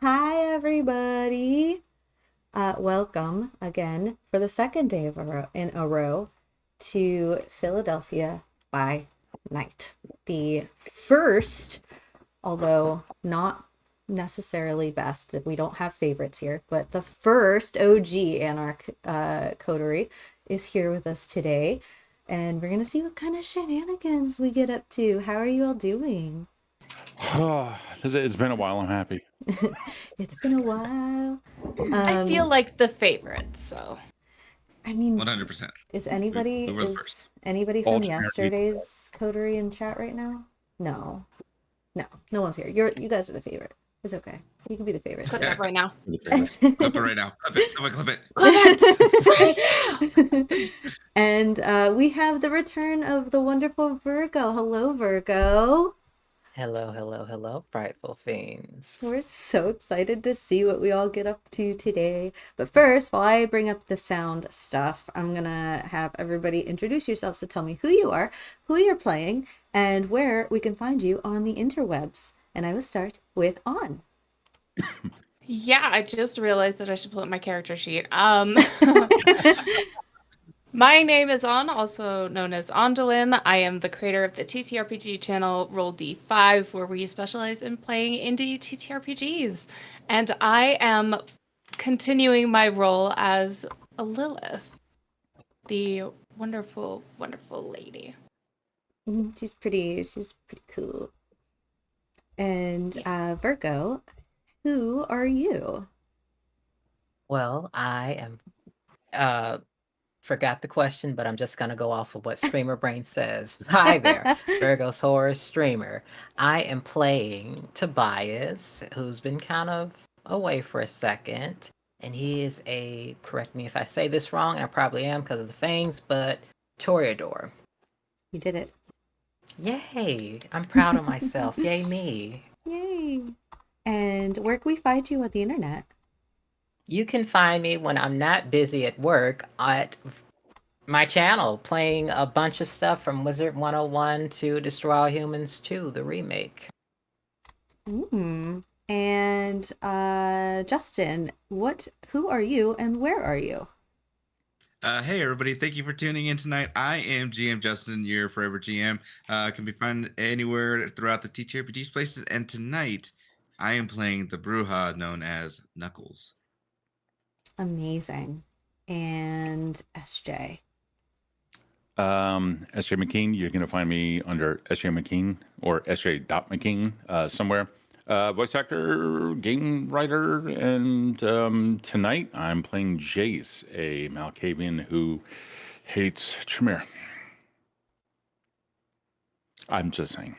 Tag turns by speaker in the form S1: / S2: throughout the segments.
S1: Hi, everybody. Welcome again for the second day in a row to Philadelphia by Night. The first, although not necessarily best, that we don't have favorites here, but the first OG Anarch Coterie is here with us today. And we're going to see what kind of shenanigans we get up to. How are you all doing?
S2: Oh, it's been a while. I'm happy.
S1: It's been a while.
S3: I feel
S1: Um,
S3: like the favorite, so.
S1: I mean,
S4: 100%.
S1: is
S4: We,
S1: anybody
S4: we were the first.
S1: is anybody
S2: All
S1: from
S2: charity.
S1: yesterday's coterie in chat right now? No. No. No one's here. You guys are the favorite. It's okay. You can be the favorite
S3: Clip
S1: today.
S3: that right now.
S4: Clip it right now. Clip it. Someone clip it.
S3: Clip it! Right now!
S1: And we have the return of the wonderful Virgo. Hello, Virgo.
S5: Hello, hello, hello, frightful fiends.
S1: We're so excited to see what we all get up to today. But first, while I bring up the sound stuff, I'm gonna have everybody introduce yourselves. So tell me who you are, who you're playing, and where we can find you on the interwebs. And I will start with On.
S3: Yeah, I just realized that I should pull up my character sheet. My name is On, also known as Ondolin. I am the creator of the TTRPG channel Roll D5, where we specialize in playing indie TTRPGs. And I am continuing my role as a Lilith, the wonderful, wonderful lady.
S1: She's pretty cool. And Virgo, who are you?
S5: Well, I am forgot the question, but I'm just gonna go off of what Streamer Brain says. Hi there, Virgo's Horror Streamer. I am playing Tobias, who's been kind of away for a second, and he is correct me if I say this wrong, I probably am because of the fangs, but Toreador.
S1: You did it.
S5: Yay! I'm proud of myself. Yay me.
S1: Yay. And where can we find you on the internet?
S5: You can find me when I'm not busy at work at my channel playing a bunch of stuff from Wizard 101 to Destroy All Humans 2, the remake.
S1: And Justin, who are you and where are you?
S4: Hey, everybody. Thank you for tuning in tonight. I am GM Justin, your forever GM. Can be found anywhere throughout the TTRPG places. And tonight, I am playing the Bruja known as Knuckles.
S1: Amazing. And SJ.
S2: SJ McKean. You're going to find me under SJ McKean or SJ.McKean somewhere. Voice actor, game writer, and tonight I'm playing Jayce, a Malkavian who hates Tremere. I'm just saying.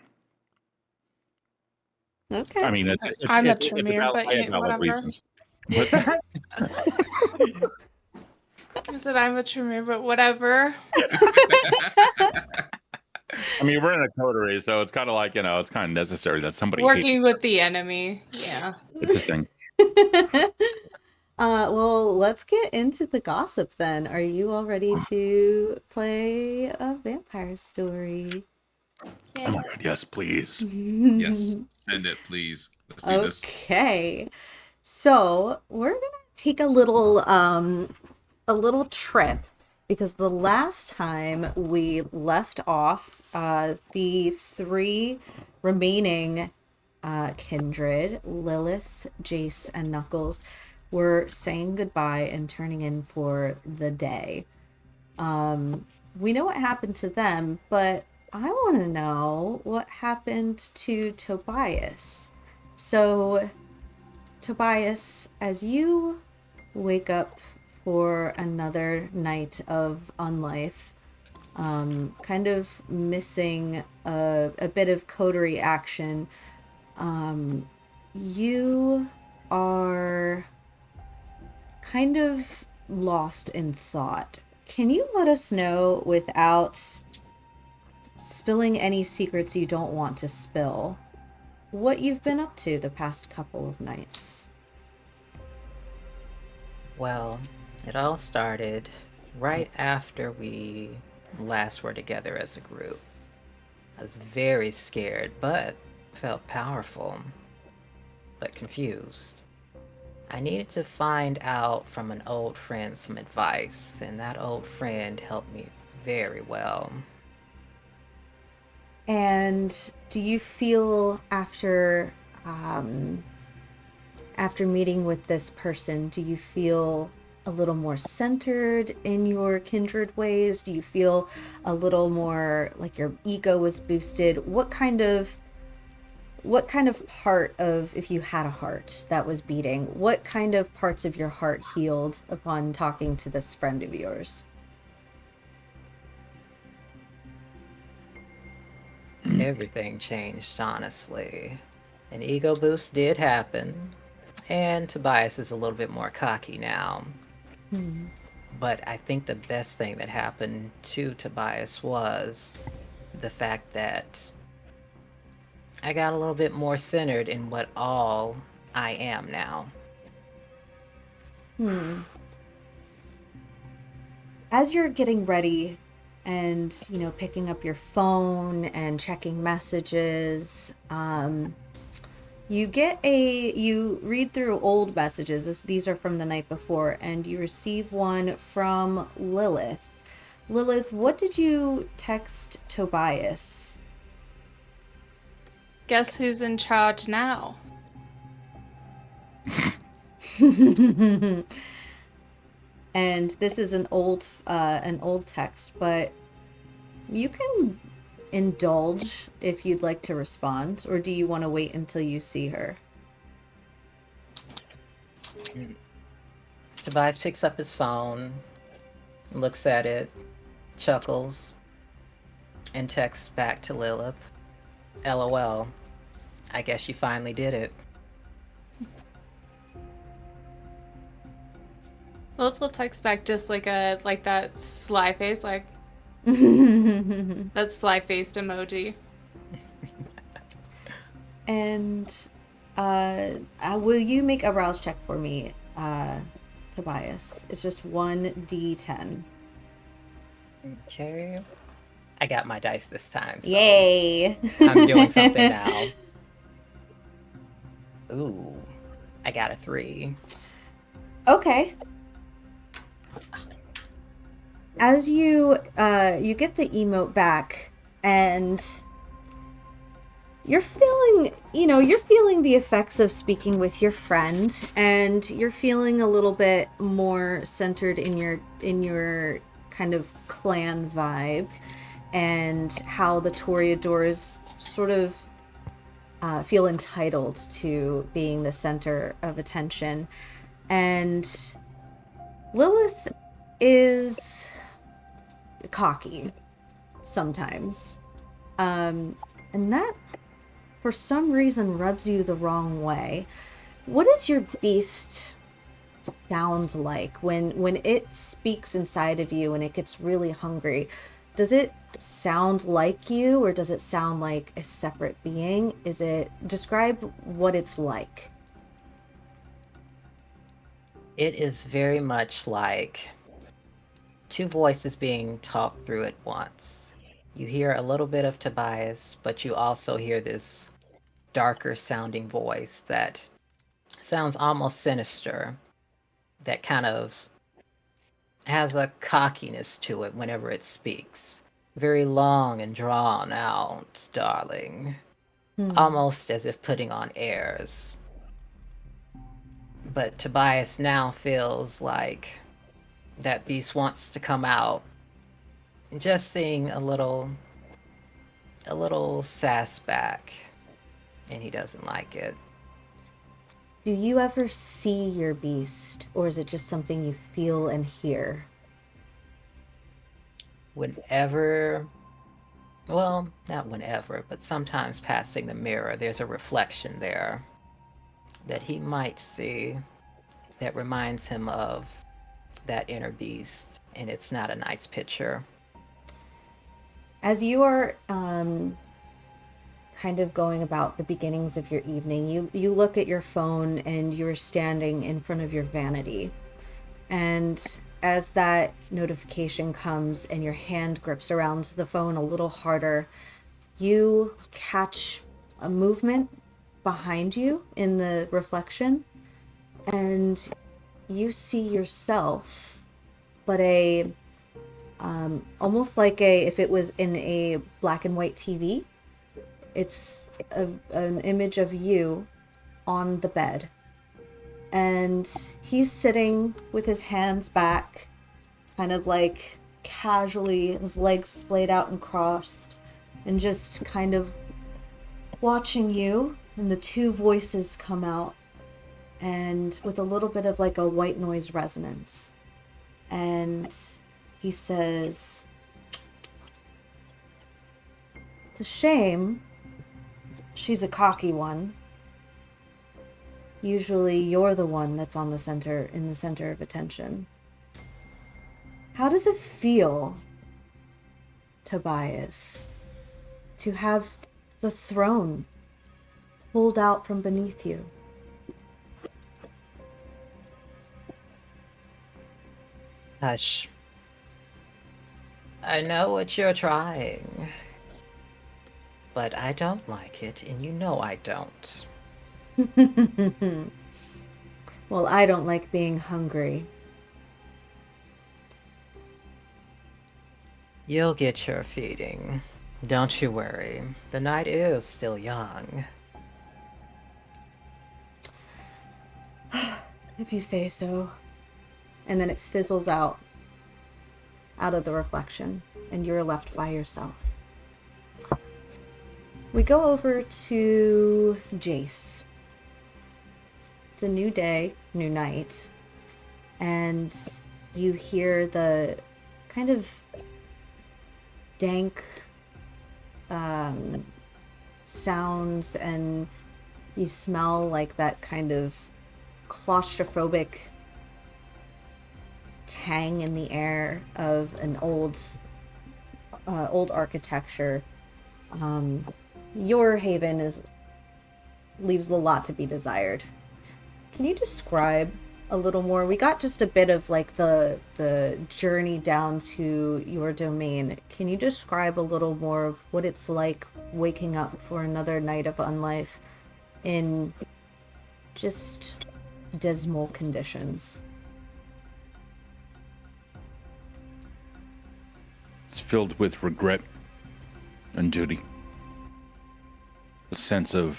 S1: Okay.
S2: I mean,
S3: I'm a
S2: it's
S3: Tremere,
S2: valid,
S3: but
S2: I have valid
S3: whatever.
S2: reasons. What's that?
S3: I said I'm a Tremere, but whatever.
S2: I mean, we're in a coterie, so it's kind of like, it's kind of necessary that somebody
S3: Working with the enemy. Yeah.
S2: It's a thing.
S1: Well, let's get into the gossip then. Are you all ready to play a vampire story?
S2: Oh my god, yes, please.
S4: Yes. Send it, please. Let's do this.
S1: Okay. So we're gonna take a little trip because the last time we left off, the three remaining kindred, Lilith, Jayce, and Knuckles, were saying goodbye and turning in for the day. We know what happened to them, but I want to know what happened to Tobias. So, Tobias, as you wake up for another night of unlife, kind of missing a bit of coterie action, you are kind of lost in thought. Can you let us know, without spilling any secrets you don't want to spill, what you've been up to the past couple of nights?
S5: Well, it all started right after we last were together as a group. I was very scared, but felt powerful. but confused. I needed to find out from an old friend some advice, and that old friend helped me very well.
S1: And do you feel after meeting with this person, do you feel a little more centered in your kindred ways? Do you feel a little more like your ego was boosted? What kind of part of, if you had a heart that was beating, what kind of parts of your heart healed upon talking to this friend of yours?
S5: Everything changed, honestly. An ego boost did happen, and Tobias is a little bit more cocky now. But I think the best thing that happened to Tobias was the fact that I got a little bit more centered in what all I am now.
S1: As you're getting ready and, picking up your phone and checking messages, you read through old messages. These are from the night before, and you receive one from Lilith. Lilith, what did you text Tobias?
S3: Guess who's in charge now?
S1: And this is an old text, but you can indulge if you'd like to respond, or do you want to wait until you see her?
S5: Tobias picks up his phone, looks at it, chuckles, and texts back to Lilith. LOL. I guess you finally did it.
S3: Lilith will text back just like that sly face, like that sly faced emoji.
S1: And will you make a rouse check for me, Tobias? It's just 1d10.
S5: Okay. I got my dice this time. So
S1: Yay!
S5: I'm doing something now. Ooh. I got a 3.
S1: Okay. As you get the emote back, and you're feeling the effects of speaking with your friend, and you're feeling a little bit more centered in your kind of clan vibe, and how the Toreadors sort of feel entitled to being the center of attention. And Lilith is cocky sometimes. And that, for some reason, rubs you the wrong way. What does your beast sound like when it speaks inside of you and it gets really hungry? Does it sound like you, or does it sound like a separate being? Describe what it's like.
S5: It is very much like two voices being talked through at once. You hear a little bit of Tobias, but you also hear this darker sounding voice that sounds almost sinister, that kind of has a cockiness to it whenever it speaks. Very long and drawn out, darling. Almost as if putting on airs. But Tobias now feels like that beast wants to come out. Just seeing a little sass back, and he doesn't like it.
S1: Do you ever see your beast, or is it just something you feel and hear?
S5: Whenever, well, not whenever, but sometimes passing the mirror, there's a reflection there that he might see that reminds him of that inner beast, and it's not a nice picture.
S1: As you are kind of going about the beginnings of your evening, you look at your phone and you're standing in front of your vanity. And as that notification comes and your hand grips around the phone a little harder, you catch a movement behind you in the reflection, and you see yourself, but almost like if it was in a black and white TV. It's an image of you on the bed, and he's sitting with his hands back, kind of like casually, his legs splayed out and crossed, and just kind of watching you. And the two voices come out, and with a little bit of like a white noise resonance, and he says, "It's a shame. She's a cocky one. Usually you're the one that's in the center of attention. How does it feel, Tobias, to have the throne pulled out from beneath you?"
S5: Hush. I know what you're trying. But I don't like it, and you know I don't.
S1: Well, I don't like being hungry.
S5: You'll get your feeding. Don't you worry. The night is still young.
S1: If you say so. And then it fizzles out of the reflection, and you're left by yourself. We go over to Jayce. It's a new day, new night, and you hear the kind of dank sounds, and you smell like that kind of claustrophobic tang in the air of an old architecture. Your haven leaves a lot to be desired. Can you describe a little more? We got just a bit of like the journey down to your domain. Can you describe a little more of what it's like waking up for another night of unlife in just dismal conditions?
S2: It's filled with regret and duty. A sense of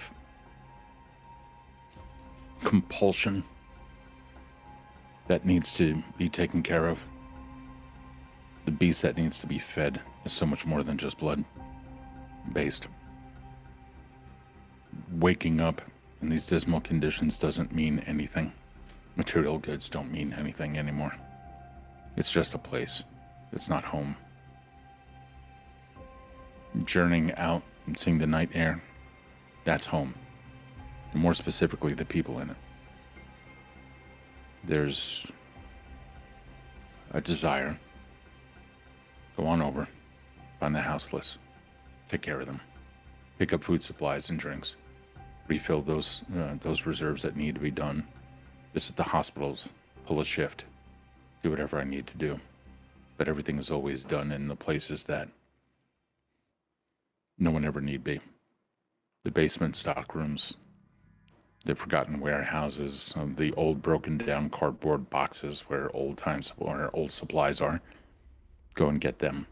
S2: compulsion that needs to be taken care of. The beast that needs to be fed is so much more than just blood based. Waking up in these dismal conditions doesn't mean anything. Material goods don't mean anything anymore. It's just a place. It's not home. Journeying out and seeing the night air, that's home. And more specifically, the people in it. There's a desire. Go on over, find the houseless, take care of them, pick up food supplies and drinks, refill those reserves that need to be done, visit the hospitals, pull a shift, do whatever I need to do. But everything is always done in the places that no one ever need be. The basement stock rooms, the forgotten warehouses, the old broken down cardboard boxes where old supplies are. Go and get them.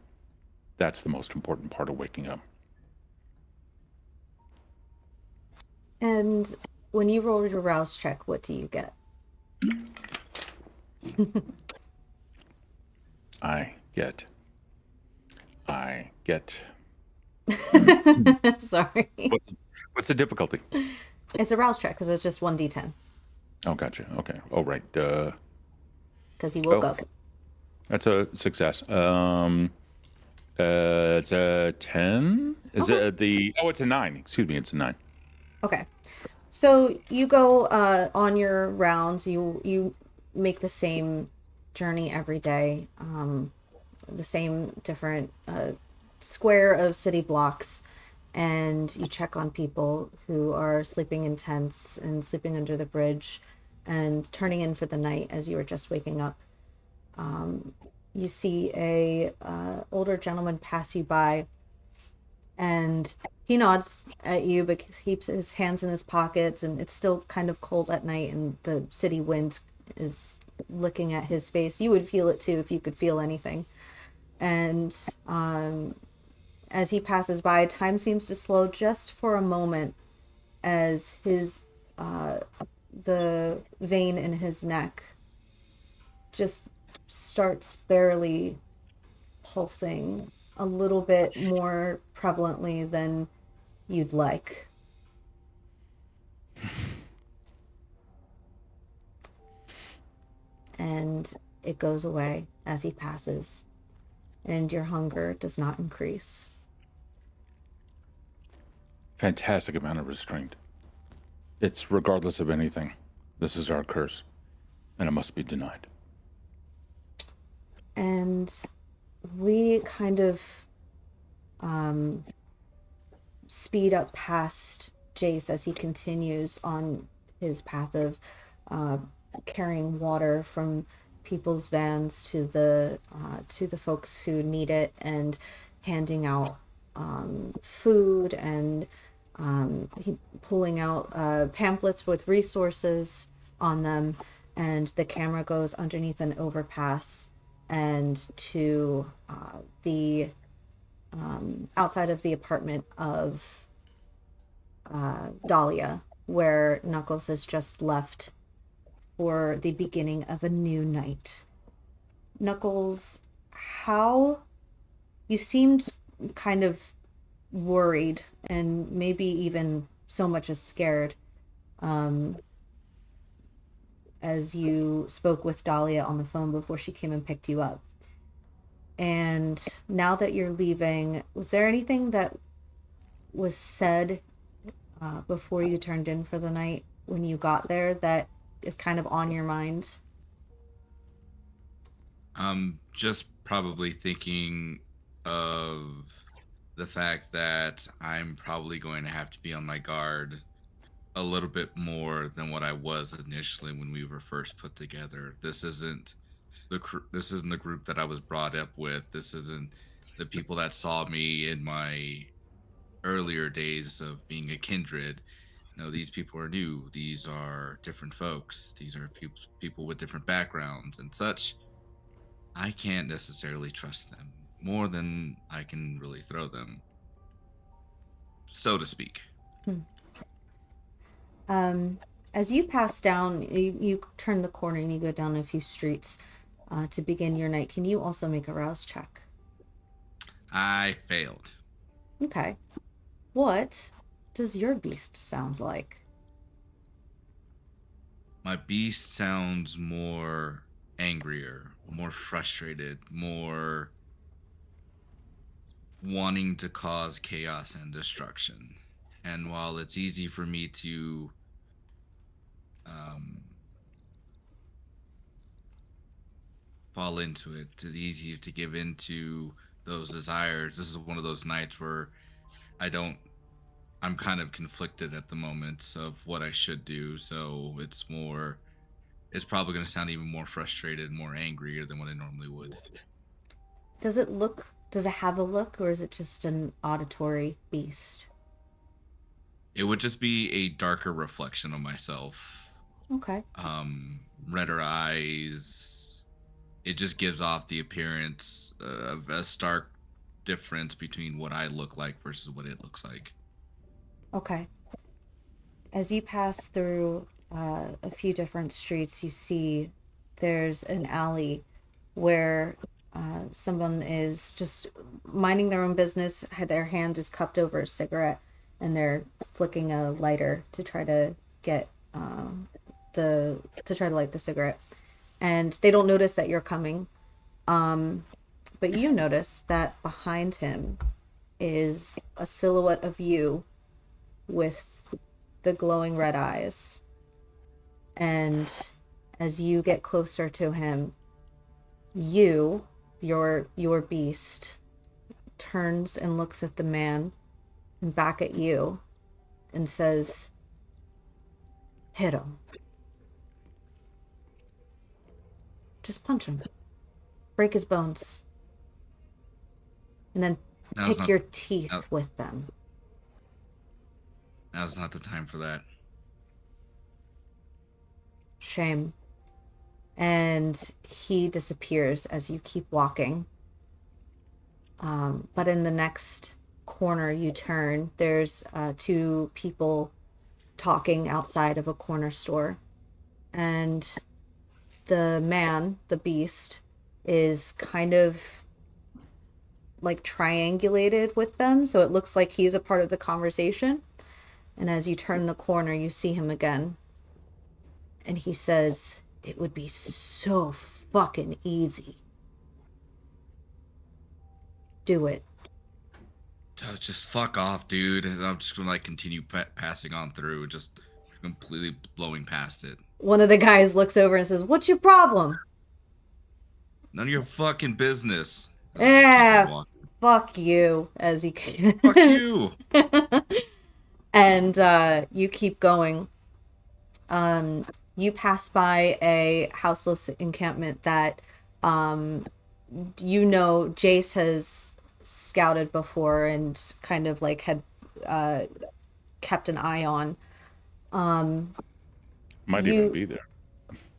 S2: That's the most important part of waking up.
S1: And when you roll your rouse check, what do you get?
S2: I get.
S1: Sorry.
S2: What's the difficulty?
S1: It's a rouse check because it's just 1d10.
S2: Oh, gotcha. Okay. Oh, right.
S1: Because he woke up.
S2: That's a success. It's a 10. Is
S1: Okay.
S2: it the? Oh, it's a 9. Excuse me. It's a 9.
S1: Okay. So you go on your rounds. You make the same journey every day. The same different square of city blocks, and you check on people who are sleeping in tents and sleeping under the bridge and turning in for the night as you were just waking up. You see a older gentleman pass you by, And he nods at you, but keeps his hands in his pockets, and it's still kind of cold at night, and the city wind is looking at his face. You would feel it too if you could feel anything. And as he passes by, time seems to slow just for a moment as the vein in his neck just starts barely pulsing a little bit more prevalently than you'd like. And it goes away as he passes, and your hunger does not increase.
S2: Fantastic amount of restraint. It's regardless of anything. This is our curse, and it must be denied.
S1: And we kind of speed up past Jayce as he continues on his path of carrying water from people's vans to the folks who need it, and handing out food, and pulling out pamphlets with resources on them. And the camera goes underneath an overpass and to the outside of the apartment of Dahlia, where Knuckles has just left for the beginning of a new night. Knuckles, how you seemed kind of worried and maybe even so much as scared as you spoke with Dahlia on the phone before she came and picked you up. And now that you're leaving, was there anything that was said before you turned in for the night when you got there that is kind of on your mind?
S4: Just probably thinking of the fact that I'm probably going to have to be on my guard a little bit more than what I was initially when we were first put together. This isn't the group that I was brought up with. This isn't the people that saw me in my earlier days of being a kindred. No, these people are new. These are different folks. These are people with different backgrounds and such. I can't necessarily trust them more than I can really throw them, so to speak.
S1: As you pass down, you turn the corner and you go down a few streets to begin your night. Can you also make a rouse check?
S4: I failed.
S1: Okay. What does your beast sound like?
S4: My beast sounds more angrier, more frustrated, more wanting to cause chaos and destruction. And while it's easy for me to fall into it, it's easy to give into those desires, this is one of those nights where I'm kind of conflicted at the moment of what I should do. So it's probably going to sound even more frustrated, more angrier than what I normally would.
S1: Does it have a look, or is it just an auditory beast?
S4: It would just be a darker reflection of myself.
S1: Okay.
S4: Redder eyes. It just gives off the appearance of a stark difference between what I look like versus what it looks like.
S1: Okay. As you pass through a few different streets, you see there's an alley where someone is just minding their own business. Their hand is cupped over a cigarette, and they're flicking a lighter to try to get to try to light the cigarette. And they don't notice that you're coming, but you notice that behind him is a silhouette of you with the glowing red eyes. And as you get closer to him, your beast turns and looks at the man and back at you and says, "Hit him. Just punch him. Break his bones. And then pick your teeth with them.
S4: Now's not the time for that.
S1: Shame. And he disappears as you keep walking. But in the next corner you turn, there's 2 people talking outside of a corner store. And the man, the beast, is kind of like triangulated with them, so it looks like he's a part of the conversation. And as you turn the corner, you see him again. And he says, "It would be so fucking easy. Do it."
S4: Just fuck off, dude. And I'm just gonna like continue passing on through, just completely blowing past it.
S1: One of the guys looks over and says, "What's your problem?"
S4: None of your fucking business.
S1: Fuck you. As he
S4: Fuck you.
S1: And you keep going. You pass by a houseless encampment that Jayce has scouted before and kind of like had kept an eye on.
S2: Might even be there.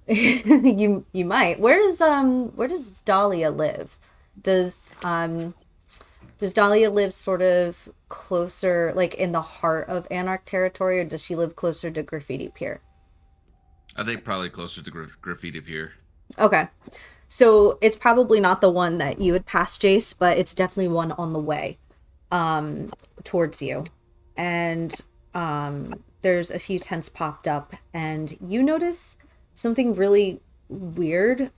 S1: you might. Where does Dahlia live? Does Dahlia live sort of closer, like in the heart of Anarch territory, or does she live closer to Graffiti Pier?
S4: I think probably closer to Graffiti Pier.
S1: Okay. So it's probably not the one that you would pass, Jayce, but it's definitely one on the way towards you. And there's a few tents popped up, and you notice something really weird.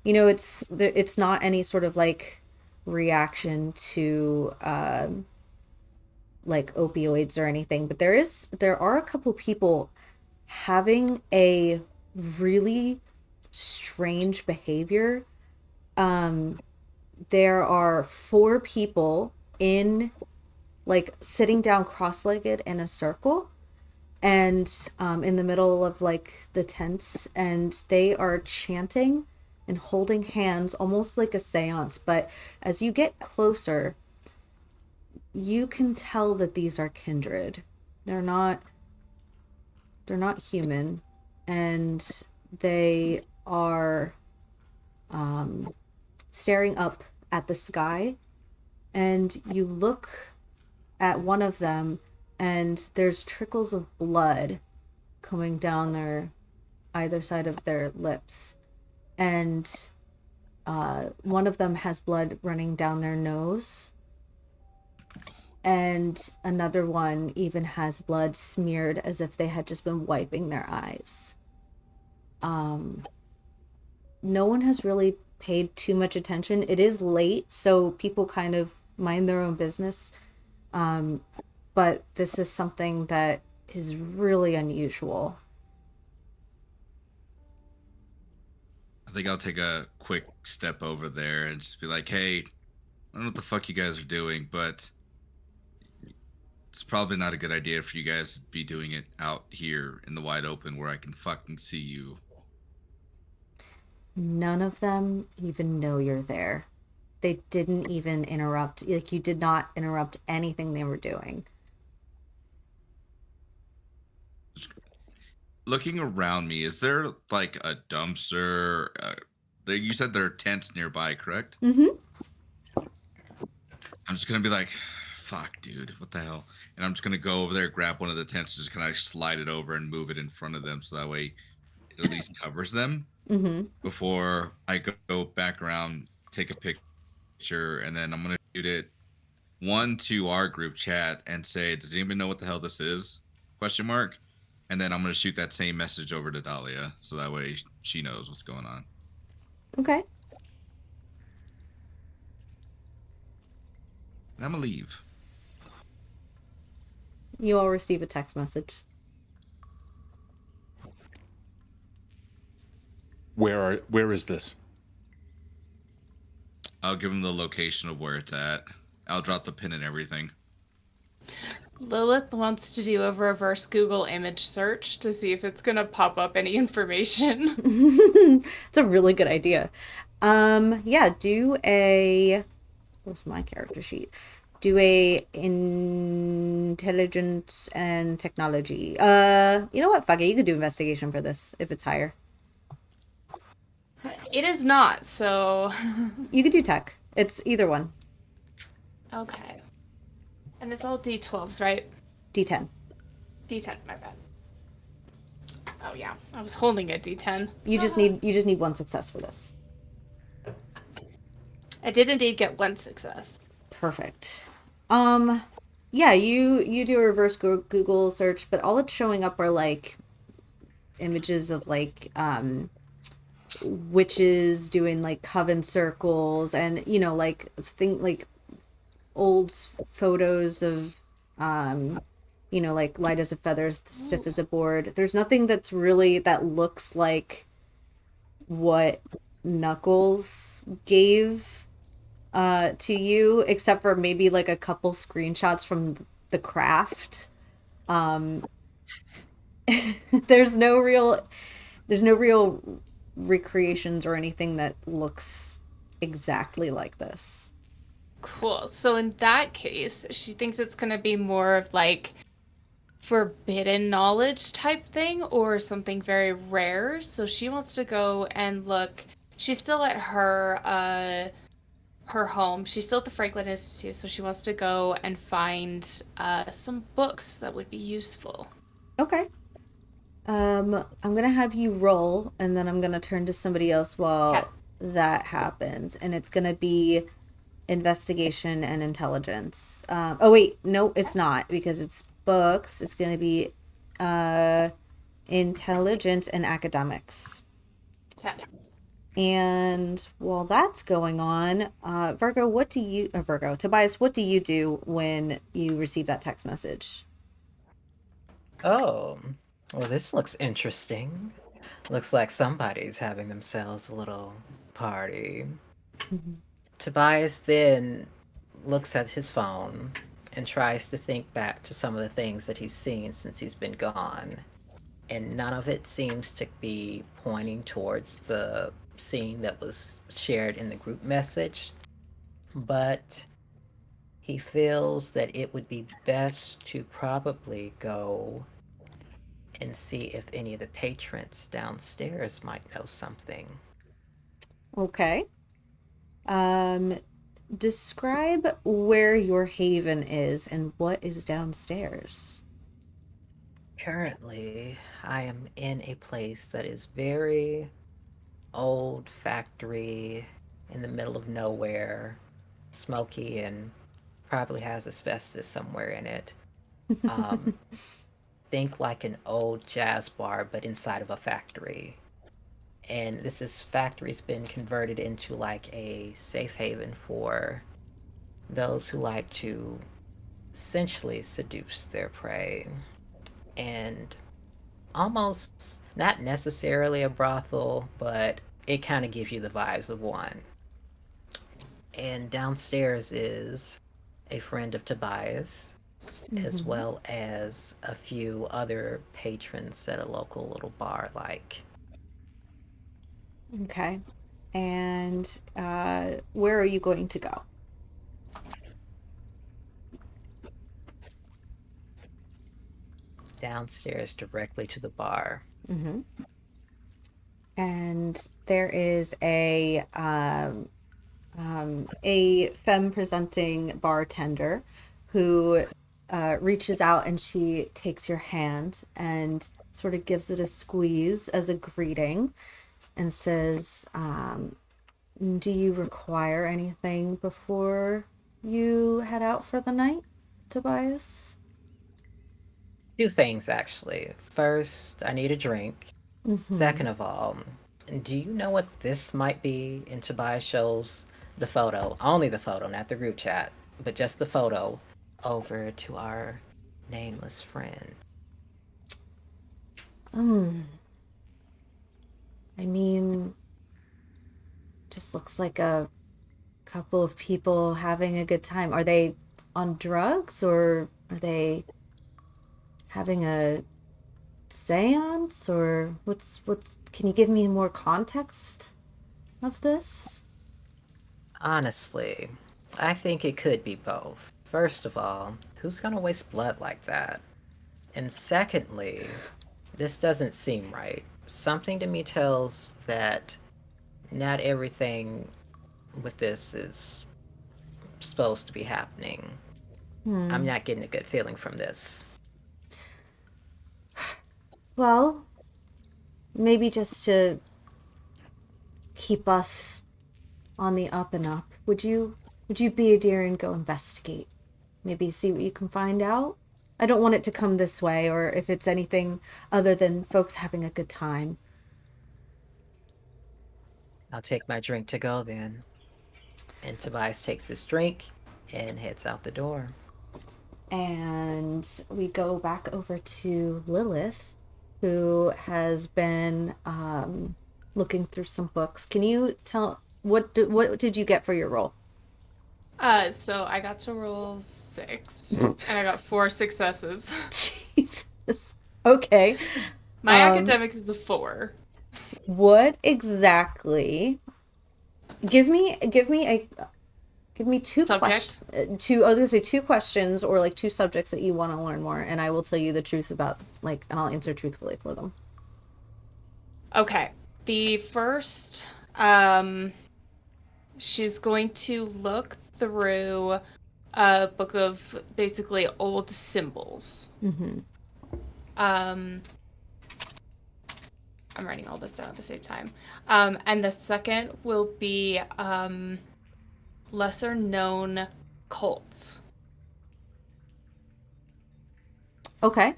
S1: It's not any sort of like reaction to like opioids or anything, but there are a couple people having a really strange behavior. There are 4 people like sitting down cross-legged in a circle, and in the middle of like the tents, and they are chanting and holding hands almost like a seance. But as you get closer, you can tell that these are kindred. They're not human, and they are staring up at the sky. And you look at one of them, and there's trickles of blood coming down either side of their lips. And one of them has blood running down their nose. And another one even has blood smeared as if they had just been wiping their eyes. No one has really paid too much attention. It is late, so people kind of mind their own business. But this is something that is really unusual.
S4: I think I'll take a quick step over there and just be like, hey, I don't know what the fuck you guys are doing, but it's probably not a good idea for you guys to be doing it out here in the wide open where I can fucking see you.
S1: None of them even know you're there. They didn't even interrupt. Like, you did not interrupt anything they were doing.
S4: Looking around me, is there like a dumpster? You said there are tents nearby, correct?
S1: Mm-hmm.
S4: I'm just gonna be like, fuck, dude, what the hell? And I'm just gonna go over there, grab one of the tents, just kind of slide it over and move it in front of them, so that way it at least covers them.
S1: Mm-hmm.
S4: Before I go back around, take a picture, and then I'm gonna shoot it to our group chat and say, does anybody know what the hell this is? ? And then I'm going to shoot that same message over to Dahlia, so that way she knows what's going on.
S1: Okay.
S4: And I'm going to leave.
S1: You all receive a text message.
S2: Where is this?
S4: I'll give him the location of where it's at. I'll drop the pin and everything.
S3: Lilith wants to do a reverse Google image search to see if it's going to pop up any information.
S1: It's a really good idea. Yeah, do a Where's my character sheet? Do a intelligence and technology. You know what? Fuck it. You could do investigation for this if it's higher.
S3: It is not, so.
S1: You could do tech. It's either one.
S3: Okay. And it's all D12s, right?
S1: D10.
S3: D10, my bad. Oh yeah, I was holding a D10.
S1: You just need one success for this.
S3: I did indeed get one success.
S1: Perfect. Yeah, you do a reverse Google search, but all it's showing up are like images of like witches doing like coven circles, and like old photos of like light as a feather, stiff as a board. There's nothing that looks like what Knuckles gave to you, except for maybe like a couple screenshots from the craft. There's no real recreations or anything that looks exactly like this.
S3: Cool. So in that case, she thinks it's going to be more of like forbidden knowledge type thing or something very rare. So she wants to go and look. She's still at her home. She's still at the Franklin Institute, so she wants to go and find some books that would be useful.
S1: Okay. I'm gonna have you roll, and then I'm gonna turn to somebody else while that happens, and it's gonna be investigation and intelligence. Oh wait, no, it's not, because it's books. It's gonna be intelligence and academics.
S3: Okay.
S1: And while that's going on, Tobias, what do you do when you receive that text message?
S5: Oh, well, this looks interesting. Looks like somebody's having themselves a little party. Tobias then looks at his phone and tries to think back to some of the things that he's seen since he's been gone. And none of it seems to be pointing towards the scene that was shared in the group message. But he feels that it would be best to probably go and see if any of the patrons downstairs might know something.
S1: Okay. Describe where your haven is and what is downstairs.
S5: Currently, I am in a place that is very old factory in the middle of nowhere, smoky, and probably has asbestos somewhere in it. Think like an old jazz bar, but inside of a factory. And factory's been converted into like a safe haven for those who like to essentially seduce their prey. And almost not necessarily a brothel, but it kind of gives you the vibes of one. And downstairs is a friend of Tobias, as well as a few other patrons at a local little bar like.
S1: Okay. And where are you going to go?
S5: Downstairs directly to the bar.
S1: And there is a femme presenting bartender who reaches out, and she takes your hand and sort of gives it a squeeze as a greeting and says, do you require anything before you head out for the night, Tobias?
S5: Two things, actually. First, I need a drink. Second of all, do you know what this might be? And Tobias shows the photo, only the photo, not the group chat, but just the photo, over to our nameless friend.
S1: I mean, just looks like a couple of people having a good time. Are they on drugs, or are they having a seance, or what's can you give me more context of this?
S5: Honestly, I think it could be both. First of all, who's gonna waste blood like that? And secondly, this doesn't seem right. Something to me tells that not everything with this is supposed to be happening. I'm not getting a good feeling from this.
S1: Well, maybe just to keep us on the up and up, would you be a dear and go investigate? Maybe see what you can find out? I don't want it to come this way, or if it's anything other than folks having a good time.
S5: I'll take my drink to go then. And Tobias takes his drink and heads out the door.
S1: And we go back over to Lilith, who has been looking through some books. Can you tell what did you get for your roll?
S3: So I got to roll 6, and I got 4 successes.
S1: Jesus. Okay.
S3: My academics is a 4.
S1: What exactly? Give me two
S3: Subject?
S1: questions. I was gonna say 2 questions or like 2 subjects that you want to learn more, and I will tell you the truth about and I'll answer truthfully for them.
S3: Okay. The first, she's going to look through a book of basically old symbols.
S1: Mm-hmm.
S3: I'm writing all this down at the same time. And the second will be lesser known cults.
S1: Okay.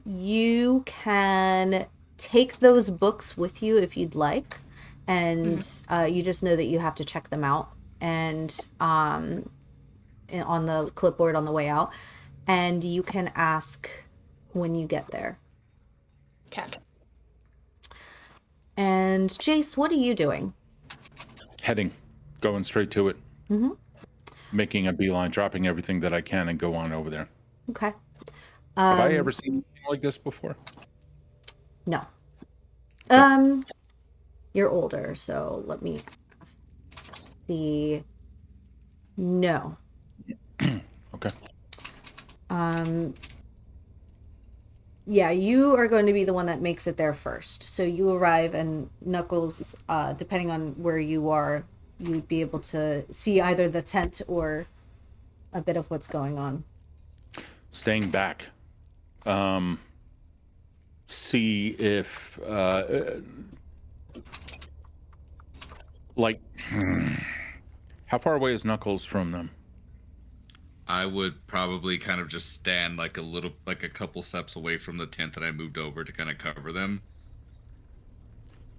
S1: You can take those books with you if you'd like, and you just know that you have to check them out and on the clipboard on the way out, and you can ask when you get there.
S3: Okay.
S1: And Jayce, what are you doing?
S2: Heading, going straight to it.
S1: Mm-hmm.
S2: Making a beeline, dropping everything that I can and go on over there.
S1: Okay.
S2: Have I ever seen anything like this before?
S1: No.
S2: Okay.
S1: You're older, so let me see. No.
S2: Okay.
S1: Yeah, you are going to be the one that makes it there first. So you arrive, and Knuckles, depending on where you are, you'd be able to see either the tent or a bit of what's going on.
S2: Staying back. See if how far away is Knuckles from them?
S4: I would probably kind of just stand like a couple steps away from the tent that I moved over to kind of cover them.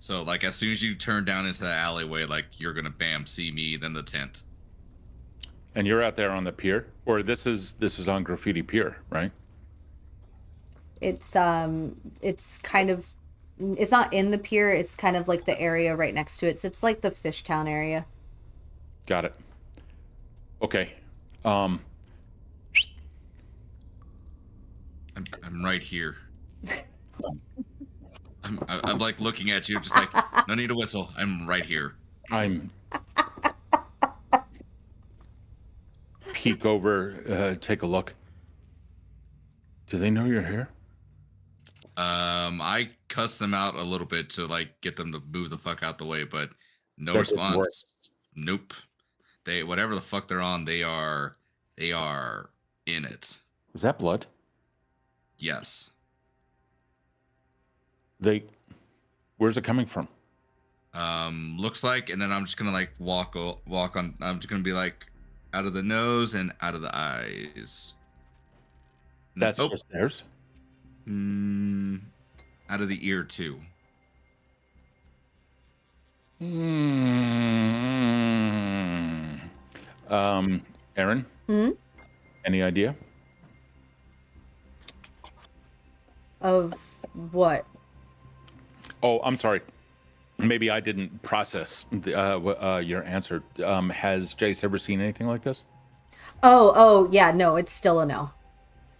S4: So like as soon as you turn down into the alleyway, like you're gonna bam see me, then the tent.
S2: And you're out there on the pier, or this is on Graffiti Pier, right?
S1: It's kind of, it's not in the pier. It's kind of like the area right next to it. So it's like the Fishtown area.
S2: Got it. Okay.
S4: I'm right here. I'm like looking at you, just like no need to whistle. I'm right here.
S2: I'm peek over, take a look. Do they know you're here?
S4: I cussed them out a little bit to like get them to move the fuck out the way, but no
S2: That didn't work.
S4: response. Nope. They whatever the fuck they're on, they are in it.
S2: Was that blood?
S4: Yes.
S2: Where's it coming from?
S4: Looks like, and then I'm just gonna like walk on. I'm just gonna be like out of the nose and out of the eyes.
S2: That's just theirs.
S4: Out of the ear too.
S2: Erin? Any idea?
S1: Of what?
S2: Oh, I'm sorry. Maybe I didn't process your answer. Has Jayce ever seen anything like this?
S1: Oh, yeah, no, it's still a no.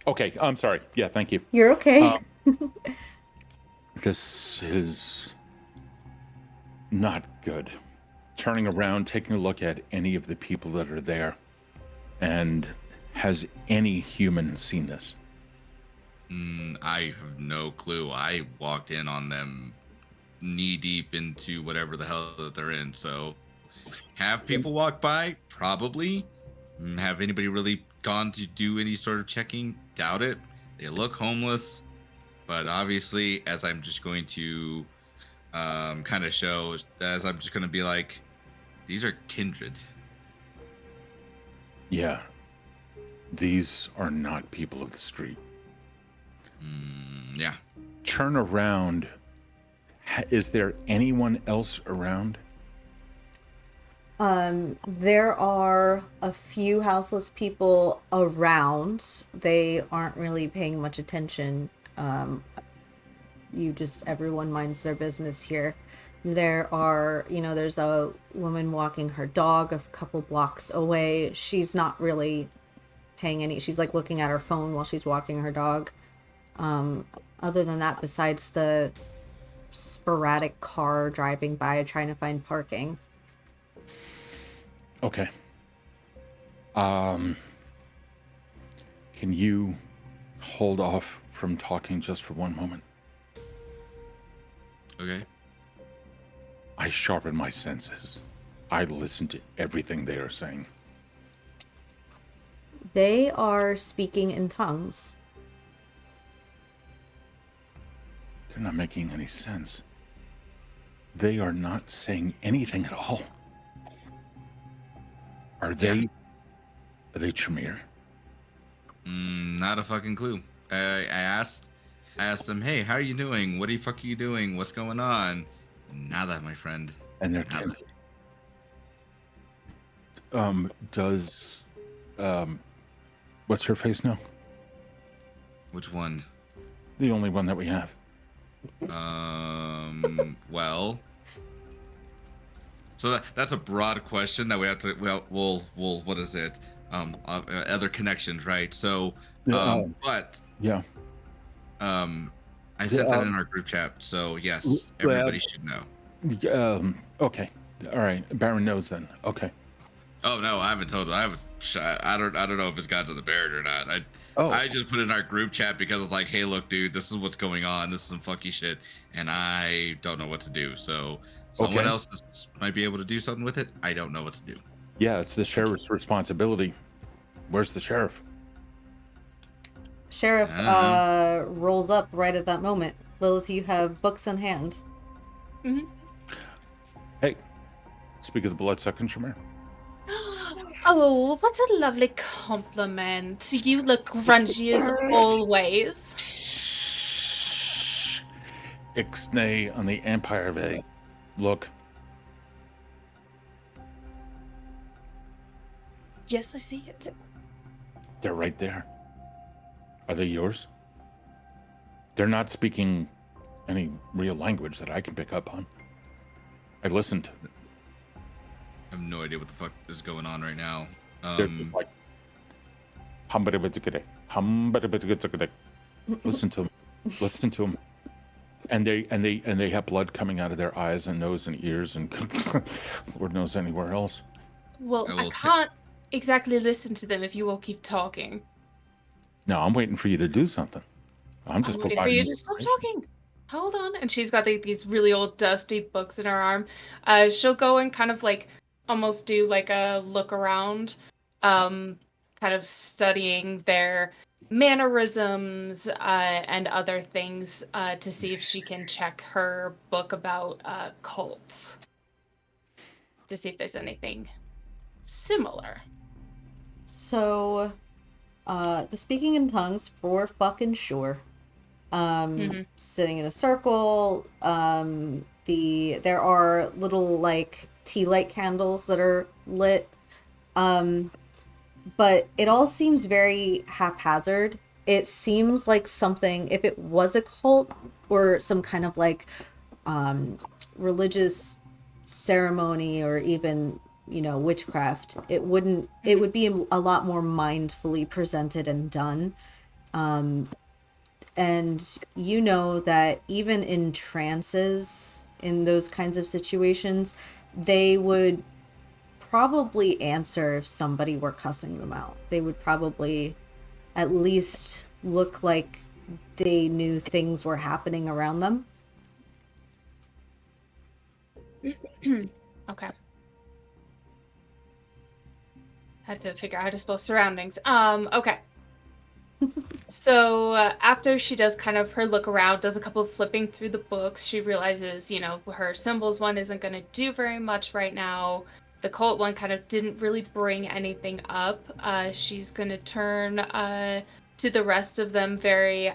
S2: Okay, I'm sorry. Yeah, thank you.
S1: You're okay.
S2: This is not good. turning around, taking a look at any of the people that are there. And has any human seen this?
S4: I have no clue. I walked in on them knee deep into whatever the hell that they're in. So, have people walk by? Probably. Have anybody really gone to do any sort of checking? Doubt it. They look homeless, but obviously, as I'm just going to kind of show, as I'm just going to be like, these are kindred.
S2: Yeah. These are not people of the street.
S4: Yeah.
S2: Turn around. Is there anyone else around?
S1: There are a few houseless people around. They aren't really paying much attention. Everyone minds their business here. There are, there's a woman walking her dog a couple blocks away. She's not really she's like looking at her phone while she's walking her dog. Other than that, besides the sporadic car driving by trying to find parking.
S2: Okay. Can you hold off from talking just for one moment?
S4: Okay.
S2: I sharpen my senses. I listen to everything they are saying.
S1: They are speaking in tongues.
S2: They're not making any sense. They are not saying anything at all. Are they Tremere?
S4: Not a fucking clue. I asked them, hey, how are you doing? What the fuck are you doing? What's going on? Nada, my friend.
S2: And they're
S4: Nada.
S2: Does what's her face know?
S4: Which one?
S2: The only one that we have.
S4: Well, so that's a broad question that we have to. We'll what is it? Other connections, right? So, but
S2: yeah.
S4: I sent that in our group chat, so yes, everybody should know.
S2: Okay, all right. Baron knows then. Okay.
S4: Oh no, I haven't told. I don't know if it's got to the Baron or not. I just put it in our group chat because it's like, hey, look, dude, this is what's going on. This is some funky shit, and I don't know what to do. So someone else might be able to do something with it. I don't know what to do.
S2: Yeah, it's the sheriff's responsibility. Where's the sheriff?
S1: Sheriff rolls up right at that moment. Lilith, you have books in hand.
S3: Mm-hmm.
S2: Hey, speak of the bloodsucking Tremere.
S3: Oh, what a lovely compliment. You look grungy as always.
S2: Ixnay on the Empire Way. Look.
S3: Yes, I see it.
S2: They're right there. Are they yours? They're not speaking any real language that I can pick up on. I listened.
S4: I have no idea what the fuck is going on right now.
S2: They're just like, listen to them. Listen to them. And they have blood coming out of their eyes and nose and ears and Lord knows anywhere else.
S3: Well, I can't exactly listen to them if you all keep talking.
S2: No, I'm waiting for you to do something. I'm just
S3: waiting for you to stop talking. Hold on. And she's got these really old dusty books in her arm. She'll go and kind of like almost do like a look around, kind of studying their mannerisms and other things to see if she can check her book about cults to see if there's anything similar.
S1: So, the speaking in tongues for fucking sure. Sitting in a circle. There are little like tea light candles that are lit. But it all seems very haphazard. It seems like something, if it was a cult or some kind of like religious ceremony or even, witchcraft, it would be a lot more mindfully presented and done. And you know that even in trances, in those kinds of situations, they would probably answer if somebody were cussing them out. They would probably at least look like they knew things were happening around them.
S3: Okay. Had to figure out how to spell surroundings. Okay. So after she does kind of her look around, does a couple of flipping through the books, she realizes, her symbols one isn't going to do very much right now. The cult one kind of didn't really bring anything up. She's going to turn to the rest of them very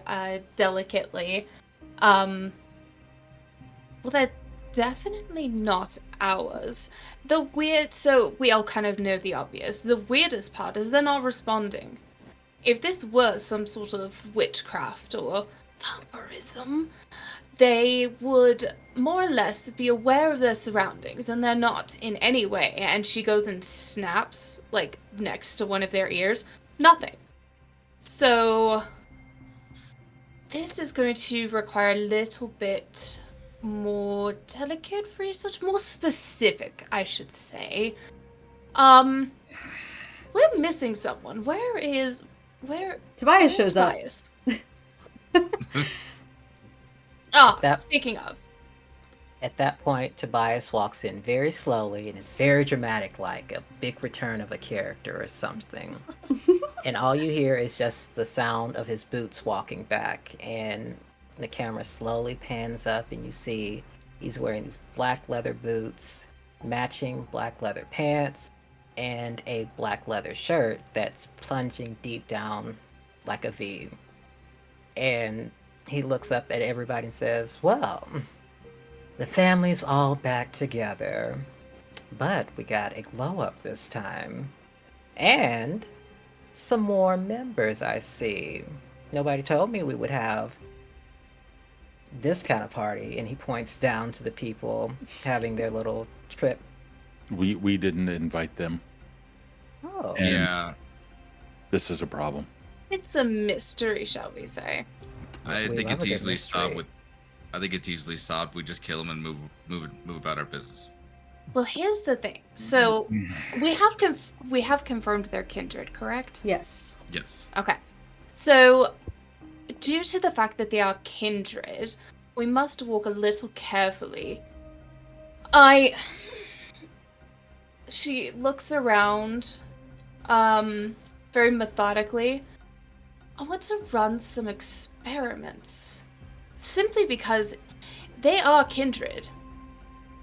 S3: delicately. Well, they're definitely not ours. So we all kind of know the obvious. The weirdest part is they're not responding. If this was some sort of witchcraft or vampirism, they would more or less be aware of their surroundings, and they're not in any way. And she goes and snaps, like, next to one of their ears. Nothing. So this is going to require a little bit more delicate research, more specific, I should say. We're missing someone.
S1: Tobias shows
S3: Tobias? Speaking of.
S5: At that point, Tobias walks in very slowly and is very dramatic, like a big return of a character or something. And all you hear is just the sound of his boots walking back, and the camera slowly pans up and you see he's wearing these black leather boots, matching black leather pants, and a black leather shirt that's plunging deep down like a V. And he looks up at everybody and says, well, the family's all back together, but we got a glow up this time. And some more members, I see. Nobody told me we would have this kind of party. And he points down to the people having their little trip.
S2: We didn't invite them.
S5: Oh.
S2: And
S4: Yeah.
S2: this is a problem.
S3: It's a mystery, shall we say.
S4: I
S5: We
S4: think
S5: love
S4: it's
S5: a good
S4: easily solved
S5: mystery.
S4: I think it's easily solved. We just kill them and move about our business.
S3: Well, here's the thing. So we have confirmed their kindred, correct?
S1: Yes.
S4: Yes.
S3: Okay. So due to the fact that they are kindred, we must walk a little carefully. She looks around very methodically. I want to run some experiments. Simply because they are kindred.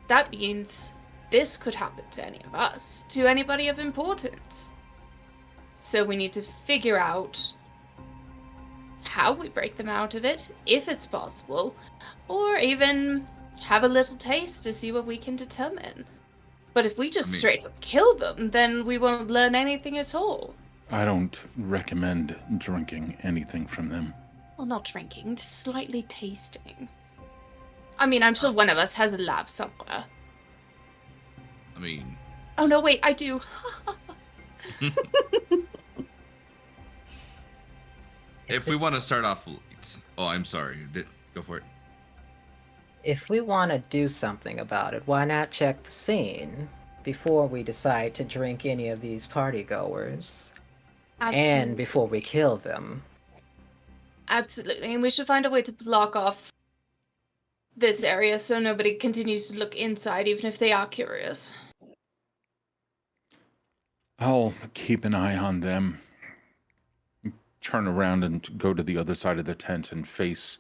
S3: That means this could happen to any of us, to anybody of importance. So we need to figure out how we break them out of it, if it's possible, or even have a little taste to see what we can determine. But if we just straight up kill them, then we won't learn anything at all.
S2: I don't recommend drinking anything from them.
S3: Well, not drinking, just slightly tasting. I mean, I'm sure one of us has a lab somewhere.
S4: I mean,
S3: Oh no, wait, I do.
S4: if we want to start off light. Oh, I'm sorry. Go for it.
S5: If we want to do something about it, why not check the scene before we decide to drink any of these partygoers? And before we kill them.
S3: Absolutely, and we should find a way to block off this area so nobody continues to look inside, even if they are curious.
S2: I'll keep an eye on them. Turn around and go to the other side of the tent and face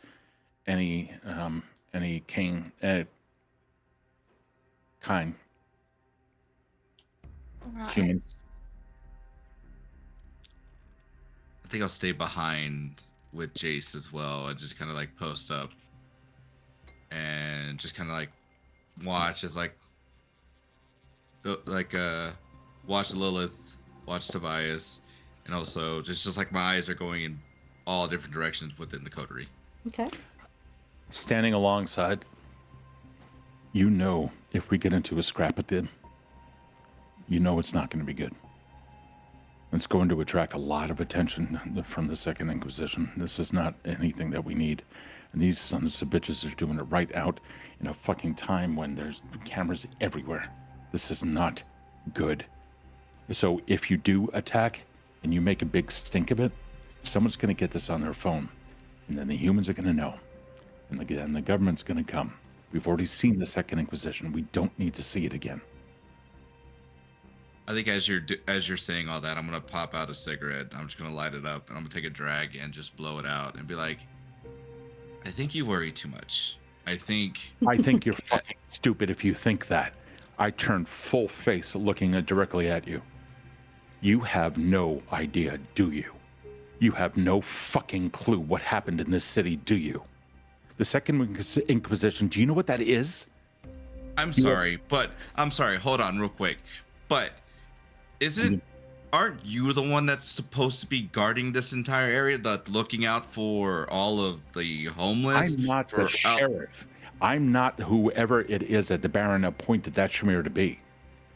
S2: any king kind
S3: Right.
S2: humans.
S4: I think I'll stay behind with Jayce as well and just kind of like post up and just kind of like watch as watch Lilith, watch Tobias, and also just like my eyes are going in all different directions within the coterie.
S1: Okay.
S2: Standing alongside, if we get into a scrap with them, it's not going to be good. It's going to attract a lot of attention from the Second Inquisition. This is not anything that we need. And these sons of bitches are doing it right out in a fucking time when there's cameras everywhere. This is not good. So if you do attack and you make a big stink of it, someone's going to get this on their phone. And then the humans are going to know. And the government's going to come. We've already seen the Second Inquisition. We don't need to see it again.
S4: I think as you're saying all that, I'm gonna pop out a cigarette. I'm just gonna light it up, and I'm gonna take a drag and just blow it out, and be like, "I think you worry too much. I think
S2: you're fucking stupid if you think that." I turned full face looking directly at you. You have no idea, do you? You have no fucking clue what happened in this city, do you? The Second Inquisition, do you know what that is?
S4: I'm sorry. Hold on real quick. But aren't you the one that's supposed to be guarding this entire area, looking out for all of the homeless?
S2: I'm not the sheriff. I'm not whoever it is that the Baron appointed that Shamir to be.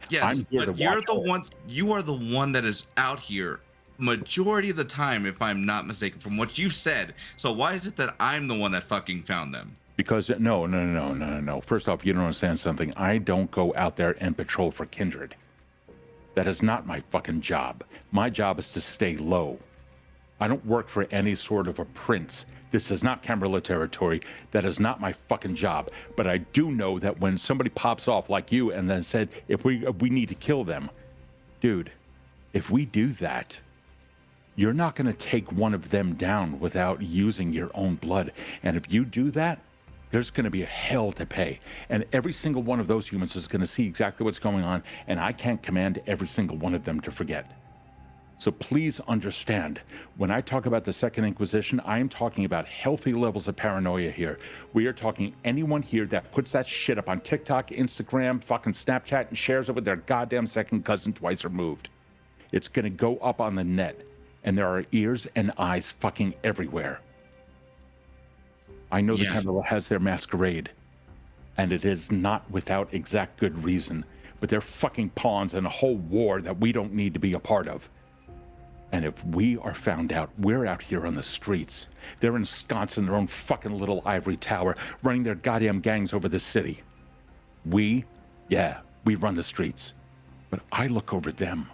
S4: Yes, but you're the one. You are the one that is out here majority of the time, if I'm not mistaken, from what you said. So why is it that I'm the one that fucking found them?
S2: Because no. First off, you don't understand something. I don't go out there and patrol for Kindred. That is not my fucking job. My job is to stay low. I don't work for any sort of a prince. This is not Camarilla territory. That is not my fucking job. But I do know that when somebody pops off like you and then said, if we need to kill them, dude, if we do that, you're not going to take one of them down without using your own blood. And if you do that, there's going to be a hell to pay. And every single one of those humans is going to see exactly what's going on. And I can't command every single one of them to forget. So please understand, when I talk about the Second Inquisition, I am talking about healthy levels of paranoia here. We are talking anyone here that puts that shit up on TikTok, Instagram, fucking Snapchat, and shares it with their goddamn second cousin twice removed. It's going to go up on the net, and there are ears and eyes fucking everywhere. I know the Camarilla has their masquerade, and it is not without exact good reason, but they're fucking pawns in a whole war that we don't need to be a part of. And if we are found out, we're out here on the streets. They're ensconced in their own fucking little ivory tower, running their goddamn gangs over the city. We run the streets. But I look over them.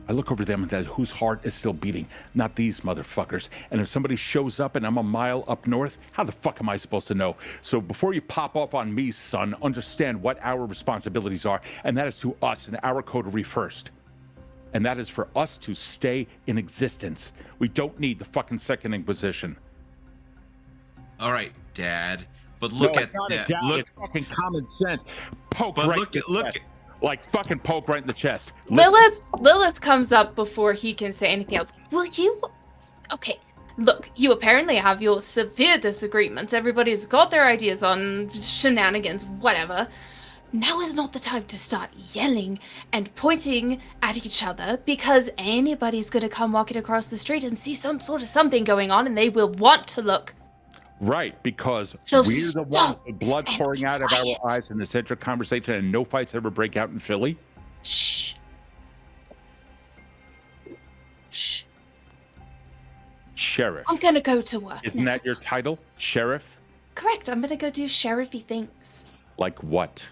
S2: I look over them and that whose heart is still beating, not these motherfuckers. And if somebody shows up and I'm a mile up north, how the fuck am I supposed to know? So before you pop off on me, son, understand what our responsibilities are, and that is to us and our coterie first. And that is for us to stay in existence. We don't need the fucking Second Inquisition.
S4: All right, Dad. But look at that.
S2: It's fucking common sense. Poke fucking poke right in the chest.
S3: Lilith comes up before he can say anything else. Okay, look, you apparently have your severe disagreements. Everybody's got their ideas on shenanigans, whatever. Now is not the time to start yelling and pointing at each other, because anybody's going to come walking across the street and see some sort of something going on, and they will want to look.
S2: Right, because we're the ones with blood pouring out of our eyes in the central conversation, and no fights ever break out in Philly.
S3: Shh.
S2: Sheriff.
S3: I'm going to go to work.
S2: Isn't that your title? Sheriff?
S3: Correct. I'm going to go do sheriffy things.
S2: Like what?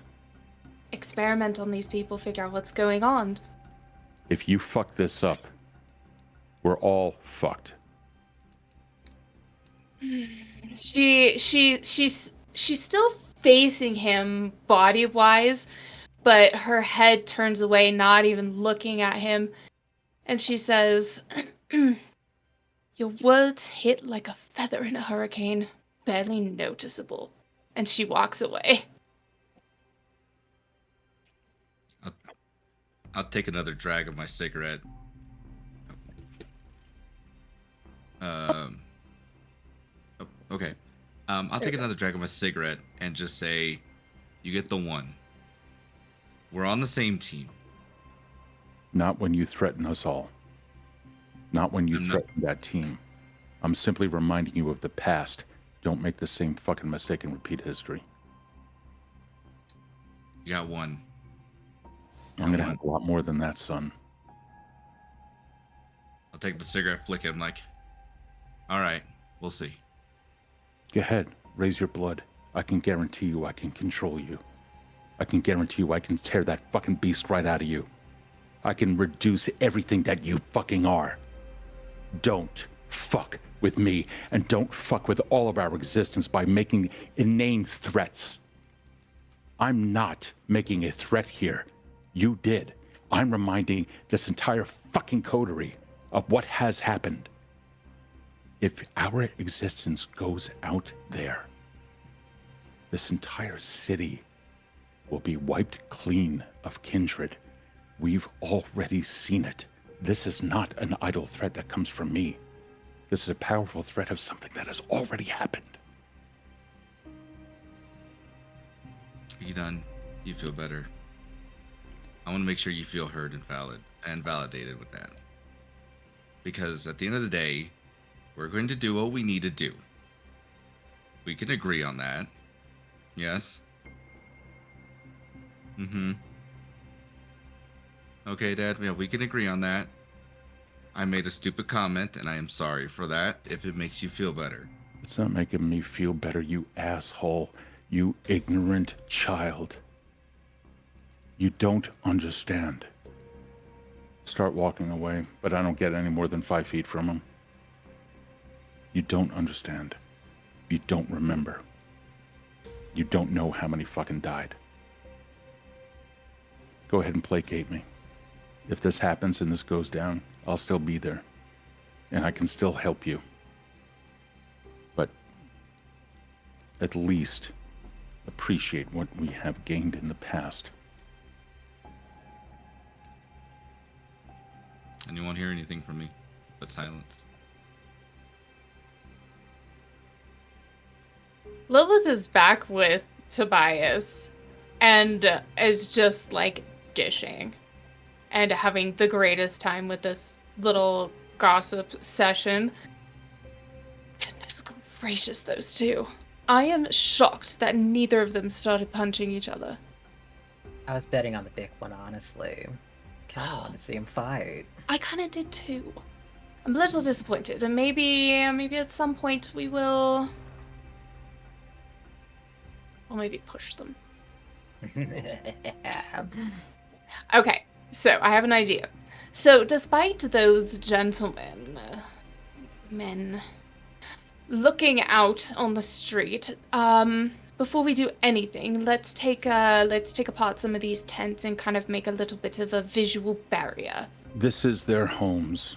S3: Experiment on these people, figure out what's going on.
S2: If you fuck this up, we're all fucked.
S3: She's still facing him body-wise, but her head turns away, not even looking at him, and she says, "Your words hit like a feather in a hurricane, barely noticeable." And she walks away.
S4: I'll take another drag of my cigarette. Okay. I'll take another drag of my cigarette and just say, you get the one. We're on the same team.
S2: Not when you threaten us all. Not when you threaten that team. I'm simply reminding you of the past. Don't make the same fucking mistake and repeat history.
S4: You got one.
S2: I'm going to have a lot more than that, son.
S4: I'll take the cigarette, flick it. I'm like, all right, we'll see.
S2: Go ahead, raise your blood. I can guarantee you I can control you. I can guarantee you I can tear that fucking beast right out of you. I can reduce everything that you fucking are. Don't fuck with me, and don't fuck with all of our existence by making inane threats. I'm not making a threat here. You did. I'm reminding this entire fucking coterie of what has happened. If our existence goes out there, this entire city will be wiped clean of kindred. We've already seen it. This is not an idle threat that comes from me. This is a powerful threat of something that has already happened.
S4: You done? You feel better? I want to make sure you feel heard and validated with that. Because at the end of the day, we're going to do what we need to do. We can agree on that. Yes? Mm-hmm. Okay, Dad, yeah, we can agree on that. I made a stupid comment, and I am sorry for that, if it makes you feel better.
S2: It's not making me feel better, you asshole. You ignorant child. You don't understand. Start walking away, but I don't get any more than 5 feet from him. You don't understand. You don't remember. You don't know how many fucking died. Go ahead and placate me. If this happens and this goes down, I'll still be there. And I can still help you. But at least appreciate what we have gained in the past.
S4: And you won't hear anything from me but silence.
S3: Lilith is back with Tobias and is just like dishing and having the greatest time with this little gossip session. Goodness gracious, those two. I am shocked that neither of them started punching each other.
S5: I was betting on the big one, honestly. Kind of wanted to see him fight.
S3: I kind of did too. I'm a little disappointed, and maybe at some point we will. Or maybe push them. Okay, so I have an idea. So, despite those gentlemen, men, looking out on the street, before we do anything, let's take apart some of these tents and kind of make a little bit of a visual barrier.
S2: This is their homes.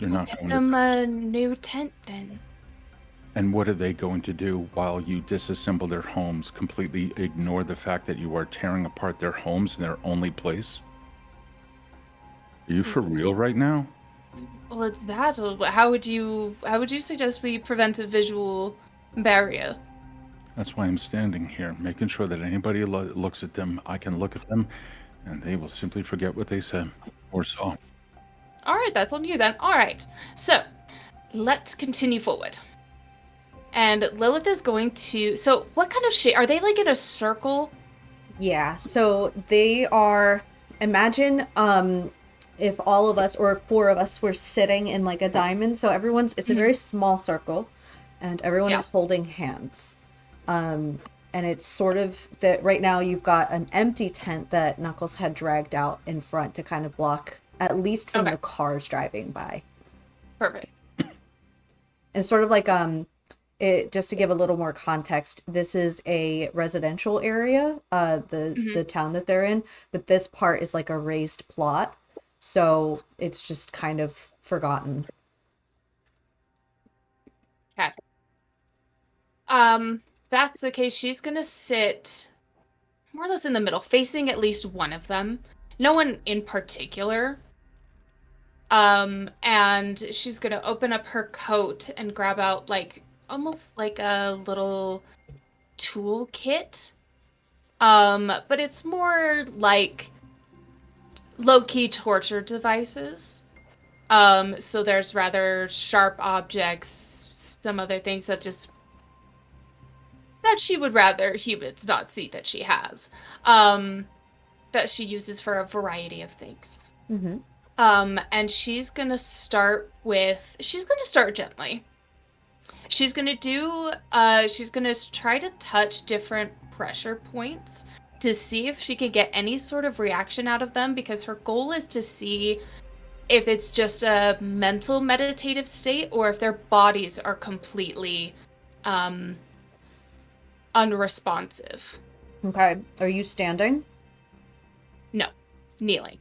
S2: You're not
S3: Get
S2: going
S3: them
S2: to...
S3: a new tent then.
S2: And what are they going to do while you disassemble their homes? Completely ignore the fact that you are tearing apart their homes in their only place? Are you for real right now?
S3: Well, it's that. How would you suggest we prevent a visual barrier?
S2: That's why I'm standing here, making sure that anybody looks at them, I can look at them, and they will simply forget what they said or saw.
S3: All right, that's on you then. All right, so let's continue forward. And Lilith is going to. So, what kind of shape are they? Like in a circle?
S1: Yeah. So they are. Imagine if all of us or 4 of us were sitting in like a diamond. So it's a very small circle, and everyone is holding hands. And it's sort of that right now you've got an empty tent that Knuckles had dragged out in front to kind of block at least from the cars driving by.
S3: Perfect.
S1: And sort of like just to give a little more context, this is a residential area, the town that they're in, but this part is like a raised plot, so it's just kind of forgotten.
S3: Okay. That's the case. She's gonna sit more or less in the middle, facing at least one of them. No one in particular. And she's gonna open up her coat and grab out almost like a little toolkit. But it's more like low-key torture devices. So there's rather sharp objects, some other things that she would rather humans not see that she has. That she uses for a variety of things.
S1: Mm-hmm.
S3: And she's gonna start gently. She's gonna try to touch different pressure points to see if she could get any sort of reaction out of them, because her goal is to see if it's just a mental meditative state or if their bodies are completely unresponsive.
S1: Okay. Are you standing?
S3: No, kneeling.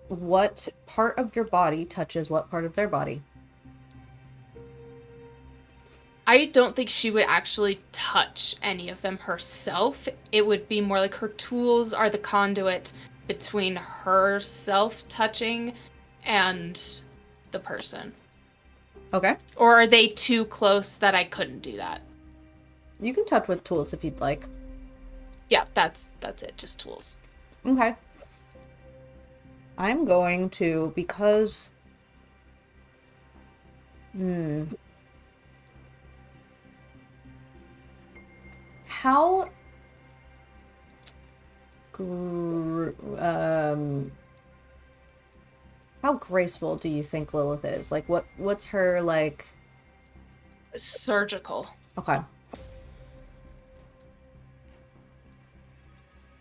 S1: What part of your body touches what part of their body?
S3: I don't think she would actually touch any of them herself. It would be more like her tools are the conduit between herself touching and the person.
S1: Okay.
S3: Or are they too close that I couldn't do that?
S1: You can touch with tools if you'd like.
S3: Yeah, that's it, just tools.
S1: Okay. I'm going to, because... How... How graceful do you think Lilith is? Like, what's her, like...
S3: Surgical.
S1: Okay.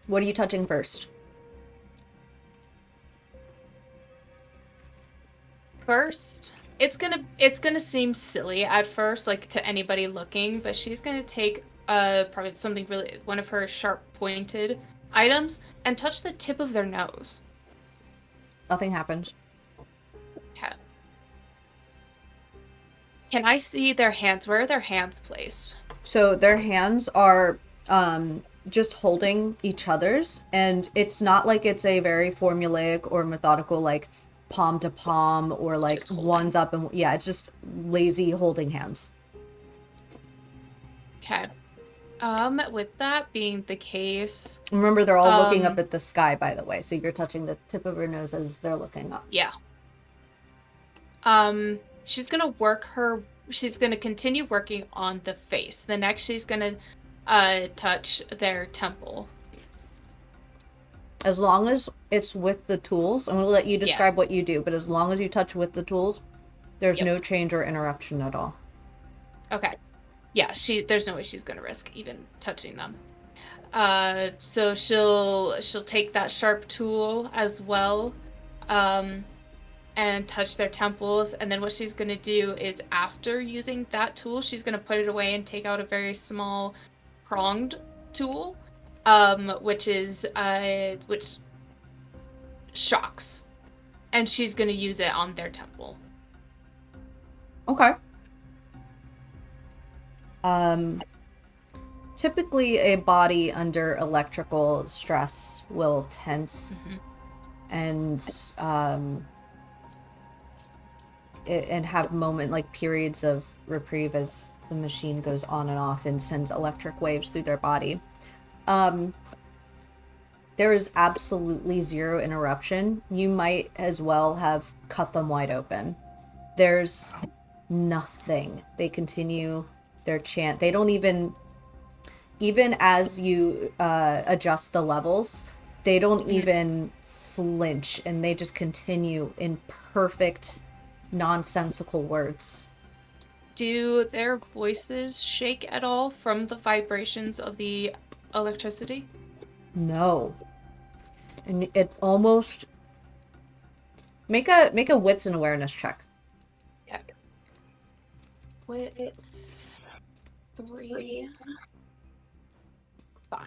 S1: What are you touching first?
S3: First, it's gonna seem silly at first, like to anybody looking, but she's gonna take probably something really, one of her sharp pointed items, and touch the tip of their nose.
S1: Nothing happens.
S3: Okay. Can I see their hands? Where are their hands placed?
S1: So their hands are just holding each other's, and it's not like it's a very formulaic or methodical, like palm to palm, or like
S3: just holding.
S1: one's up and yeah, it's just lazy holding hands.
S3: Okay. With that being the case,
S1: Remember, they're all looking up at the sky, by the way, so you're touching the tip of her nose as they're looking up.
S3: yeah. She's gonna continue working on the face. The next she's gonna touch their temple.
S1: As long as it's with the tools, I'm going to let you describe
S3: Yes.
S1: what you do, but as long as you touch with the tools, there's
S3: Yep.
S1: no change or interruption at all.
S3: Okay. Yeah, there's no way she's gonna risk even touching them. So she'll take that sharp tool as well, and touch their temples. And then what she's gonna do is, after using that tool, she's gonna put it away and take out a very small pronged tool, which shocks, and she's gonna use it on their temple.
S1: Okay. Typically a body under electrical stress will tense and and have periods of reprieve as the machine goes on and off and sends electric waves through their body. There is absolutely zero interruption. You might as well have cut them wide open. There's nothing. They continue their chant. They don't even as you adjust the levels, they don't even flinch, and they just continue in perfect, nonsensical words.
S3: Do their voices shake at all from the vibrations of the electricity?
S1: No. And it almost... Make a wits and awareness check.
S3: Yeah. Wits 3. 5.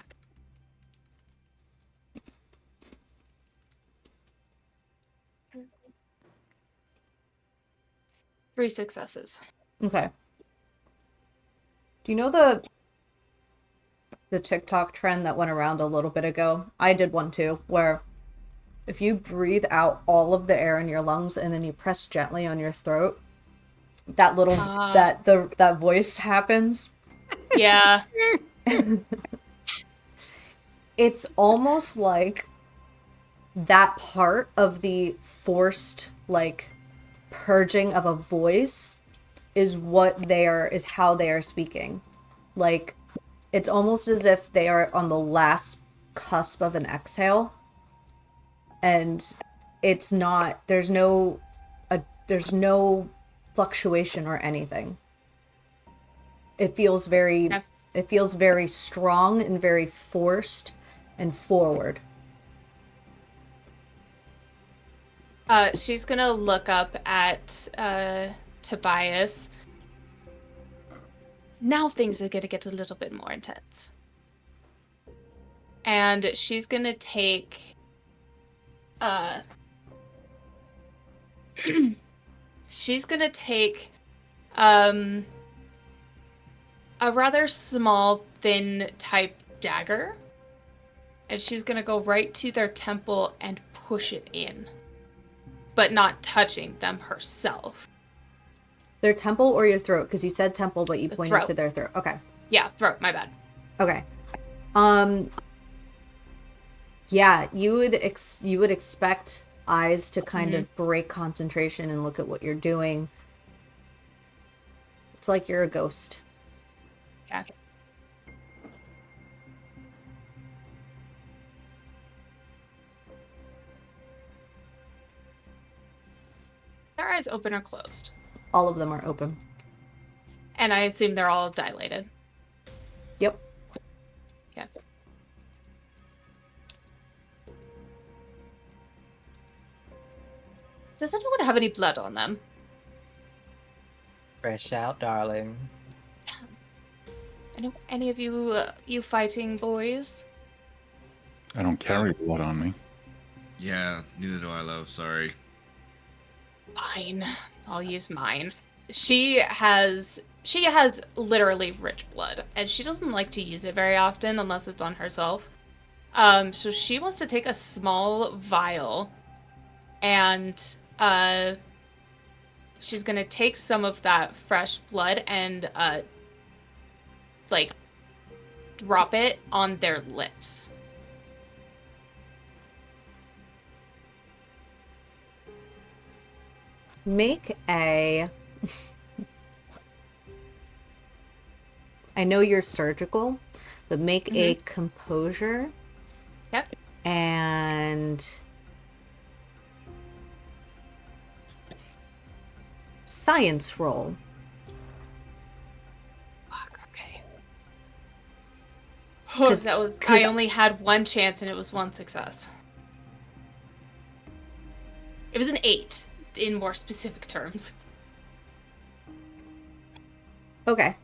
S3: Three successes.
S1: Okay. Do you know the TikTok trend that went around a little bit ago? I did one too, where if you breathe out all of the air in your lungs and then you press gently on your throat, that little that voice happens.
S3: Yeah.
S1: It's almost like that part of the forced, like, purging of a voice is how they are speaking. Like, it's almost as if they are on the last cusp of an exhale, and it's not, there's no fluctuation or anything. It feels very
S3: Okay.
S1: it feels very strong and very forced and forward.
S3: She's gonna look up at Tobias. Now things are gonna get a little bit more intense. And she's gonna take she's gonna take a rather small, thin type dagger, and she's gonna go right to their temple and push it in, but not touching them herself.
S1: Their temple or your throat? Because you said temple, but you
S3: The
S1: pointed
S3: throat.
S1: to their throat. Okay.
S3: Yeah, throat. My bad.
S1: Okay. Yeah, you would expect eyes to kind of break concentration and look at what you're doing. It's like you're a ghost.
S3: Yeah. Their eyes open or closed?
S1: All of them are open.
S3: And I assume they're all dilated.
S1: Yep.
S3: Yeah. Does anyone have any blood on them?
S5: Fresh out, darling.
S3: Any of you fighting boys?
S2: I don't carry blood on me.
S4: Yeah, neither do I, love. Sorry.
S3: Fine, I'll use mine. She has literally rich blood, and she doesn't like to use it very often unless it's on herself. So she wants to take a small vial, and she's gonna take some of that fresh blood and like drop it on their lips.
S1: Make a... I know you're surgical, but make a composure
S3: Yep.
S1: and science roll.
S3: Fuck, okay.
S1: 'Cause-
S3: That was
S1: 'cause-
S3: I only had one chance and it was one success. It was an 8 in more specific terms.
S1: Okay.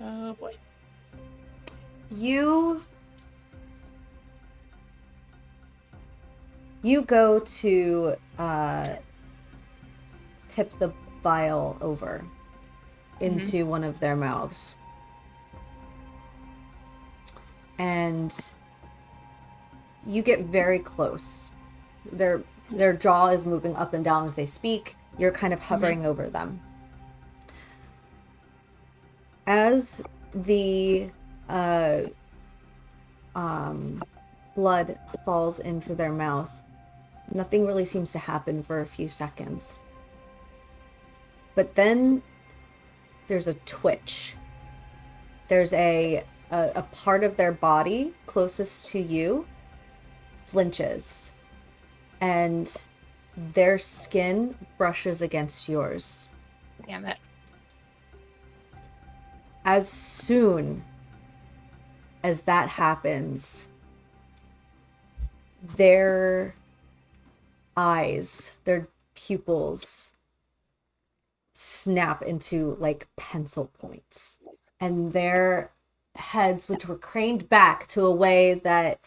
S3: Oh boy.
S1: You go to tip the vial over into one of their mouths. And you get very close. Their jaw is moving up and down as they speak. You're kind of hovering over them. As the blood falls into their mouth, nothing really seems to happen for a few seconds. But then there's a twitch. There's a part of their body closest to you flinches, and their skin brushes against yours.
S3: Damn it.
S1: As soon as that happens, their eyes, their pupils snap into like pencil points, and their heads, which were craned back to a way that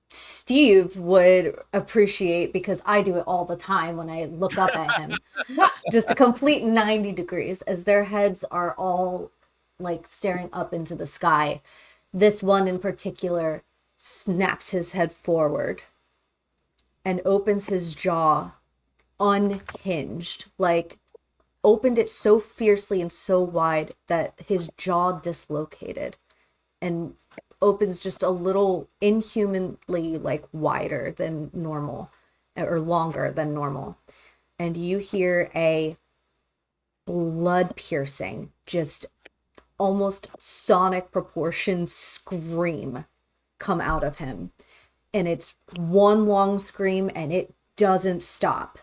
S1: Steve would appreciate, because I do it all the time when I look up at him, just a complete 90 degrees, as their heads are all like staring up into the sky. This one in particular snaps his head forward and opens his jaw unhinged, like opened it so fiercely and so wide that his jaw dislocated, and opens just a little inhumanly like wider than normal, or longer than normal. And you hear a blood piercing, just almost sonic proportion scream come out of him. And it's one long scream, and it doesn't stop.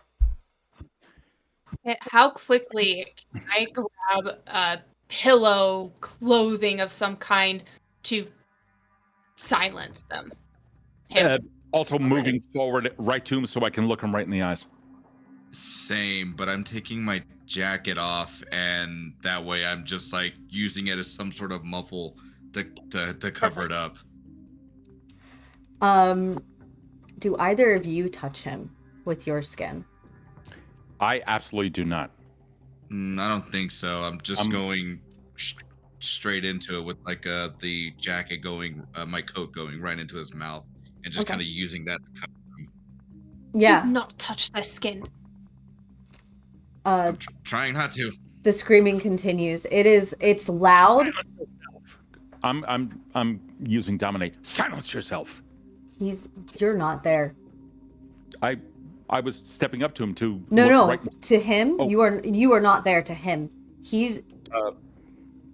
S3: How quickly can I grab a pillow, clothing of some kind to silence them?
S2: Also moving forward right to him so I can look him right in the eyes.
S4: Same, but I'm taking my jacket off, and that way I'm just like using it as some sort of muffle to cover it up.
S1: Do either of you touch him with your skin?
S2: I absolutely do not.
S4: I don't think so. I'm just going straight into it with like the jacket going, my coat going right into his mouth, and just kind of using that to cover him.
S1: Yeah.
S3: Do not touch their skin.
S4: I'm trying not to.
S1: The screaming continues. It's loud.
S2: I'm using dominate. Silence yourself.
S1: You're not there.
S2: I was stepping up to him to
S1: No.
S2: right...
S1: To him, you are not there to him.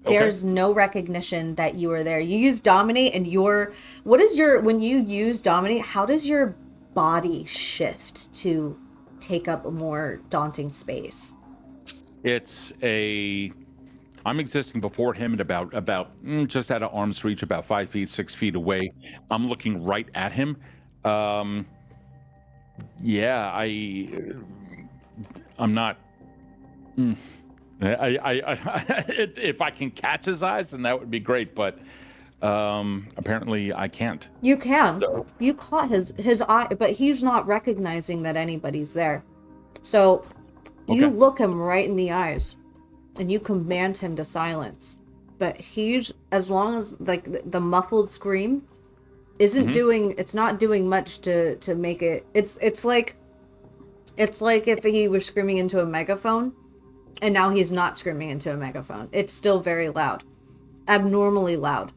S1: There's no recognition that you are there. You use dominate, and when you use dominate, how does your body shift to take up a more daunting space?
S2: I'm existing before him at about just out of arm's reach, about 5 feet, 6 feet away. I'm looking right at him. I'm not. If I can catch his eyes, then that would be great. But apparently, I can't.
S1: You can.
S2: So.
S1: You caught his eye, but he's not recognizing that anybody's there. So you look him right in the eyes, and you command him to silence. But as long as like the muffled scream isn't doing, it's not doing much to make it. It's like if he was screaming into a megaphone, and now he's not screaming into a megaphone. It's still very loud, abnormally loud.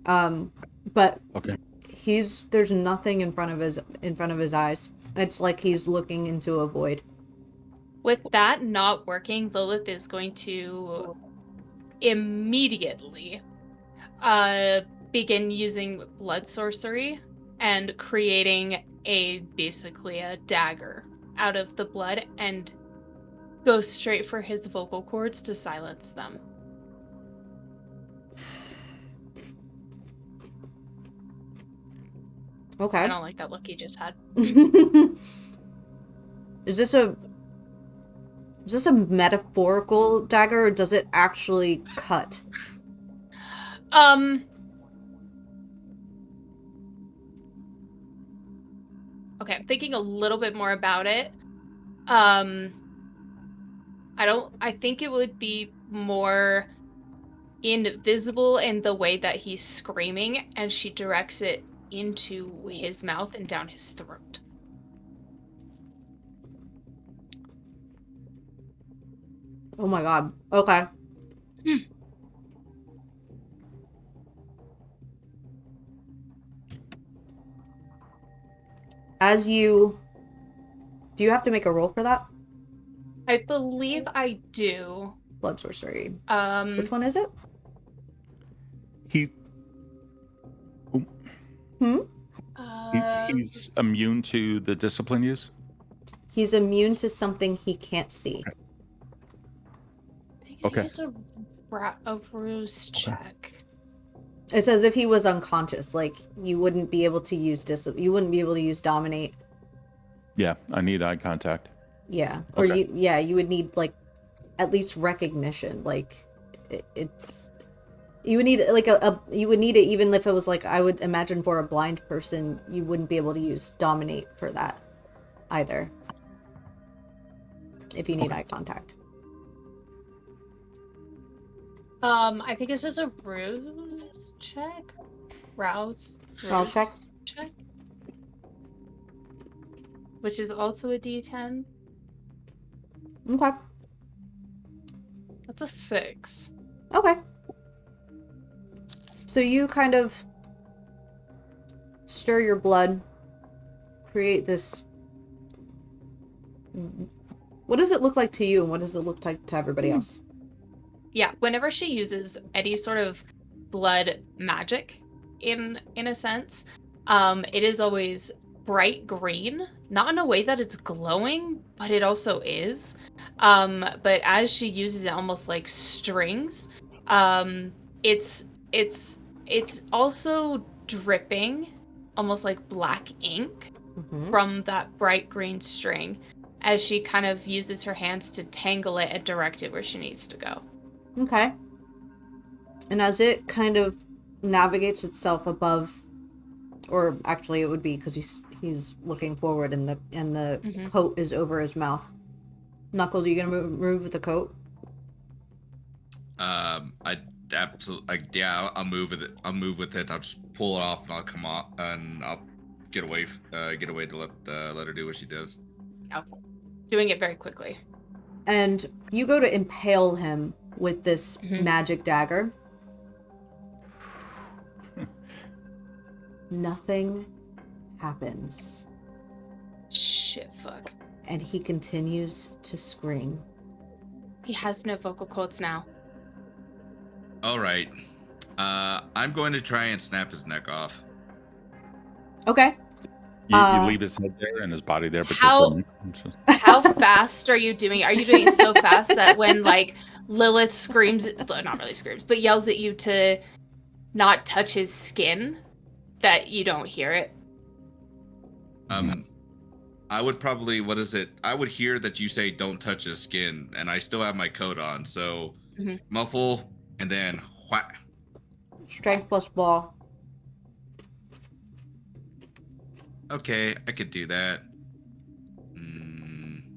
S1: But there's nothing in front of his eyes. It's like he's looking into a void.
S3: With that not working, Lilith is going to immediately begin using blood sorcery and creating basically a dagger out of the blood and go straight for his vocal cords to silence them.
S1: Okay.
S3: I don't like that look he just had.
S1: Is this a metaphorical dagger, or does it actually cut?
S3: Okay, I'm thinking a little bit more about it. I think it would be more invisible in the way that he's screaming, and she directs it into his mouth and down his throat.
S1: Oh my god. Okay. Do you have to make a roll for that?
S3: I believe I do.
S1: Blood sorcery. Which one is it?
S2: He's immune to the discipline use?
S1: He's immune to something he can't see.
S2: Okay.
S3: It's just a ruse check.
S1: It's as if he was unconscious. Like, you wouldn't be able to use dominate.
S2: Yeah, I need eye contact.
S1: Yeah. Or you would need, like, at least recognition. Like, you would need, like, you would need it even if it was, like, I would imagine for a blind person, you wouldn't be able to use dominate for that either. If you need eye contact.
S3: I think it's just a ruse check. Rouse
S1: check.
S3: Which is also a D10.
S1: Okay.
S3: That's a 6.
S1: Okay. So you kind of stir your blood, create this. What does it look like to you, and what does it look like to everybody else?
S3: Yeah, whenever she uses any sort of blood magic, in a sense, it is always bright green. Not in a way that it's glowing, but it also is. But as she uses it almost like strings, it's it's also dripping almost like black ink from that bright green string as she kind of uses her hands to tangle it and direct it where she needs to go.
S1: Okay. And as it kind of navigates itself above, or actually it would be because he's looking forward and the coat is over his mouth. Knuckles, are you gonna move with the coat?
S4: I absolutely, yeah, I'll move with it. I'll move with it. I'll just pull it off and I'll come off and I'll get away to let her do what she does.
S3: Yeah. Doing it very quickly.
S1: And you go to impale him with this magic dagger. Nothing happens.
S3: Shit, fuck.
S1: And he continues to scream.
S3: He has no vocal cords now.
S4: All right. I'm going to try and snap his neck off.
S1: Okay.
S2: You leave his head there and his body there, but
S3: how fast are you doing it? Are you doing it so fast that when like Lilith screams, not really screams, but yells at you to not touch his skin, that you don't hear it?
S4: I would probably, I would hear that you say don't touch his skin, and I still have my coat on, so muffle and then whack.
S1: Strength plus ball.
S4: Okay, I could do that. And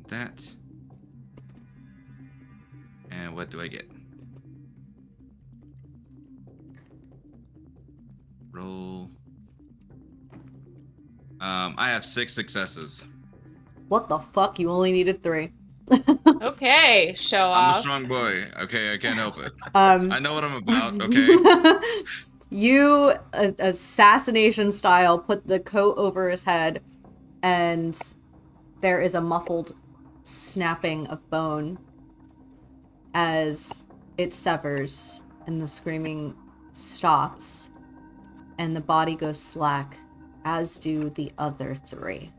S4: that. And what do I get? Roll. I have 6 successes.
S1: What the fuck? You only needed 3.
S3: Okay, show off.
S4: I'm a strong boy. Okay, I can't help it. I know what I'm about. Okay.
S1: You, assassination style, put the coat over his head, and there is a muffled snapping of bone as it severs, and the screaming stops, and the body goes slack, as do the other 3.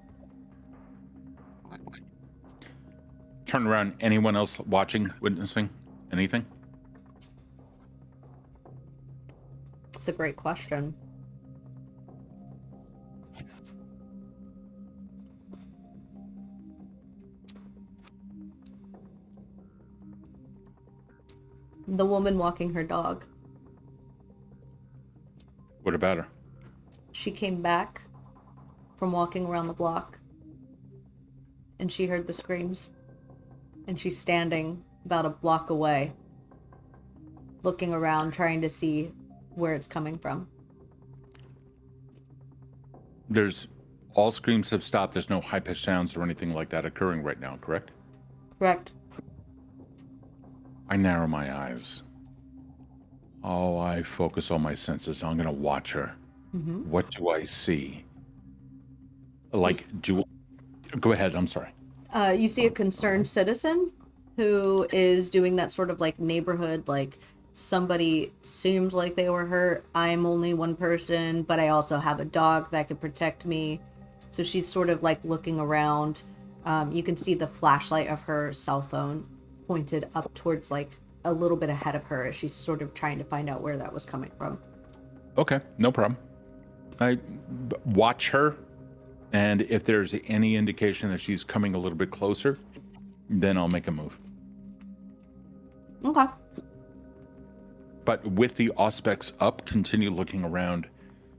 S2: Turn around. Anyone else watching, witnessing anything?
S1: It's a great question. The woman walking her dog.
S2: What about her?
S1: She came back from walking around the block, and she heard the screams. And she's standing about a block away, looking around, trying to see where it's coming from.
S2: All screams have stopped. There's no high-pitched sounds or anything like that occurring right now, correct?
S1: Correct.
S2: I narrow my eyes. Oh, I focus all my senses. I'm going to watch her. What do I see? Go ahead, I'm sorry.
S1: You see a concerned citizen who is doing that sort of like neighborhood, like somebody seems like they were hurt. I'm only one person, but I also have a dog that could protect me. So she's sort of like looking around. You can see the flashlight of her cell phone pointed up towards like a little bit ahead of her as she's sort of trying to find out where that was coming from.
S2: Okay, no problem. I watch her, and if there's any indication that she's coming a little bit closer, then I'll make a move.
S1: Okay.
S2: But with the auspex up, continue looking around,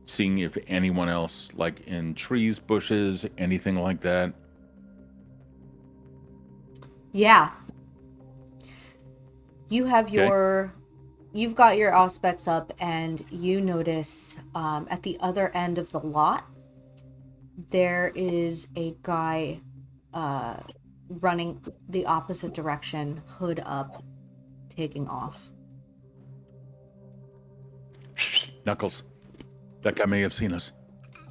S2: seeing if anyone else, like in trees, bushes, anything like that.
S1: Yeah. You have you've got your auspex up, and you notice at the other end of the lot, there is a guy running the opposite direction, hood up, taking off.
S2: Knuckles, that guy may have seen us.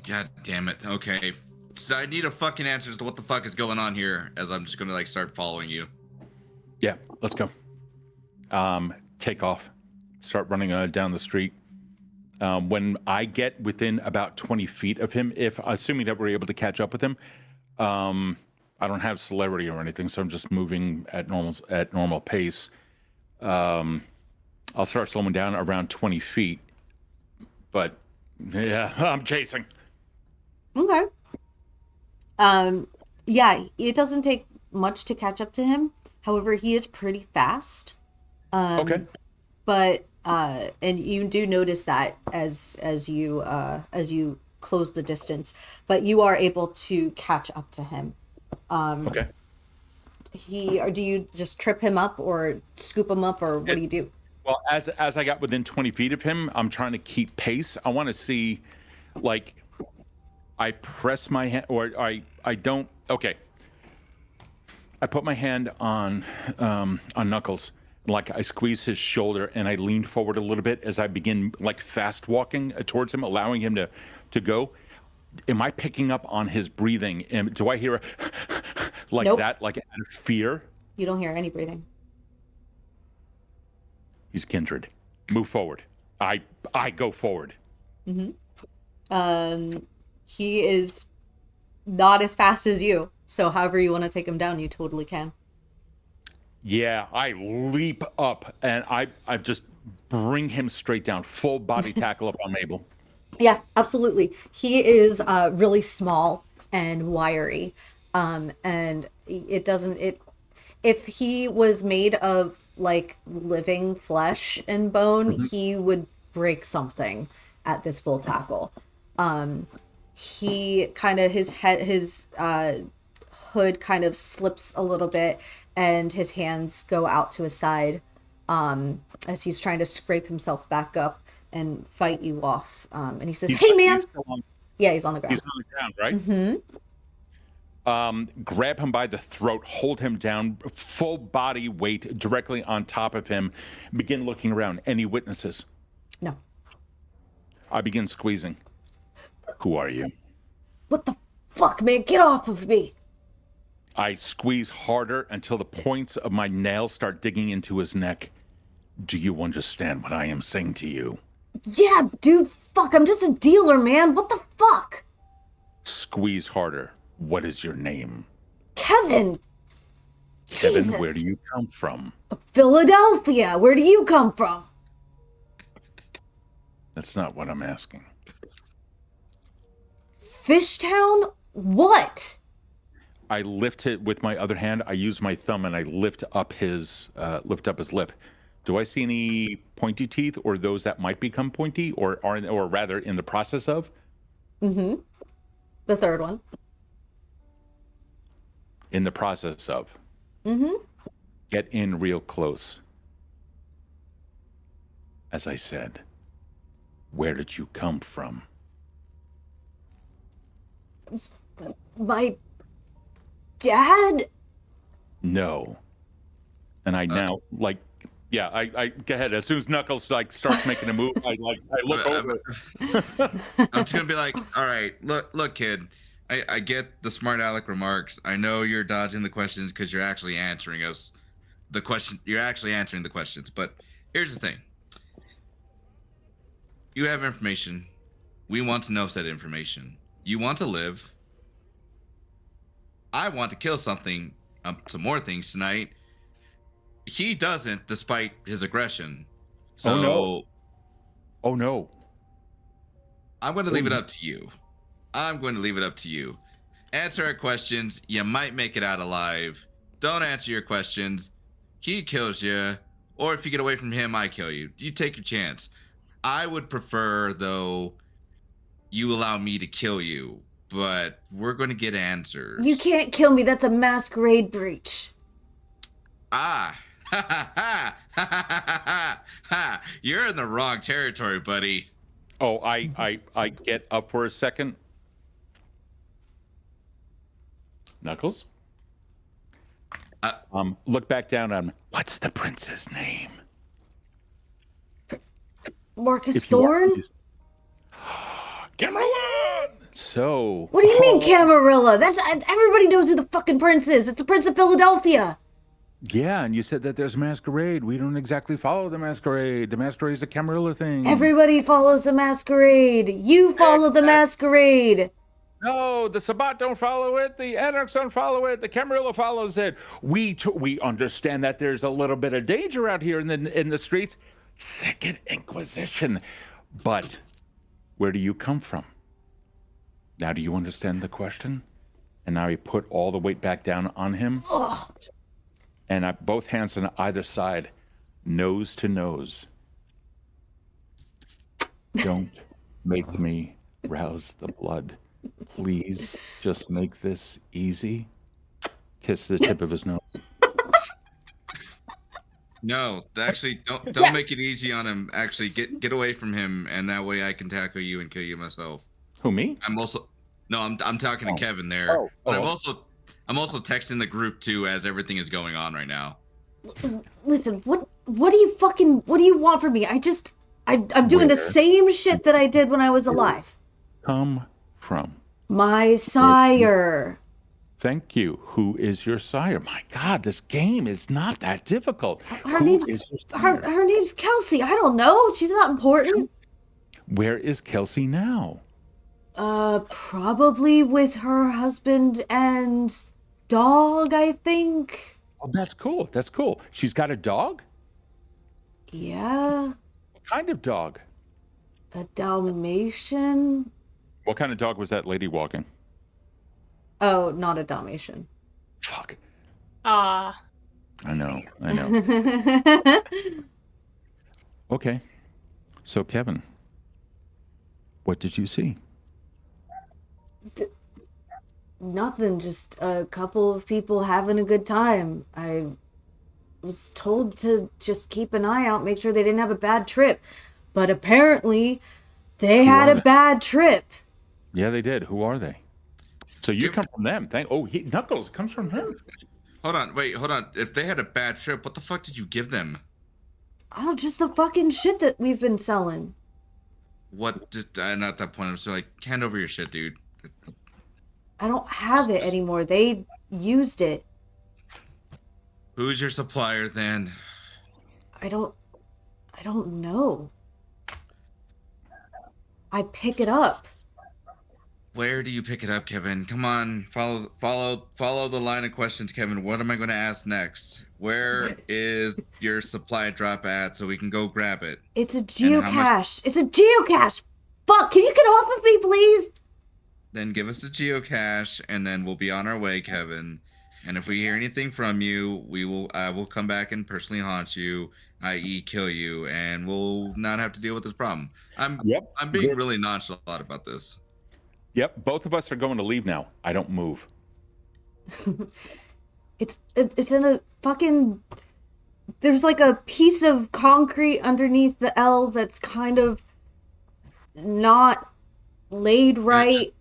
S4: God damn it. Okay. So I need a fucking answer as to what the fuck is going on here, as I'm just gonna like start following you.
S2: Yeah, let's go. Take off. Start running down the street. When I get within about 20 feet of him, if assuming that we're able to catch up with him, I don't have celebrity or anything, so I'm just moving at normal pace. I'll start slowing down around 20 feet. But yeah, I'm chasing.
S1: Okay. Yeah, it doesn't take much to catch up to him. However, he is pretty fast.
S2: Okay.
S1: But and you do notice that as you close the distance, but you are able to catch up to him.
S2: Okay.
S1: Or do you just trip him up or scoop him up, or what do you do?
S2: Well, as I got within 20 feet of him, I'm trying to keep pace. I want to see, like, I press my hand, or I don't. Okay. I put my hand on Knuckles, like I squeeze his shoulder, and I lean forward a little bit as I begin like fast walking towards him, allowing him to go. Am I picking up on his breathing? Do I hear a like
S1: Nope.
S2: that, like out of fear?
S1: You don't hear any breathing.
S2: He's kindred. Move forward. I go forward.
S1: He is not as fast as you, so however you want to take him down, you totally can.
S2: Yeah, I leap up and I just bring him straight down, full body tackle up on Mabel.
S1: Yeah, absolutely. He is really small and wiry. And it doesn't it if he was made of like living flesh and bone, he would break something at this full tackle. He kind of his hood kind of slips a little bit and his hands go out to his side as he's trying to scrape himself back up and fight you off. And he says, "Hey, man!" Yeah, he's on the ground.
S2: He's on the ground, right? Grab him by the throat, hold him down, full body weight directly on top of him. Begin looking around. Any witnesses?
S1: No.
S2: I begin squeezing. Who are you?
S1: What the fuck, man? Get off of me!
S2: I squeeze harder until the points of my nails start digging into his neck. Do you understand what I am saying to you?
S1: Yeah, dude, fuck, I'm just a dealer, man. What the fuck?
S2: Squeeze harder. What is your name?
S1: Kevin!
S2: Kevin,
S1: Jesus.
S2: where do you come from?
S1: Philadelphia! Where do you come from?
S2: That's not what I'm asking.
S1: Fishtown? What?
S2: I lift it with my other hand. I use my thumb and I lift up his lip. Do I see any pointy teeth, or those that might become pointy, or rather in the process of?
S1: The third one.
S2: In the process of. Get in real close. As I said, where did you come from?
S1: My dad?
S2: No. And I now I go ahead. As soon as Knuckles starts making a move, I look over.
S4: I'm just gonna be like, all right, look, kid. I get the smart aleck remarks. I know you're dodging the questions because you're actually answering us the question. You're actually answering the questions. But here's the thing. You have information. We want to know said information. You want to live. I want to kill some more things tonight. He doesn't, despite his aggression. So,
S2: Oh no.
S4: I'm going to leave it up to you. Answer our questions. You might make it out alive. Don't answer your questions. He kills you. Or if you get away from him, I kill you. You take your chance. I would prefer, though, you allow me to kill you. But we're going to get answers.
S1: You can't kill me. That's a masquerade breach.
S4: Ah. You're in the wrong territory, buddy.
S2: Oh, I get up for a second. Knuckles? Look back down on, what's the prince's name?
S1: Marcus Thorne?
S2: Camarilla! So...
S1: What do you mean, Camarilla? That's everybody knows who the fucking prince is. It's the Prince of Philadelphia.
S2: Yeah, and you said that there's a masquerade. We don't exactly follow the masquerade. The masquerade is a Camarilla thing.
S1: Everybody follows the masquerade. You follow the masquerade.
S2: No, the Sabbat don't follow it. The Anarchs don't follow it. The Camarilla follows it. We understand that there's a little bit of danger out here in the streets. Second Inquisition. But where do you come from? Now, do you understand the question? And now he put all the weight back down on him.
S1: Ugh.
S2: And both hands on either side, nose to nose. Don't make me rouse the blood. Please just make this easy. Kiss the tip of his nose.
S4: No, actually, don't
S3: Yes.
S4: make it easy on him. Actually, get away from him, and that way I can tackle you and kill you myself.
S2: Who, me?
S4: I'm talking to Kevin there. But I'm also texting the group too as everything is going on right now.
S1: Listen, what do you want from me? I'm doing the
S2: Where?
S1: same shit that I did when I was alive.
S2: Come from.
S1: My sire.
S2: Thank you. Who is your sire? My God, this game is not that difficult.
S1: Her
S2: Who
S1: name's
S2: is your sire?
S1: her name's Kelsey. I don't know. She's not important.
S2: Where is Kelsey now?
S1: Probably with her husband and dog, I think.
S2: Oh, that's cool. That's cool. She's got a dog?
S1: Yeah,
S2: What kind of dog?
S1: a Dalmatian.
S2: What kind of dog was that lady walking?
S1: Oh, not a Dalmatian.
S2: Fuck.
S3: Ah.
S2: I know. Okay. So, Kevin, what did you see?
S1: Nothing, just a couple of people having a good time. I was told to just keep an eye out, make sure they didn't have a bad trip. But apparently, they
S2: Who
S1: had
S2: are
S1: a
S2: they?
S1: bad trip.
S2: Yeah, they did. Who are they? So you come from them. Knuckles comes from him.
S4: Hold on. If they had a bad trip, what the fuck did you give them?
S1: Oh, just the fucking shit that we've been selling.
S4: What? Just and at that point, I'm just like, hand over your shit, dude.
S1: I don't have it anymore. They used it.
S4: Who's your supplier then?
S1: I don't know. I pick it up.
S4: Where do you pick it up, Kevin? Come on, follow the line of questions, Kevin. What am I going to ask next? Where is your supply drop at so we can go grab it?
S1: It's a
S4: And how much-
S1: geocache. It's a geocache. Fuck, can you get off of me, please?
S4: Then give us the geocache, and then we'll be on our way, Kevin. And if we hear anything from you, we'll come back and personally haunt you, i.e., kill you, and we'll not have to deal with this problem. I'm being
S2: Good.
S4: really nonchalant about this.
S2: Yep, both of us are going to leave now. I don't move.
S1: It's in a fucking... There's like a piece of concrete underneath the L that's kind of not laid right.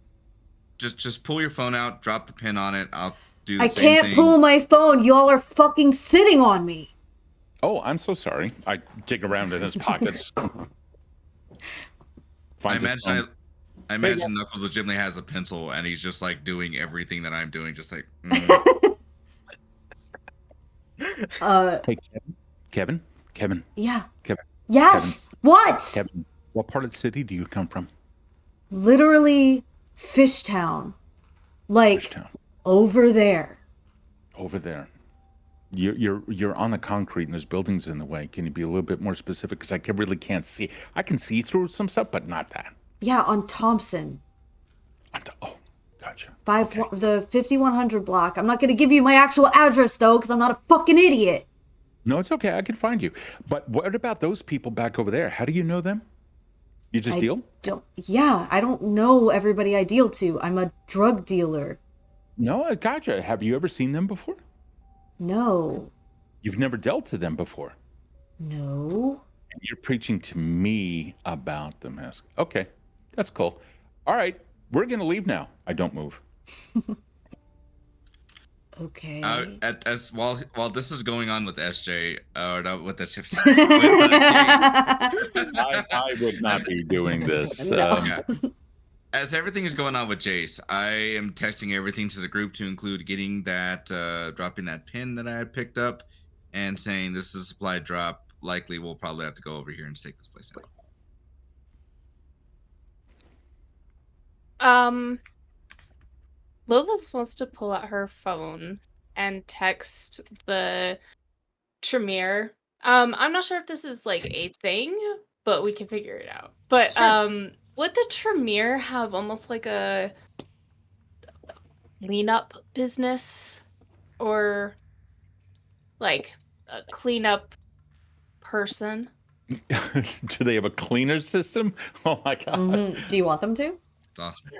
S4: Just pull your phone out, drop the pin on it. I'll do the
S1: I
S4: same
S1: can't
S4: thing.
S1: pull my phone. Y'all are fucking sitting on me.
S2: Oh, I'm so sorry. I dig around in his pockets.
S4: I
S2: Find his phone.
S4: imagine Knuckles legitimately has a pencil and he's just like doing everything that I'm doing, just like.
S2: Hey, Kevin?
S1: Yeah.
S2: Kevin?
S1: Yes. What?
S2: Kevin, what part of the city do you come from?
S1: Literally Fishtown. Like
S2: Fishtown.
S1: over there.
S2: Over there. You're on the concrete and there's buildings in the way. Can you be a little bit more specific? Because I really can't see. I can see through some stuff, but not that.
S1: Yeah, on Thompson.
S2: Oh, gotcha.
S1: The 5100 block. I'm not going to give you my actual address, though, because I'm not a fucking idiot.
S2: No, it's okay. I can find you. But what about those people back over there? How do you know them? You just deal?
S1: I don't know everybody I deal to. I'm a drug dealer.
S2: No, I gotcha. Have you ever seen them before?
S1: No.
S2: You've never dealt to them before.
S1: No.
S2: And you're preaching to me about the mask. Okay, that's cool. All right, we're going to leave now. I don't move.
S1: Okay.
S4: While this is going on with SJ, or not with the chips.
S2: I would not be doing this.
S1: No.
S4: Yeah. as everything is going on with Jayce, I am texting everything to the group to include getting that, dropping that pin that I had picked up, and saying this is a supply drop. Likely, we'll probably have to go over here and stake this place out.
S3: Lilith wants to pull out her phone and text the Tremere. I'm not sure if this is like a thing, but we can figure it out. But
S1: Sure.
S3: would the Tremere have almost like a cleanup business or like a cleanup person?
S2: Do they have a cleaner system? Oh my god.
S1: Mm-hmm. Do you want them to?
S4: It's awesome.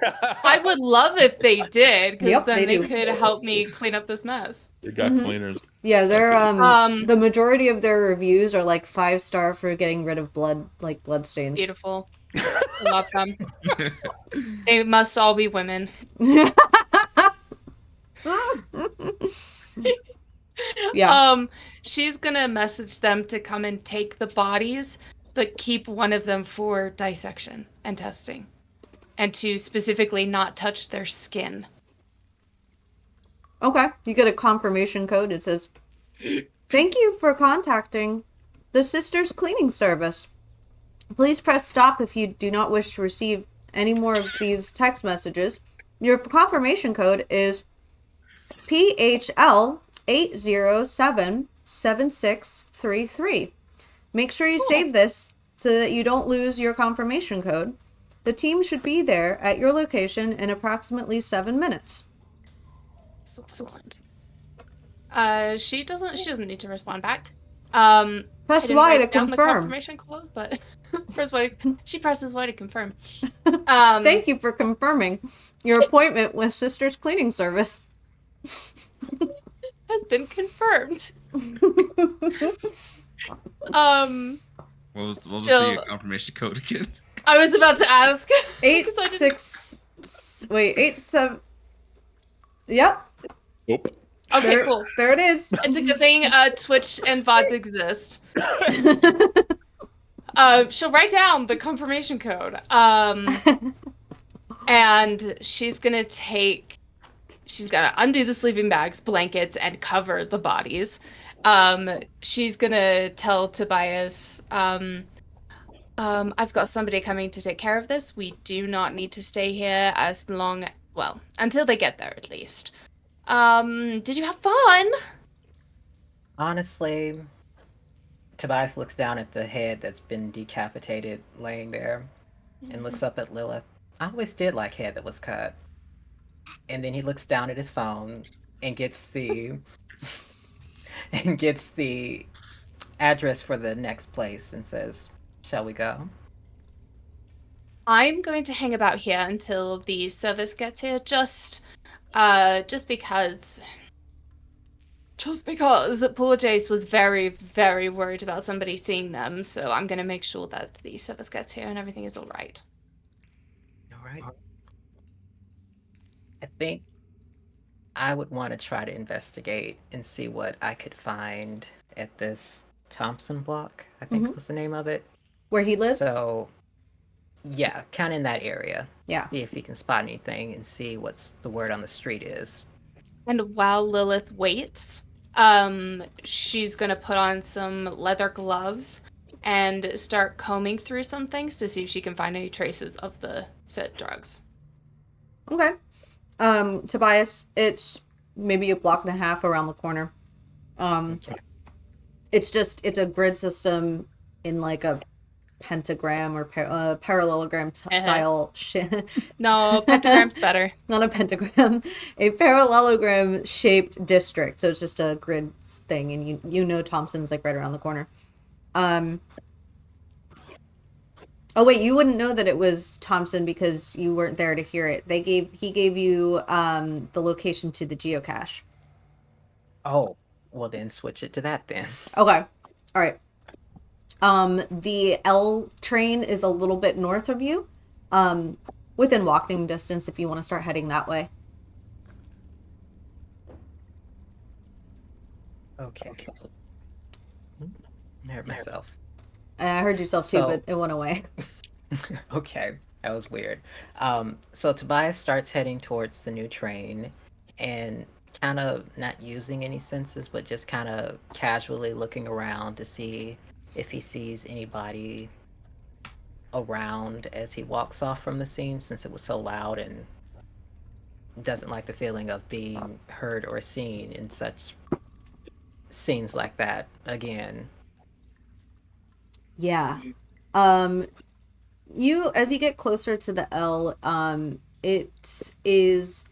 S3: I would love if they did, because
S1: Yep,
S3: then
S1: they
S3: they
S1: do.
S3: could help me clean up this mess.
S2: They got
S1: Mhm.
S2: cleaners.
S1: Yeah, they're
S3: Okay.
S1: the majority of their reviews are like 5-star for getting rid of blood, like blood stains.
S3: Beautiful. I love them. They must all be women.
S1: Yeah.
S3: She's gonna message them to come and take the bodies, but keep one of them for dissection and testing. And to specifically not touch their skin.
S1: Okay, you get a confirmation code. It says, "Thank you for contacting the Sisters Cleaning Service. Please press stop if you do not wish to receive any more of these text messages. Your confirmation code is PHL 8077633. Make sure you save this so that you don't lose your confirmation code. The team should be there at your location in approximately 7 minutes."
S3: Excellent. She doesn't need to respond back.
S1: Press
S3: I didn't
S1: Y
S3: write
S1: to
S3: down the
S1: confirm.
S3: confirmation code, but press Y. She presses Y to confirm.
S1: Thank you for confirming your appointment with Sisters Cleaning Service.
S3: Has been confirmed.
S4: What was the confirmation code again?
S3: I was about to ask.
S1: 87. Yep.
S2: Nope.
S3: Okay, cool.
S1: There it is.
S3: It's a good thing Twitch and VODs exist. She'll write down the confirmation code. And she's gonna undo the sleeping bags, blankets, and cover the bodies. She's gonna tell Tobias, I've got somebody coming to take care of this. We do not need to stay here until they get there at least. Did you have fun?
S5: Honestly, Tobias looks down at the head that's been decapitated laying there and looks up at Lilith. I always did like head that was cut. And then he looks down at his phone and gets the address for the next place and says, "Shall we go?"
S3: I'm going to hang about here until the service gets here, just because poor Jayce was very, very worried about somebody seeing them, so I'm going to make sure that the service gets here and everything is all right.
S5: All right. I think I would want to try to investigate and see what I could find at this Thompson block, I think was the name of it.
S1: Where he lives?
S5: So, yeah, kind of in that area.
S1: Yeah.
S5: See if you can spot anything and see what's the word on the street is.
S3: And while Lilith waits, she's going to put on some leather gloves and start combing through some things to see if she can find any traces of the said drugs.
S1: Okay. Tobias, it's maybe a block and a half around the corner. It's a grid system in like a pentagram or parallelogram style shit.
S3: No, pentagram's better.
S1: Not a pentagram, a parallelogram shaped district. So it's just a grid thing, and you know Thompson's like right around the corner. Oh wait, you wouldn't know that it was Thompson because you weren't there to hear it. He gave you the location to the geocache.
S5: Oh, well then switch it to that then.
S1: Okay. All right. The L train is a little bit north of you. Within walking distance if you want to start heading that way.
S5: Okay. I heard myself.
S1: I heard yourself too,
S5: So-
S1: but it went away.
S5: Okay. That was weird. So Tobias starts heading towards the new train and kind of not using any senses, but just kind of casually looking around to see if he sees anybody around as he walks off from the scene, since it was so loud, and doesn't like the feeling of being heard or seen in such scenes like that again.
S1: Yeah. Um, you as you get closer to the L, it is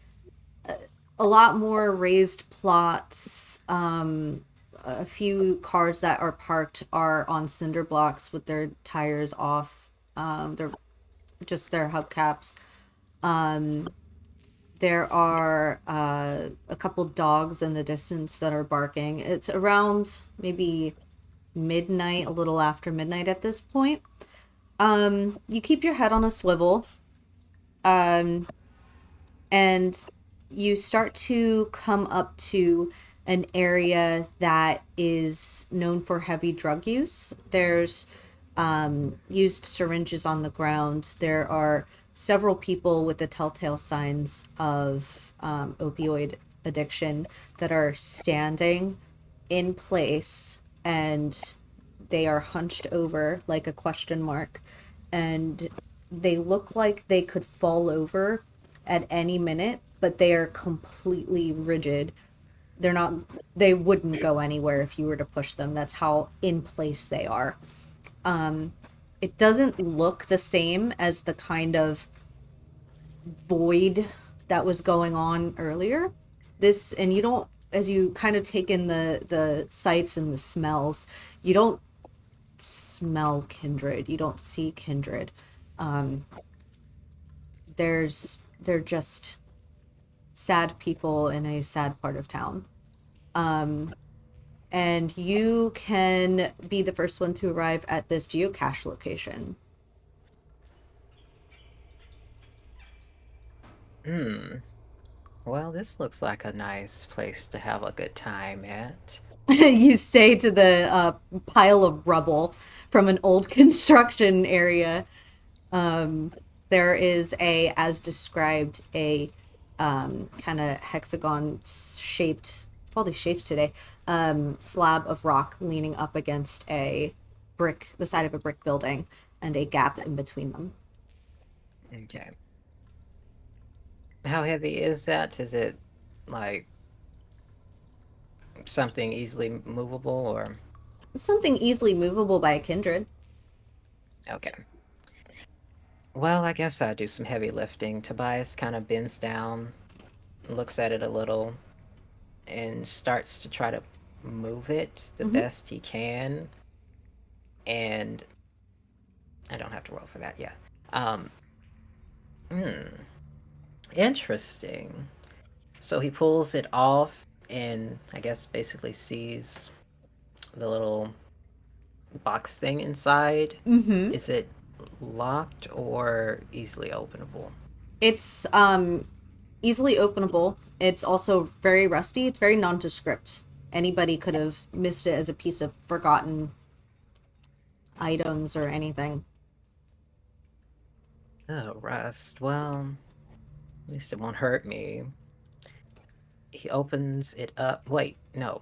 S1: a lot more raised plots. A few cars that are parked are on cinder blocks with their tires off. They're just their hubcaps. There are a couple dogs in the distance that are barking. It's around maybe midnight, a little after midnight at this point. You keep your head on a swivel, um, and you start to come up to an area that is known for heavy drug use. There's used syringes on the ground. There are several people with the telltale signs of opioid addiction that are standing in place, and they are hunched over like a question mark, and they look like they could fall over at any minute, but they are completely rigid. They're not, they wouldn't go anywhere if you were to push them. That's how in place they are. It doesn't look the same as the kind of void that was going on earlier. This, and you don't, as you kind of take in the sights and the smells, you don't smell kindred. You don't see kindred. They're just sad people in a sad part of town. And you can be the first one to arrive at this geocache location.
S5: Hmm. Well, this looks like a nice place to have a good time at.
S1: You say to the pile of rubble from an old construction area. There is a, as described, a kind of hexagon shaped, all these shapes today, slab of rock leaning up against a brick, the side of a brick building, and a gap in between them.
S5: Okay. How heavy is that? Is it like something easily movable or?
S1: Something easily movable by a kindred.
S5: Okay. Well, I guess I'll do some heavy lifting. Tobias kind of bends down, looks at it a little, and starts to try to move it the best he can. And I don't have to roll for that, yeah. Um, hmm. Interesting. So he pulls it off and I guess basically sees the little box thing inside.
S1: Mm-hmm.
S5: Is it locked or easily openable?
S1: It's easily openable. It's also very rusty. It's very nondescript. Anybody could have missed it as a piece of forgotten items or anything.
S5: Oh, rust. Well, at least it won't hurt me. He opens it up. Wait, no.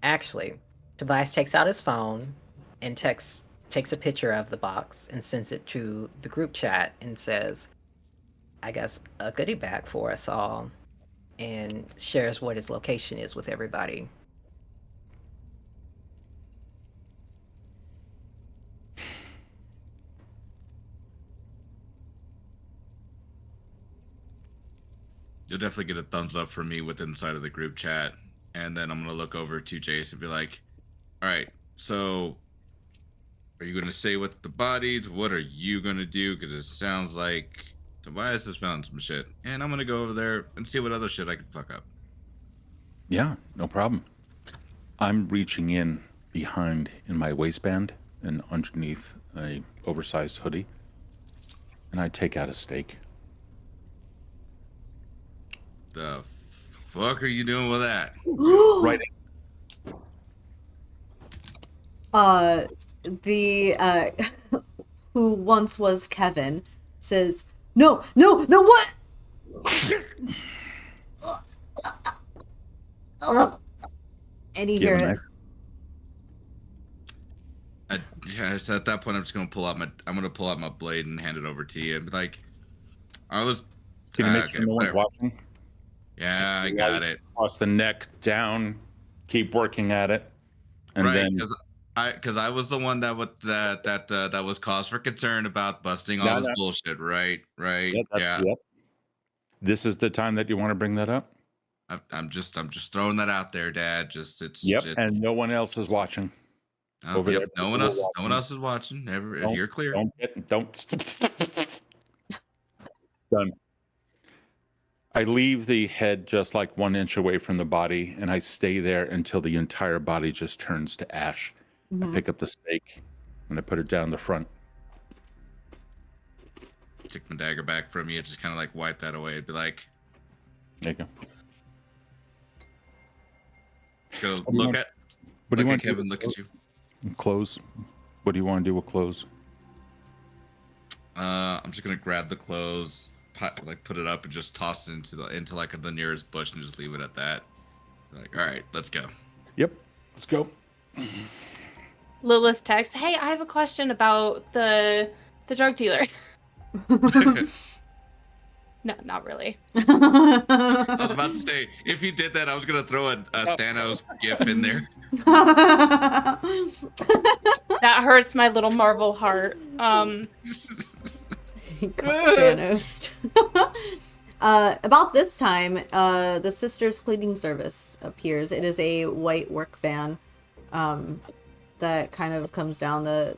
S5: Actually, Tobias takes out his phone and takes a picture of the box and sends it to the group chat and says, I guess, a goodie bag for us all, and shares what his location is with everybody.
S4: You'll definitely get a thumbs up from me with inside of the group chat, and then I'm gonna look over to Jayce and be like, "All right, so are you gonna stay with the bodies? What are you gonna do? Because it sounds like Tobias has found some shit, and I'm gonna go over there and see what other shit I can fuck up."
S2: Yeah, no problem. I'm reaching in behind in my waistband and underneath a oversized hoodie, and I take out a steak.
S4: The fuck are you doing with that?
S2: Right.
S1: The who once was Kevin says, no, what? And you
S2: Do you
S1: hear
S2: have a
S1: it.
S2: knife?
S4: Yeah, so at that point, I'm just gonna pull out my blade and hand it over to you. But like, I was.
S2: Can you make
S4: Okay,
S2: sure no one's
S4: whatever.
S2: watching?
S4: Yeah, I got
S2: Slice
S4: it.
S2: across the neck, down, keep working at it, and
S4: Right,
S2: then
S4: because I was the one that that was cause for concern about busting all
S2: no,
S4: this
S2: no,
S4: bullshit. Right, right.
S2: yeah, that's
S4: Yeah,
S2: yep. This is the time that you want to bring that up.
S4: I'm just throwing that out there, Dad. Just it's
S2: Yep,
S4: just.
S2: and no one else is watching
S4: Oh,
S2: over there.
S4: yep. No one
S2: People are
S4: else. No one
S2: watching.
S4: else is watching.
S2: Don't,
S4: You're clear.
S2: don't. Done. I leave the head just like 1 inch away from the body, and I stay there until the entire body just turns to ash. I
S1: Mhm.
S2: pick up the stake and I put it down the front.
S4: Take my dagger back from you. Just kind of like wipe that away. It'd be like,
S2: There you go.
S4: go
S2: What do you want? What do you
S4: look at
S2: want to do
S4: Kevin. Look at you.
S2: with clothes? What do you want to do with clothes?
S4: I'm just gonna grab the clothes, like put it up, and just toss it into like the nearest bush, and just leave it at that. Like, all right, let's go.
S2: Yep, let's go.
S3: Lilith texts, "Hey, I have a question about the drug dealer." No, not really.
S4: I was about to say, if you did that, I was gonna throw a Thanos gif in there.
S3: That hurts my little Marvel heart.
S1: Thanos. About this time, the Sisters Cleaning Service appears. It is a white work van that kind of comes down the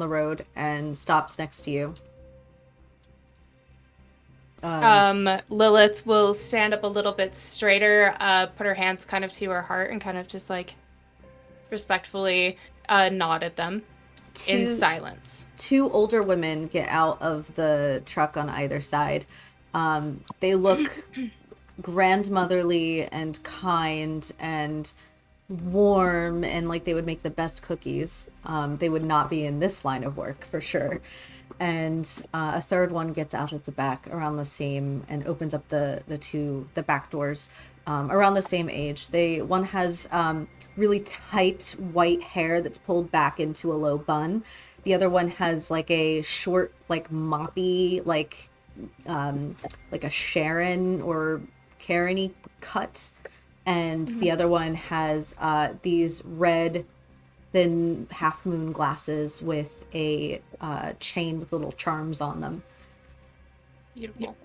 S1: road and stops next to you.
S3: Lilith will stand up a little bit straighter, put her hands kind of to her heart, and kind of just like respectfully nod at them in silence.
S1: Two older women get out of the truck on either side. They look grandmotherly and kind and warm, and like they would make the best cookies. They would not be in this line of work for sure. And a third one gets out at the back around the same and opens up the back doors around the same age. One has really tight white hair that's pulled back into a low bun. The other one has like a short, like moppy, like a Sharon or Karen-y cut. And the other one has these red thin half moon glasses with a chain with little charms on them.
S3: Beautiful.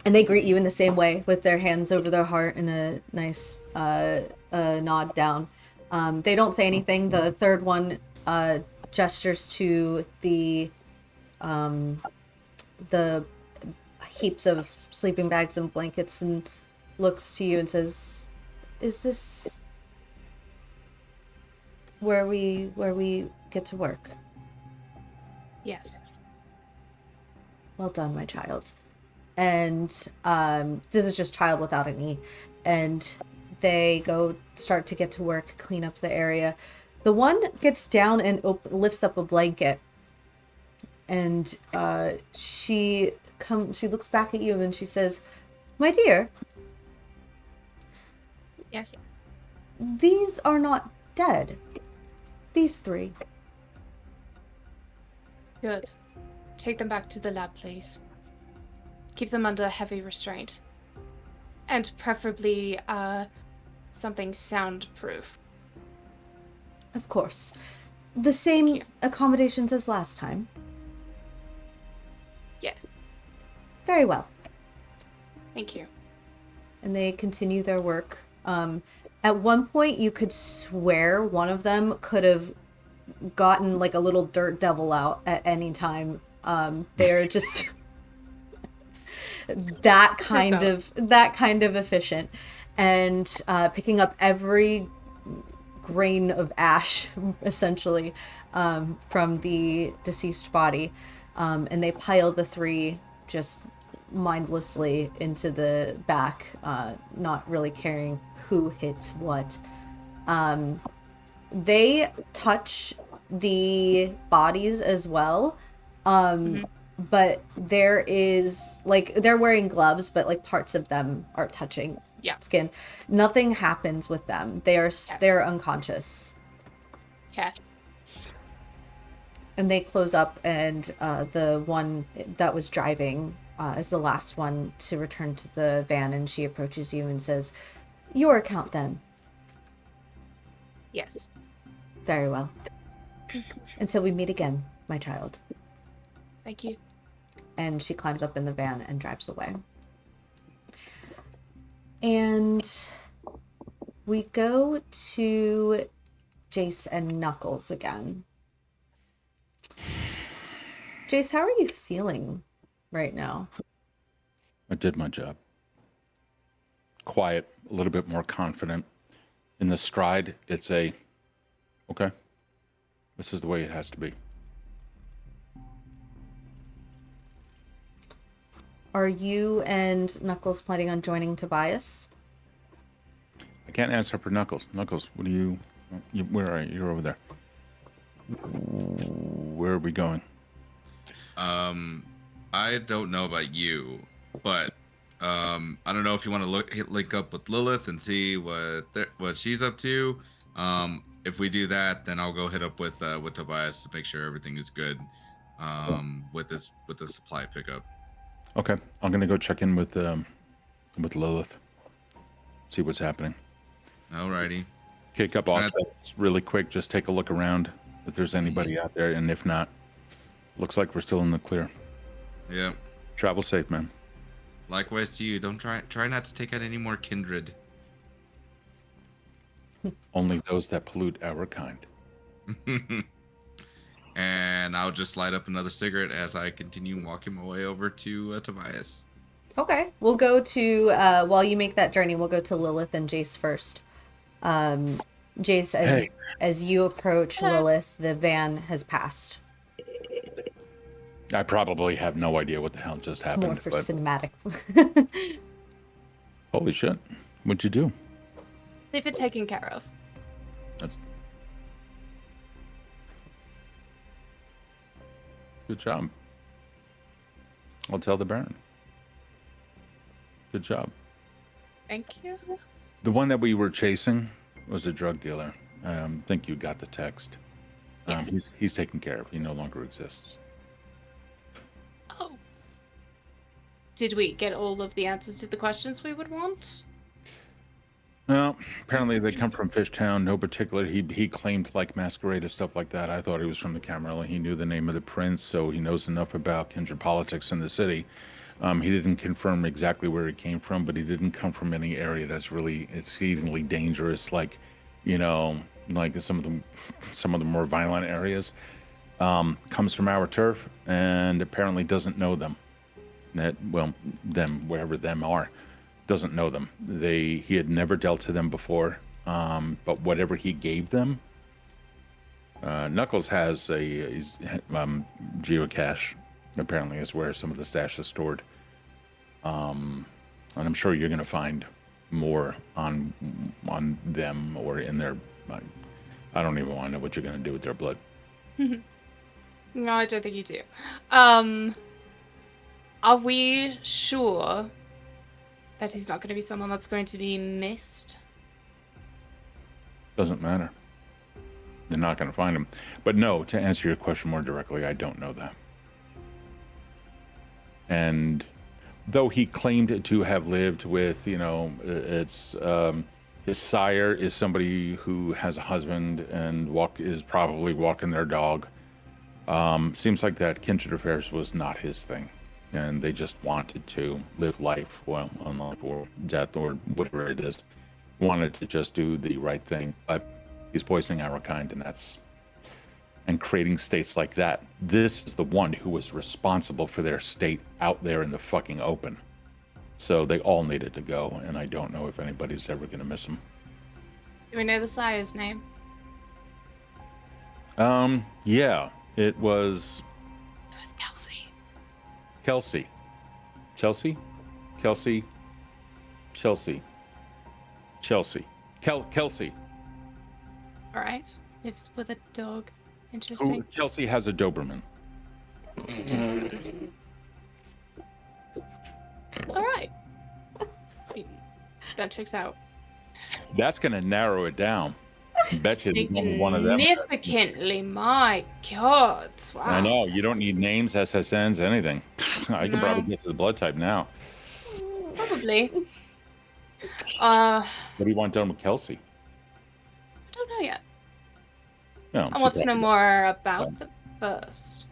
S1: And they greet you in the same way with their hands over their heart and a nice nod down. They don't say anything. The third one gestures to the heaps of sleeping bags and blankets and looks to you and says, "Is this where we get to work?"
S3: Yes.
S1: Well done, my child. And this is just child without an E. And they start to get to work, clean up the area. The one gets down and lifts up a blanket. And she looks back at you and she says, "My dear,
S3: Yes.
S1: these are not dead. These three."
S3: Good. Take them back to the lab, please. Keep them under heavy restraint. And preferably, something soundproof.
S1: Of course. The same accommodations as last time.
S3: Yes.
S1: Very well.
S3: Thank you.
S1: And they continue their work. At one point, you could swear one of them could have gotten like a little dirt devil out at any time. They're just that kind of efficient, and picking up every grain of ash essentially from the deceased body, and they pile the three just mindlessly into the back, not really caring who hits what. They touch the bodies as well. but there is like they're wearing gloves, but like parts of them are touching skin. Nothing happens with them. They're unconscious.
S3: Okay.
S1: And they close up, and the one that was driving is the last one to return to the van, and she approaches you and says, "Your account, then."
S3: Yes.
S1: Very well. Until we meet again, my child.
S3: Thank you.
S1: And she climbs up in the van and drives away. And we go to Jayce and Knuckles again. Jayce, how are you feeling right now?
S2: I did my job. Quiet, a little bit more confident. In the stride, it's okay, this is the way it has to be.
S1: Are you and Knuckles planning on joining Tobias?
S2: I can't answer for Knuckles. Knuckles, where are you? You're over there. Where are we going?
S4: I don't know about you, but I don't know if you want to link up with Lilith and see what she's up to. If we do that, then I'll go hit up with Tobias to make sure everything is good. With the supply pickup.
S2: Okay, I'm gonna go check in with Lilith. See what's happening.
S4: Alrighty.
S2: Kick up Auspex really quick. Just take a look around if there's anybody out there, and if not, looks like we're still in the clear.
S4: Yep.
S2: Travel safe, man.
S4: Likewise to you. Don't try not to take out any more kindred.
S2: Only those that pollute our kind.
S4: And I'll just light up another cigarette as I continue walking my way over to Tobias.
S1: Okay, we'll go to while you make that journey, we'll go to Lilith and Jayce first. Jayce, as you approach Lilith, the van has passed.
S2: I probably have no idea what the hell just happened.
S1: More for cinematic.
S2: Holy shit! What'd you do?
S3: They've been taken care of.
S2: That's good job. I'll tell the Baron. Good job.
S3: Thank you.
S2: The one that we were chasing was a drug dealer. I think you got the text.
S3: Yes.
S2: He's taken care of. He no longer exists.
S3: Oh. Did we get all of the answers to the questions we would want?
S2: Well, apparently they come from Fishtown. No particular. He claimed like masquerade or stuff like that. I thought he was from the Camarilla. He knew the name of the prince, so he knows enough about kindred politics in the city. He didn't confirm exactly where he came from, but he didn't come from any area that's really exceedingly dangerous, like, like some of the more violent areas. Comes from our turf and apparently doesn't know them. Them, wherever them are, doesn't know them. He had never dealt to them before, but whatever he gave them, Knuckles has a geocache. Apparently, is where some of the stash is stored. And I'm sure you're going to find more on them or in their. I don't even want to know what you're going to do with their blood.
S3: No, I don't think you do. Are we sure that he's not going to be someone that's going to be missed?
S2: Doesn't matter. They're not going to find him. But no, to answer your question more directly, I don't know that. And though he claimed to have lived with, his sire is somebody who has a husband and is probably walking their dog. Seems like that kindred affairs was not his thing. And they just wanted to live life, on life or death or whatever it is. Wanted to just do the right thing. But he's poisoning our kind, and creating states like that. This is the one who was responsible for their state out there in the fucking open. So they all needed to go, and I don't know if anybody's ever going to miss him.
S3: Do we know the sire's name?
S2: Yeah, it was...
S3: It was Kelsey.
S2: Kelsey. Chelsea? Kelsey. Chelsea. Chelsea. Kelsey.
S3: All right. Lives with a dog. Interesting.
S2: Chelsea has a Doberman.
S3: All right. That checks out.
S2: That's going to narrow it down. Bet you there's only one of them.
S3: Significantly, my God. Wow.
S2: I know. You don't need names, SSNs, anything. I can probably get to the blood type now.
S3: Probably.
S2: What do you want done with Kelsey?
S3: I don't know yet.
S2: No,
S3: I want to know more about the first.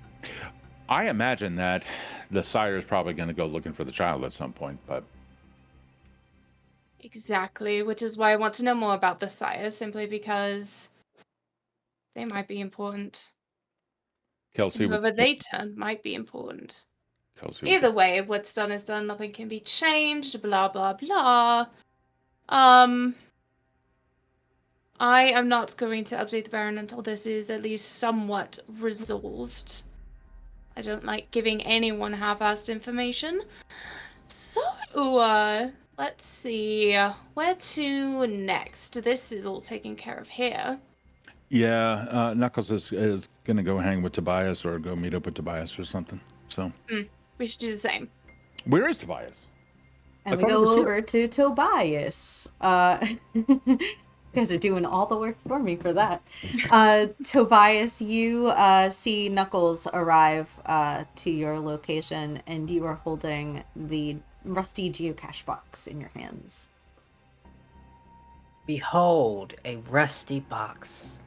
S2: I imagine that the sire is probably going to go looking for the child at some point, but...
S3: Exactly, which is why I want to know more about the sire, simply because they might be important.
S2: Kelsey,
S3: Whoever they turn might be important.
S2: Kelsey,
S3: Either way, what's done is done. Nothing can be changed. Blah blah blah. I am not going to update the Baron until this is at least somewhat resolved. I don't like giving anyone half-assed information. So, let's see. Where to next? This is all taken care of here.
S2: Yeah, Knuckles is going to go hang with Tobias or go meet up with Tobias or something. So
S3: We should do the same.
S2: Where is Tobias?
S1: And we go over to Tobias. You guys are doing all the work for me for that. Tobias, you see Knuckles arrive to your location, and you are holding the rusty geocache box in your hands.
S5: Behold, a rusty box.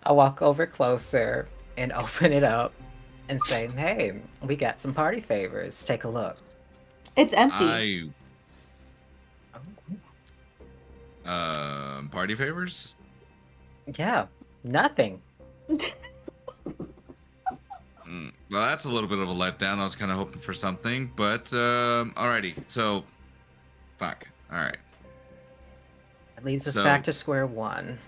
S5: I walk over closer and open it up and say, hey, we got some party favors. Take a look.
S1: It's empty.
S4: Party favors?
S5: Yeah, nothing.
S4: Well, that's a little bit of a letdown. I was kind of hoping for something, but alrighty. So, fuck. All right.
S5: That leads us back to square one.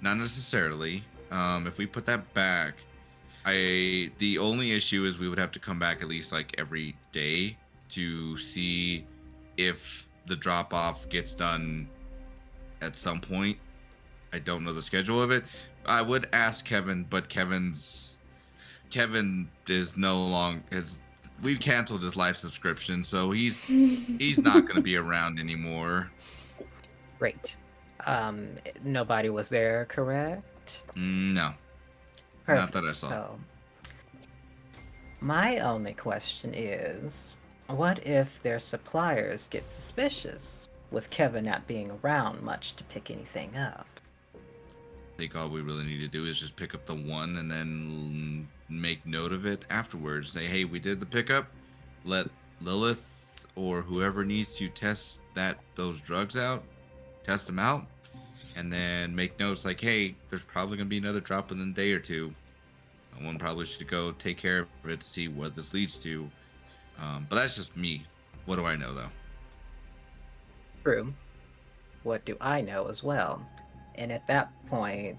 S4: Not necessarily. If we put that back, the only issue is we would have to come back at least like every day to see if the drop off gets done at some point. I don't know the schedule of it. I would ask Kevin, but Kevin is no longer. We've canceled his life subscription, so he's not going to be around anymore.
S5: Great. Nobody was there, correct?
S4: No.
S5: Perfect.
S4: Not that I saw.
S5: So, my only question is, what if their suppliers get suspicious with Kevin not being around much to pick anything up?
S4: I think all we really need to do is just pick up the one and then make note of it afterwards. Say, hey, we did the pickup. Let Lilith or whoever needs to test those drugs out, test them out, and then make notes like, hey, there's probably going to be another drop within a day or two. Someone probably should go take care of it to see what this leads to. But that's just me. What do I know, though?
S5: True. What do I know as well? And at that point,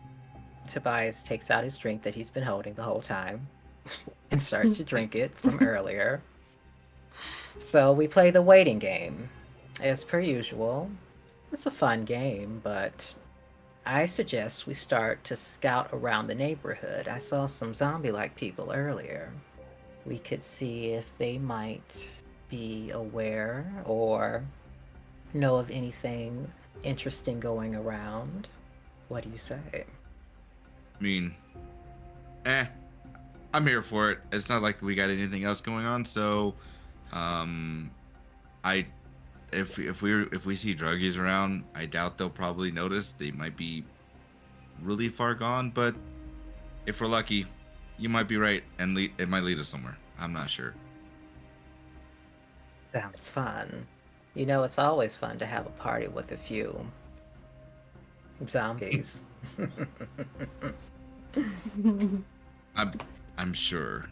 S5: Tobias takes out his drink that he's been holding the whole time and starts to drink it from earlier. So we play the waiting game. As per usual, it's a fun game, but I suggest we start to scout around the neighborhood. I saw some zombie-like people earlier. We could see if they might be aware or know of anything interesting going around. What do you say?
S4: I mean, I'm here for it. It's not like we got anything else going on, so if we see druggies around, I doubt they'll probably notice. They might be really far gone, but if we're lucky, you might be right, and it might lead us somewhere. I'm not sure.
S5: Sounds fun. You know, it's always fun to have a party with a few zombies.
S4: I'm sure.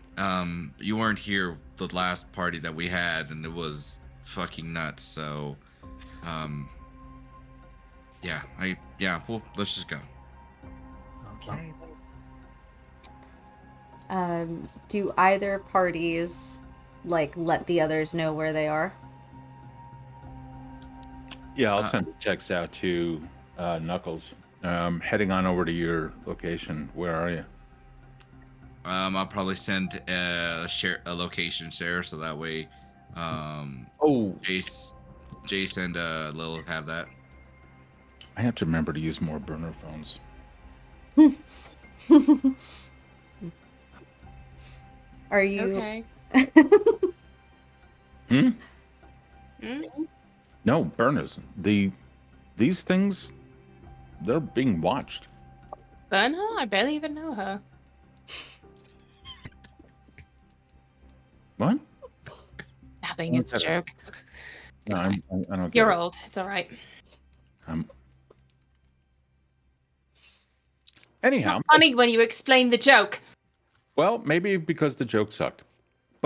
S4: You weren't here the last party that we had, and it was fucking nuts. So, well, let's just go.
S5: Okay.
S1: Do either parties let the others know where they are?
S2: Yeah, I'll send a text out to Knuckles Heading on over to your location. Where are you?
S4: I'll probably send a location share so that way,
S2: Oh,
S4: Jayce and Lilith have that.
S2: I have to remember to use more burner phones.
S1: Are you
S3: Okay.
S2: Hmm?
S3: Mm?
S2: No, burners. These things, they're being watched.
S3: Burn her? I barely even know her.
S2: What?
S3: Nothing. It's a joke.
S2: No,
S3: It's fine.
S2: I don't get
S3: You're
S2: it.
S3: old. It's all right. It's
S2: Anyhow,
S3: not funny when you explain the joke.
S2: well, maybe because the joke sucked.
S3: Or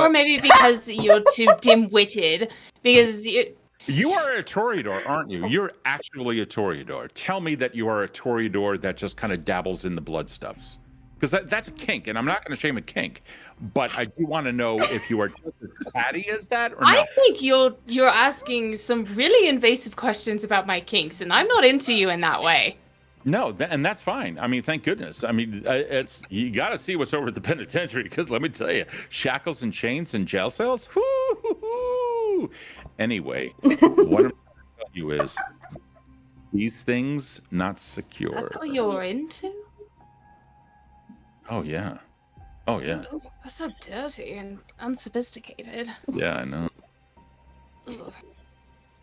S2: But
S3: maybe because you're too dim-witted. Because
S2: you are a Toreador, aren't you? You're actually a Toreador. Tell me that you are a Toreador that just kind of dabbles in the blood stuffs. Because that's a kink, and I'm not going to shame a kink. But I do want to know if you are just as catty as that or
S3: I
S2: not.
S3: think you're asking some really invasive questions about my kinks, and I'm not into you in that way.
S2: No, and that's fine. I mean, thank goodness. I mean, it's you got to see what's over at the penitentiary because let me tell you, shackles and chains and jail cells. Whoo! Anyway, what I'm trying to tell you is these things not secure.
S3: That's what you're into?
S2: Oh yeah. Oh yeah.
S3: Ooh, that's so dirty and unsophisticated.
S2: Yeah, I know.
S3: Ugh.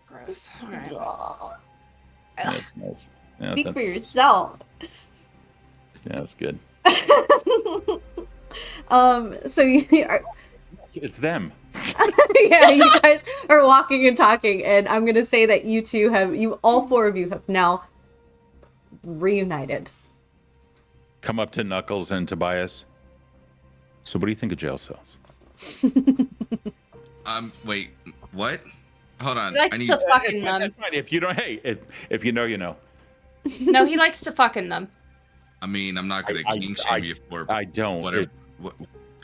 S3: Gross. All right.
S2: That's nice. Yeah,
S1: speak for
S2: that's,
S1: yourself?
S2: yeah, that's good.
S1: So you are,
S2: It's them.
S1: yeah, you guys are walking and talking, and I'm gonna say that all four of you have now reunited.
S2: Come up to Knuckles and Tobias. So what do you think of jail cells?
S4: Wait, what? Hold on.
S3: He likes to fuck in them.
S2: That's fine. If you don't, hey, if you know, you know.
S3: No, he likes to fuck in them.
S4: I mean, I'm not gonna kink
S2: I-
S4: shame you for
S2: I don't.
S4: whatever.
S2: It's,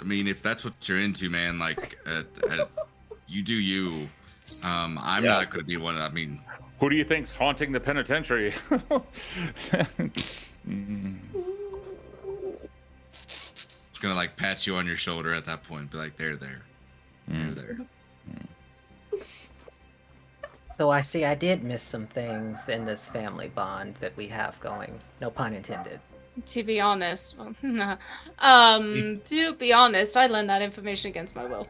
S4: I mean, if that's what you're into, man, like, you do you. I'm not gonna be one. I mean,
S2: who do you think's haunting the penitentiary?
S4: just gonna like pat you on your shoulder at that point, be like, they're there. They're there.
S5: So I see I did miss some things in this family bond that we have going. No pun intended.
S3: To be honest, well, to be honest, I learned that information against my will.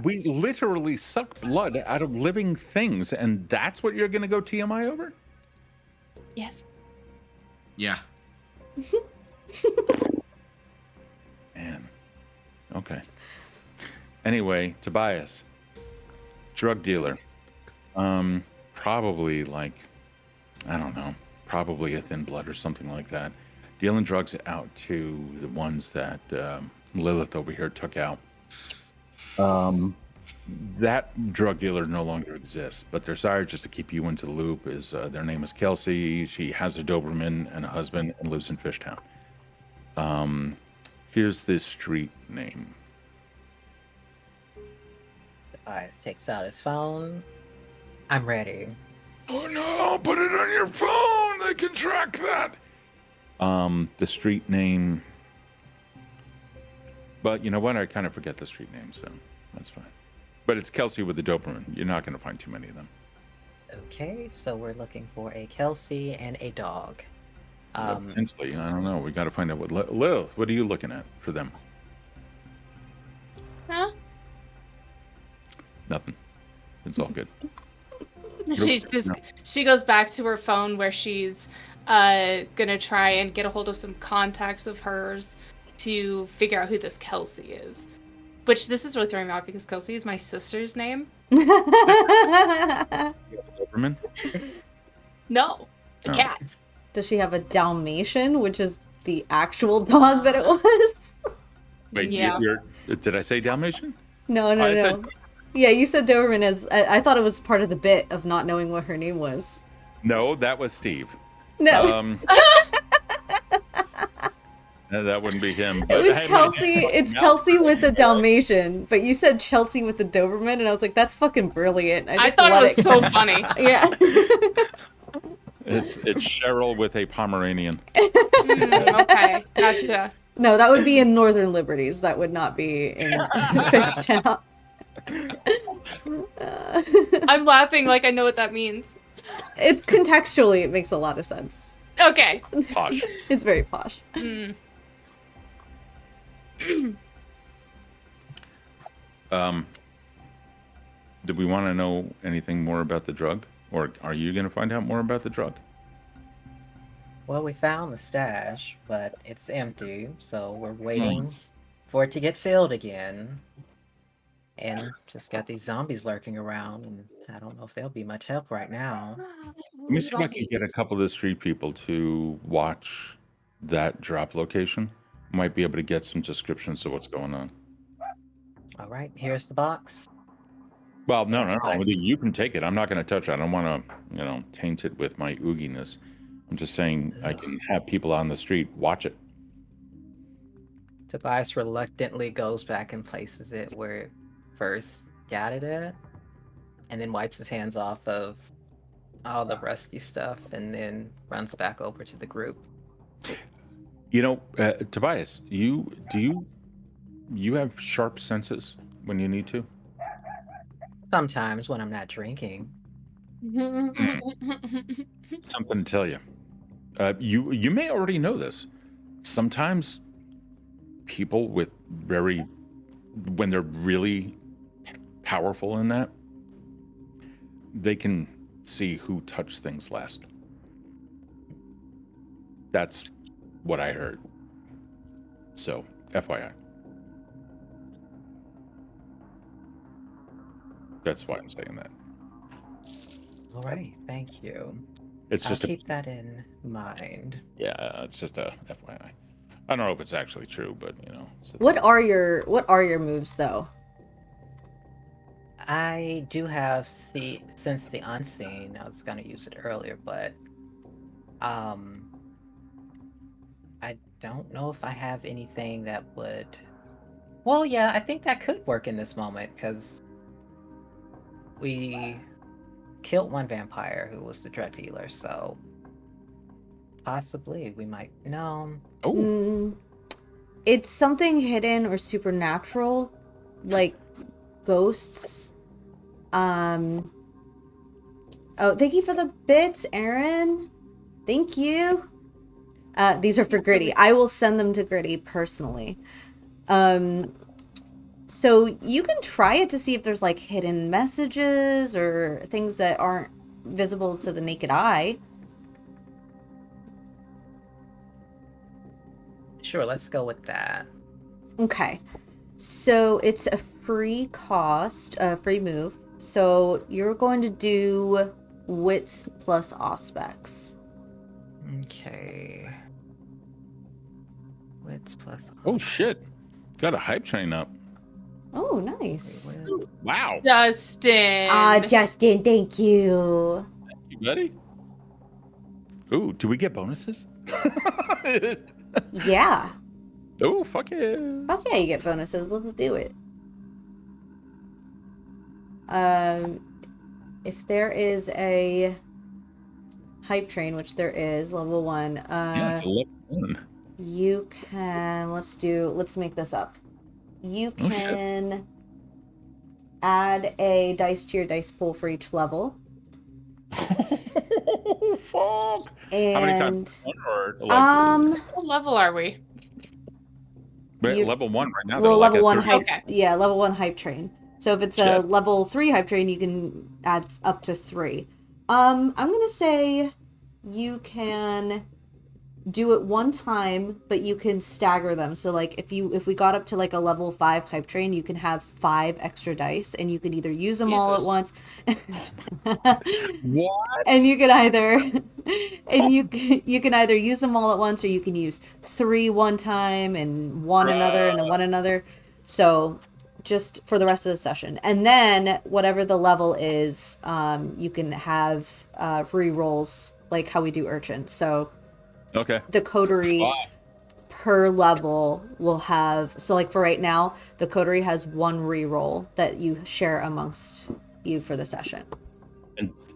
S2: We literally suck blood out of living things, and that's what you're gonna go TMI over?
S3: Yes.
S4: Yeah.
S2: Man. Okay. Anyway, Tobias, drug dealer. Probably like, I don't know, probably a thin blood or something like that. Dealing drugs out to the ones that Lilith over here took out. That drug dealer no longer exists, but their sire, just to keep you into the loop, is their name is Kelsey. She has a Doberman and a husband and lives in Fishtown. Here's this street name.
S5: Tobias takes out his phone. I'm ready.
S2: Oh no, put it on your phone. They can track that. The street name. But you know what? I kind of forget the street name, so that's fine. But it's Kelsey with the Doberman. You're not going to find too many of them.
S5: Okay, so we're looking for a Kelsey and a dog.
S2: Potentially, I don't know. We got to find out what Lilith. What are you looking at for them?
S3: Huh?
S2: Nothing. It's all good.
S3: She goes back to her phone where she's gonna try and get a hold of some contacts of hers to figure out who this Kelsey is. Which this is really throwing me off because Kelsey is my sister's name.
S2: Doberman?
S3: No, the
S2: Oh.
S3: cat.
S1: Does she have a Dalmatian, which is the actual dog that it was?
S2: Wait,
S3: Yeah.
S2: Did I say Dalmatian?
S1: No.
S2: I said-
S1: Yeah, you said Doberman as I thought it was part of the bit of not knowing what her name was.
S2: No, that was Steve.
S1: No,
S2: That wouldn't be him.
S1: it
S2: but
S1: was
S2: hey,
S1: Kelsey. It's
S2: no.
S1: Kelsey with the Dalmatian, but you said Chelsea with the Doberman, and I was like, that's fucking brilliant.
S3: I
S1: just
S3: thought
S1: let
S3: it was so funny.
S1: Yeah.
S2: It's Cheryl with a Pomeranian.
S3: Okay, gotcha.
S1: No, that would be in Northern Liberties. That would not be in Fishtown.
S3: I'm laughing like I know what that means.
S1: It's contextually, it makes a lot of sense.
S3: Okay.
S2: Posh.
S1: It's very posh.
S3: Mm.
S2: Do we want to know anything more about the drug? Or are you going to find out more about the drug?
S5: Well, we found the stash, but it's empty, so we're waiting for it to get filled again. And just got these zombies lurking around, and I don't know if they'll be much help right now.
S2: Let me see if I can get a couple of the street people to watch that drop location. Might be able to get some descriptions of what's going on.
S5: All right, here's the box.
S2: Well, no.
S5: Right.
S2: You can take it. I'm not going to touch it. I don't want to, taint it with my ooginess. I'm just saying I can have people on the street watch it.
S5: Tobias reluctantly goes back and places it where it first got it at, and then wipes his hands off of all the rusty stuff, and then runs back over to the group.
S2: Tobias, you have sharp senses when you need to?
S5: Sometimes when I'm not drinking.
S2: Something to tell you. You may already know this. Sometimes people when they're really powerful in that, they can see who touched things last. That's what I heard. So, FYI. That's why I'm saying that.
S5: All right, thank you.
S2: It's just
S5: I'll keep that in mind.
S2: Yeah, it's just a FYI. I don't know if it's actually true, but
S1: What are your moves though?
S5: I do have Sense the Unseen. I was gonna use it earlier, but I don't know if I have anything that would. Well, yeah, I think that could work in this moment because we killed one vampire who was the drug dealer, so possibly we might. No.
S1: It's something hidden or supernatural, like ghosts. Oh, thank you for the bits, Erin. Thank you. These are for Gritty. I will send them to Gritty personally. So you can try it to see if there's like hidden messages or things that aren't visible to the naked eye.
S5: Sure, let's go with that.
S1: Okay. So it's a free cost, a free move. So you're going to do wits plus aspects.
S5: Okay. Wits plus.
S2: Oh shit! Got a hype train up.
S1: Oh, nice.
S2: Wow.
S3: Justin.
S1: Justin, thank you.
S2: Thank you, buddy. Ooh, do we get bonuses?
S1: Yeah.
S2: Oh, fuck yeah.
S1: Fuck yeah, you get bonuses. Let's do it. If there is a hype train, which there is, level 1.
S2: Yeah, it's a level 1.
S1: You can, let's make this up. You can add a dice to your dice pool for each level.
S2: Fuck.
S1: And
S2: how many times?
S3: What level are we?
S2: Level 1 right now.
S1: Well, level 1 hype.
S3: Okay.
S1: Yeah, level 1 hype train. So if it's a level 3 hype train, you can add up to 3. I'm gonna say you can do it one time, but you can stagger them. So like if we got up to like a level 5 hype train, you can have 5 extra dice, and you can either use them all at once.
S2: What?
S1: And you can either you can either use them all at once, or you can use 3 one time and 1 another and then 1 another. So just for the rest of the session. And then whatever the level is, you can have re-rolls like how we do Urchin. So
S2: okay,
S1: the Coterie per level will have, so like for right now, the Coterie has 1 re-roll that you share amongst you for the session.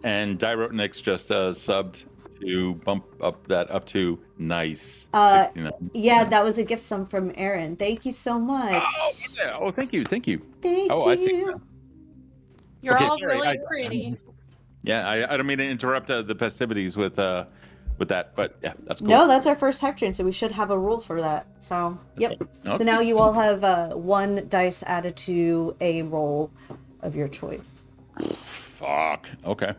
S2: And Dirotnix just subbed to bump up to nice
S1: Uh,
S2: 69.
S1: yeah, that was a gift sum from Erin. Thank you so much.
S2: Oh, thank you.
S1: Thank
S2: I see.
S1: you.
S3: You're
S2: Okay,
S3: all
S2: sorry.
S3: really pretty.
S2: I don't mean to interrupt the festivities with that, but yeah, that's cool.
S1: No, that's our first tech train, so we should have a rule for that. So, yep.
S2: Okay.
S1: So now you all have one dice added to a roll of your choice.
S2: Fuck. Okay.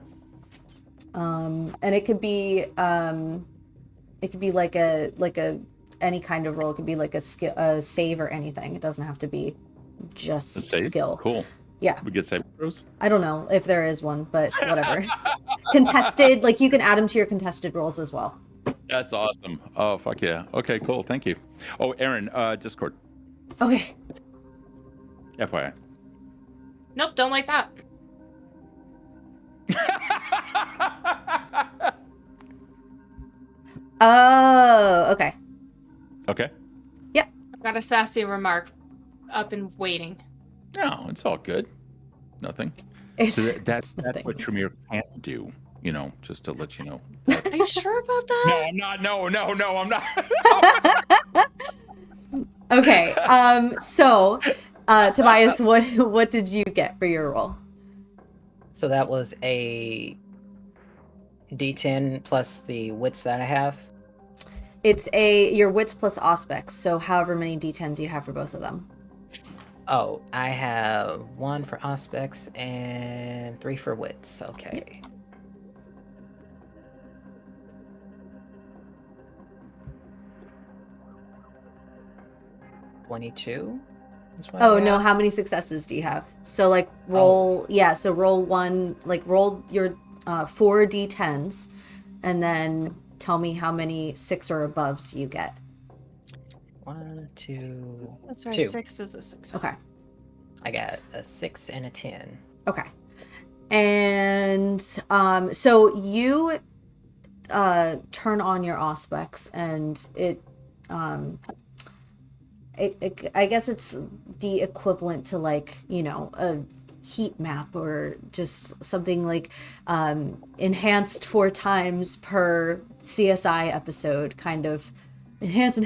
S1: And it could be like a any kind of roll. It could be like a skill, a save, or anything. It doesn't have to be just
S2: Save?
S1: skill.
S2: Cool.
S1: Yeah.
S2: We get save throws?
S1: I don't know if there is one, but whatever. Contested, like you can add them to your contested rolls as well.
S2: That's awesome. Oh, fuck yeah. Okay, cool. Thank you. Oh, Erin, Discord.
S1: Okay.
S2: FYI.
S3: Nope, don't like that.
S1: Oh, okay.
S2: Okay.
S3: I've got a sassy remark up and waiting.
S2: No, it's all good. Nothing.
S1: It's,
S2: So that's
S1: nothing.
S2: what Tremere can't do, just to let you know.
S3: Are you sure about that?
S2: No, I'm not. No, I'm not.
S1: Okay. So, Tobias, what did you get for your roll?
S5: So that was a D10 plus the wits that I have.
S1: It's your wits plus aspects, so however many d10s you have for both of them.
S5: Oh, I have 1 for aspects and 3 for wits. Okay.
S1: Yep.
S5: $22.
S1: Oh no, how many successes do you have? So like roll, so roll one, like roll your 4 d10s, and then tell me how many 6 or aboves you get.
S5: 1, 2,
S3: That's right,
S5: 2.
S3: 6 is a 6.
S1: Okay.
S5: I got a 6 and a 10.
S1: Okay. And so you turn on your aspects, and it I guess it's the equivalent to like, a heat map or just something like enhanced 4 times per CSI episode, kind of enhance,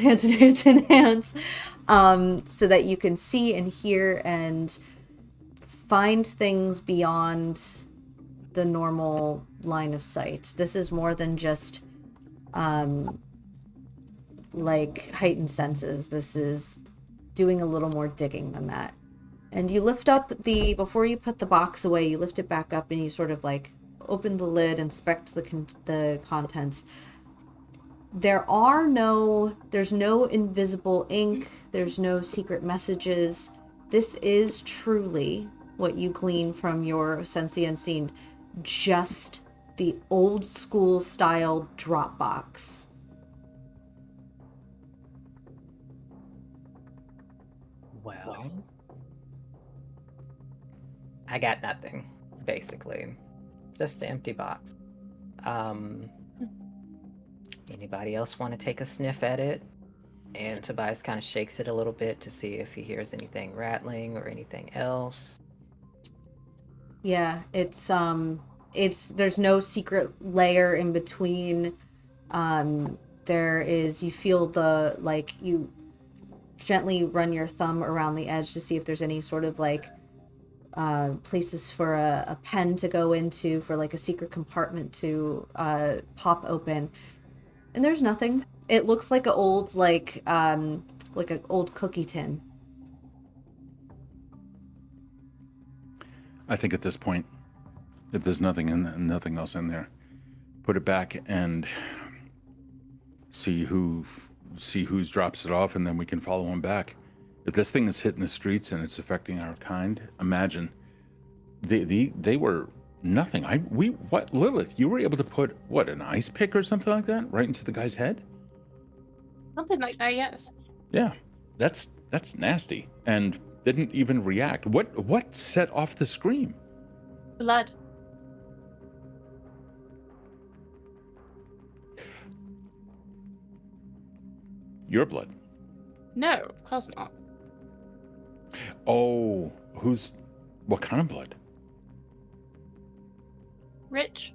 S1: so that you can see and hear and find things beyond the normal line of sight. This is more than just like heightened senses. This is doing a little more digging than that. And you lift up before you put the box away, you lift it back up and you sort of like open the lid, inspect the contents. There's no invisible ink, there's no secret messages. This is truly what you glean from your Sense the Unseen, just the old school style Dropbox.
S5: Well, I got nothing, basically. Just an empty box. Anybody else want to take a sniff at it? And Tobias kind of shakes it a little bit to see if he hears anything rattling or anything else.
S1: Yeah, it's there's no secret layer in between. You feel you gently run your thumb around the edge to see if there's any sort of like places for a pen to go into, for like a secret compartment to pop open, and there's nothing. It looks like an old like an old cookie tin.
S2: I think at this point, if there's nothing nothing else in there, put it back and see who's drops it off, and then we can follow them back. If this thing is hitting the streets and it's affecting our kind, imagine they were nothing. Lilith, you were able to put an ice pick or something like that right into the guy's head?
S3: Something like that, yes.
S2: Yeah, that's nasty, and didn't even react. What set off the scream?
S3: Blood.
S2: Your blood.
S3: No, of course not.
S2: Oh, what kind of blood?
S3: Rich.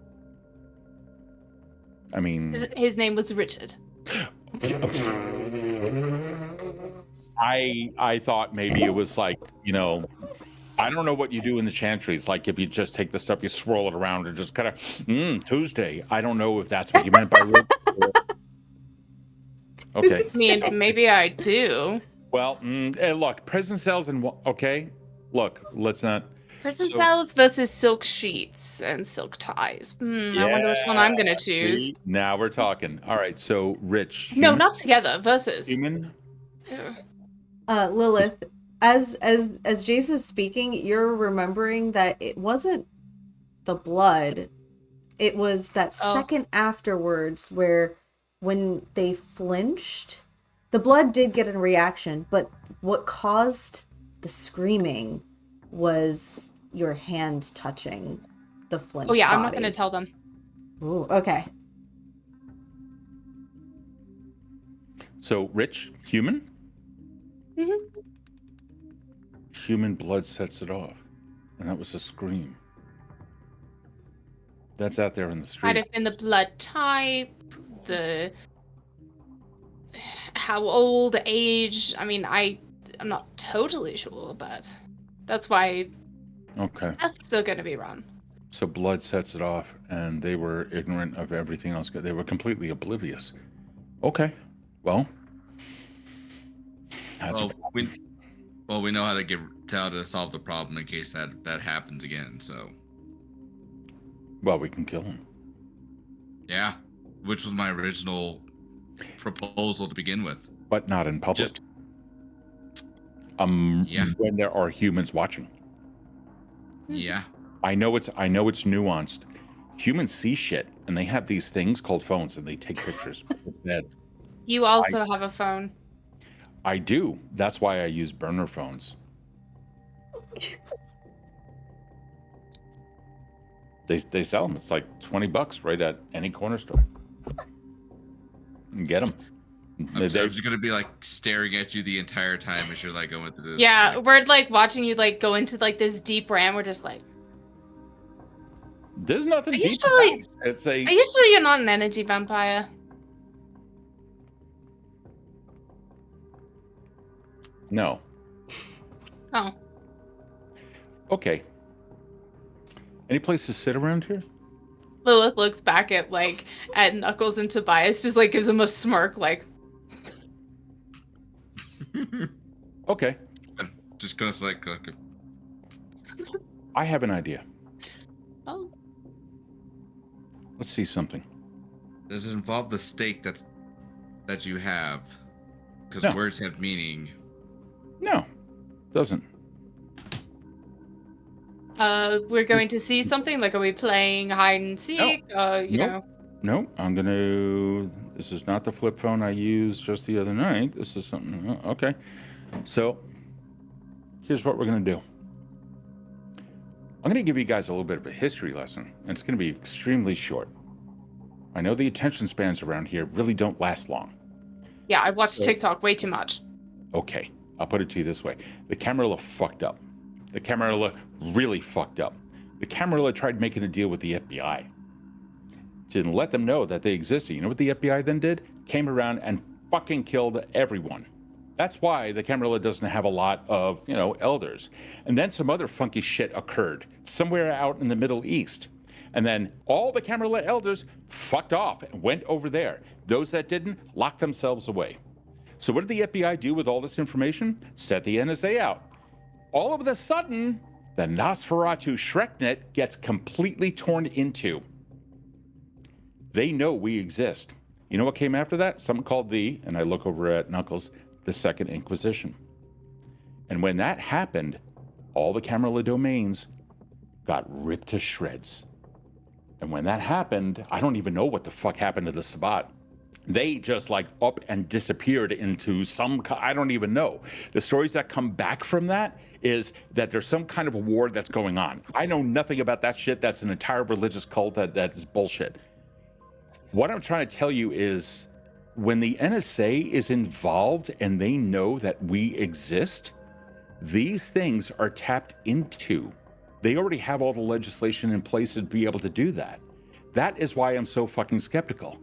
S2: I mean,
S3: His name was Richard.
S2: I thought maybe it was like, I don't know what you do in the chantries. Like if you just take the stuff, you swirl it around and just kind of, Tuesday. I don't know if that's what you meant by Rick. Okay.
S3: I mean, maybe I do.
S2: Well, look, prison cells and okay. Look, let's not.
S3: Prison cells versus silk sheets and silk ties. I wonder which one I'm gonna choose.
S2: See? Now we're talking. All right. So, Rich.
S3: No, not together. Versus.
S2: Human.
S1: Lilith, as Jayce is speaking, you're remembering that it wasn't the blood. It was that second afterwards where when they flinched, the blood did get a reaction, but what caused the screaming was your hand touching the flinched body.
S3: I'm not going to tell them.
S1: Ooh, okay.
S2: So, Rich, human?
S3: Mm-hmm.
S2: Human blood sets it off. And that was a scream. That's out there in the street.
S3: Might have been the blood type, how old, age. I mean, I'm not totally sure, but that's why.
S2: Okay.
S3: That's still going to be wrong.
S2: So blood sets it off, and they were ignorant of everything else. They were completely oblivious. Okay. Well,
S4: we know how to solve the problem in case that happens again. So.
S2: Well, we can kill him.
S4: Yeah, which was my original proposal to begin with.
S2: But not in public.
S4: Yeah.
S2: When there are humans watching.
S4: Yeah.
S2: I know it's nuanced. Humans see shit, and they have these things called phones, and they take pictures.
S3: You also have a phone.
S2: I do. That's why I use burner phones. They sell them. It's like $20 right at any corner store. You can get them.
S4: I'm just gonna be like staring at you the entire time as you're like going through this.
S3: Yeah, we're like watching you like go into like this deep rant. We're just like,
S2: there's nothing deep
S3: about
S2: it.
S3: Are you sure you're not an energy vampire?
S2: No.
S3: Oh.
S2: Okay. Any place to sit around here?
S3: Lilith looks back at Knuckles and Tobias, just like gives him a smirk, like.
S2: Okay.
S4: I'm just gonna like.
S2: I have an idea.
S3: Oh.
S2: Let's see something.
S4: Does it involve the stake that you have? Because
S2: No.
S4: words have meaning.
S2: No, doesn't.
S3: We're going to see something. Like, are we playing hide and seek? You know.
S2: No, this is not the flip phone I used just the other night. This is something. Okay. So, here's what we're going to do. I'm going to give you guys a little bit of a history lesson, and it's going to be extremely short. I know the attention spans around here really don't last long.
S3: Yeah, I watched TikTok way too much.
S2: Okay, I'll put it to you this way. The Camarilla fucked up. The Camarilla really fucked up. The Camarilla tried making a deal with the FBI. Didn't let them know that they existed. You know what the FBI then did? Came around and fucking killed everyone. That's why the Camarilla doesn't have a lot of, elders. And then some other funky shit occurred somewhere out in the Middle East. And then all the Camarilla elders fucked off and went over there. Those that didn't locked themselves away. So what did the FBI do with all this information? Set the NSA out. All of a sudden, the Nosferatu Shreknet gets completely torn into. They know we exist. You know what came after that? Something called and I look over at Knuckles, the Second Inquisition. And when that happened, all the Camarilla domains got ripped to shreds. And when that happened, I don't even know what the fuck happened to the Sabbat. They just up and disappeared into I don't even know. The stories that come back from that is that there's some kind of a war that's going on. I know nothing about that shit. That's an entire religious cult that is bullshit. What I'm trying to tell you is when the NSA is involved and they know that we exist, these things are tapped into. They already have all the legislation in place to be able to do that. That is why I'm so fucking skeptical.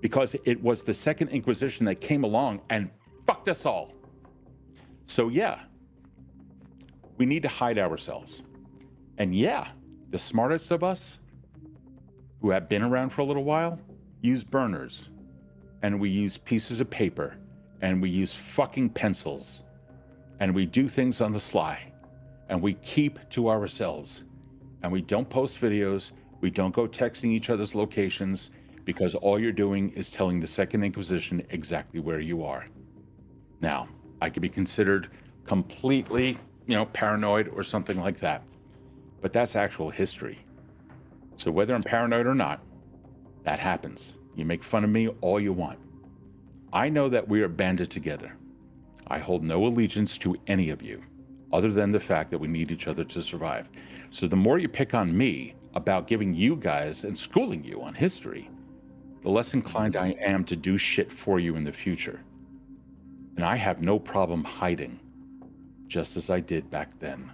S2: Because it was the Second Inquisition that came along and fucked us all. So yeah, we need to hide ourselves. And yeah, the smartest of us, who have been around for a little while, use burners. And we use pieces of paper. And we use fucking pencils. And we do things on the sly. And we keep to ourselves. And we don't post videos. We don't go texting each other's locations, because all you're doing is telling the Second Inquisition exactly where you are. Now, I could be considered completely, paranoid or something like that. But that's actual history. So whether I'm paranoid or not, that happens. You make fun of me all you want. I know that we are banded together. I hold no allegiance to any of you, other than the fact that we need each other to survive. So the more you pick on me about giving you guys and schooling you on history, the less inclined I am to do shit for you in the future. And I have no problem hiding, just as I did back then.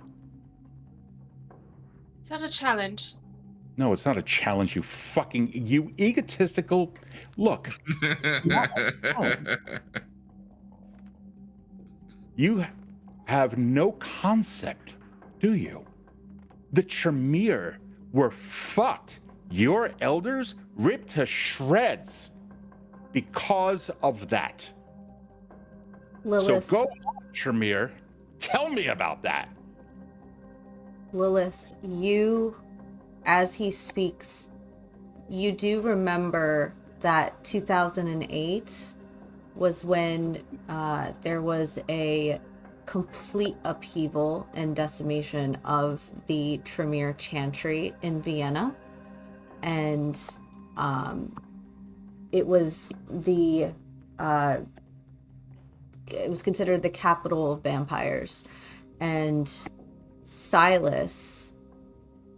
S3: Is that a challenge?
S2: No, it's not a challenge, you egotistical. Look, you have no concept, do you? The Tremere were fucked. Your elders ripped to shreds because of that.
S1: Lilith,
S2: So go on, Tremere. Tell me about that.
S1: Lilith, you, as he speaks, you do remember that 2008 was when there was a complete upheaval and decimation of the Tremere Chantry in Vienna. And it was it was considered the capital of vampires. And Silas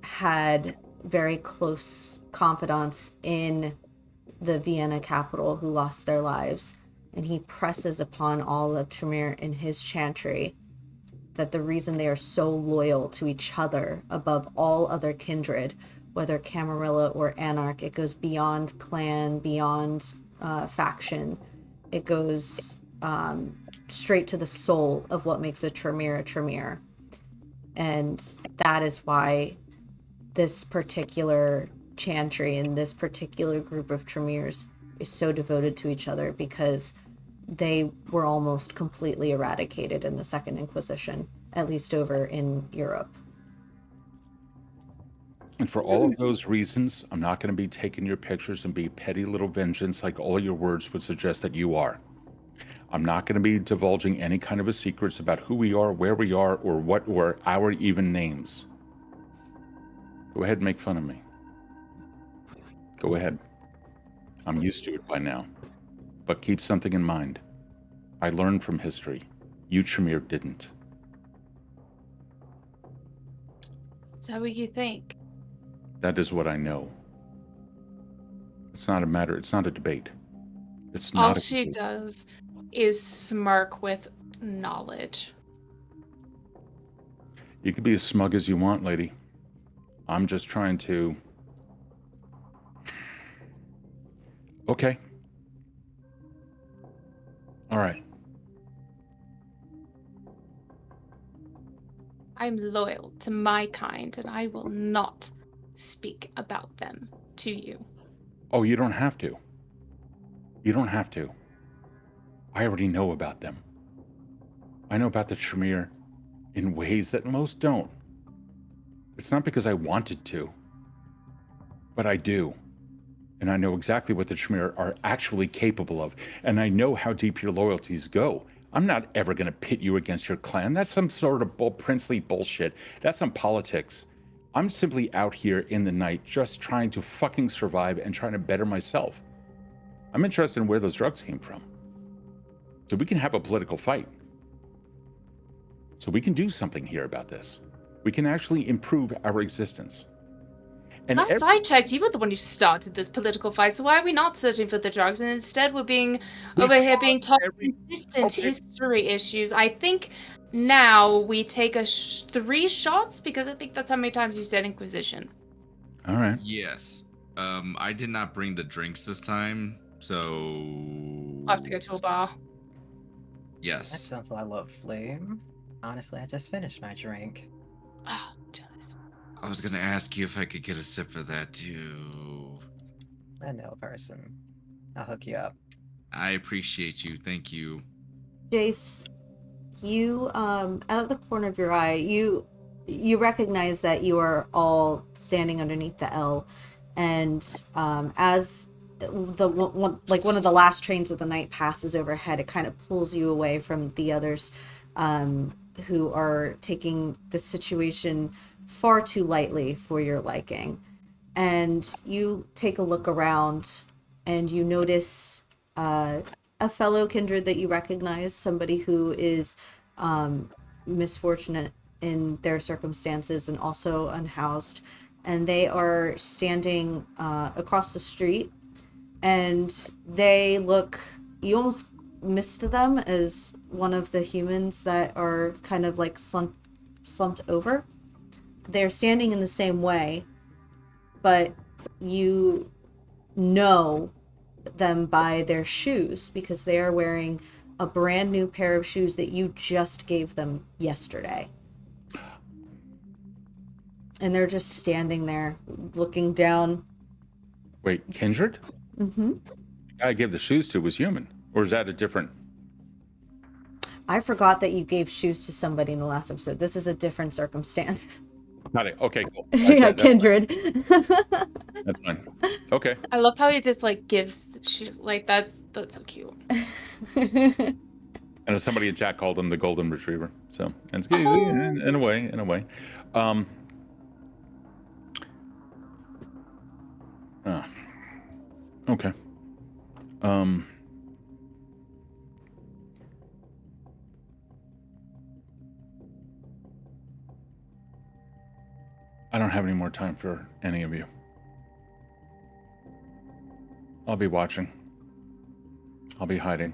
S1: had very close confidants in the Vienna capital who lost their lives. And he presses upon all of Tremere in his chantry that the reason they are so loyal to each other above all other kindred, whether Camarilla or Anarch, it goes beyond clan, beyond faction. It goes straight to the soul of what makes a Tremere. And that is why this particular chantry and this particular group of Tremeres is so devoted to each other, because they were almost completely eradicated in the Second Inquisition, at least over in Europe.
S2: And for all of those reasons, I'm not going to be taking your pictures and be petty little vengeance like all your words would suggest that you are. I'm not going to be divulging any kind of a secrets about who we are, where we are, or what, or our even names. Go ahead and make fun of me. Go ahead. I'm used to it by now. But keep something in mind. I learned from history. You, Tremere, didn't.
S3: Is that what you think?
S2: That is what I know. It's not a matter, it's not a debate. It's not
S3: All
S2: a
S3: she
S2: debate.
S3: does is smirk with knowledge.
S2: You can be as smug as you want, lady. I'm just trying to... Okay. All right.
S3: I'm loyal to my kind, and I will not speak about them to you.
S2: Oh, you don't have to. You don't have to. I already know about them. I know about the Tremere in ways that most don't. It's not because I wanted to, but I do. And I know exactly what the Tremere are actually capable of, and I know how deep your loyalties go. I'm not ever going to pit you against your clan. That's some sort of princely bullshit. That's some politics. I'm simply out here in the night just trying to fucking survive and trying to better myself. I'm interested in where those drugs came from. So we can have a political fight. So we can do something here about this. We can actually improve our existence. And
S3: Last I checked, you were the one who started this political fight, so why are we not searching for the drugs, and instead we're being over here being taught consistent history issues? I think now we take 3 shots, because I think that's how many times you said Inquisition.
S2: All right.
S4: Yes. I did not bring the drinks this time, so
S3: I'll have to go to a bar.
S5: That
S4: yes.
S5: sounds lovely. Honestly, I just finished my drink.
S3: Ah, jealous.
S4: I was gonna ask you if I could get a sip of that too.
S5: I know a person. I'll hook you up.
S4: I appreciate you. Thank you.
S1: Jayce, you out of the corner of your eye, you recognize that you are all standing underneath the L, and as one of the last trains of the night passes overhead, it kind of pulls you away from the others who are taking the situation far too lightly for your liking. And you take a look around and you notice a fellow kindred that you recognize, somebody who is misfortunate in their circumstances and also unhoused. And they are standing across the street, and they look, you almost missed them as one of the humans that are kind of like slumped over. They're standing in the same way, but you know them by their shoes because they are wearing a brand new pair of shoes that you just gave them yesterday. And they're just standing there looking down.
S2: Wait, kindred?
S1: Mm-hmm.
S2: The guy I gave the shoes to was human, or is that a different?
S1: I forgot that you gave shoes to somebody in the last episode. This is a different circumstance.
S2: Got it. Okay, cool.
S1: Yeah,
S2: That's
S1: kindred.
S2: fine. That's fine. Okay.
S3: I love how he just like gives shoes. Like that's so cute.
S2: And somebody in chat called him the golden retriever. So, and it's easy in a way. Okay. I don't have any more time for any of you. I'll be watching. I'll be hiding.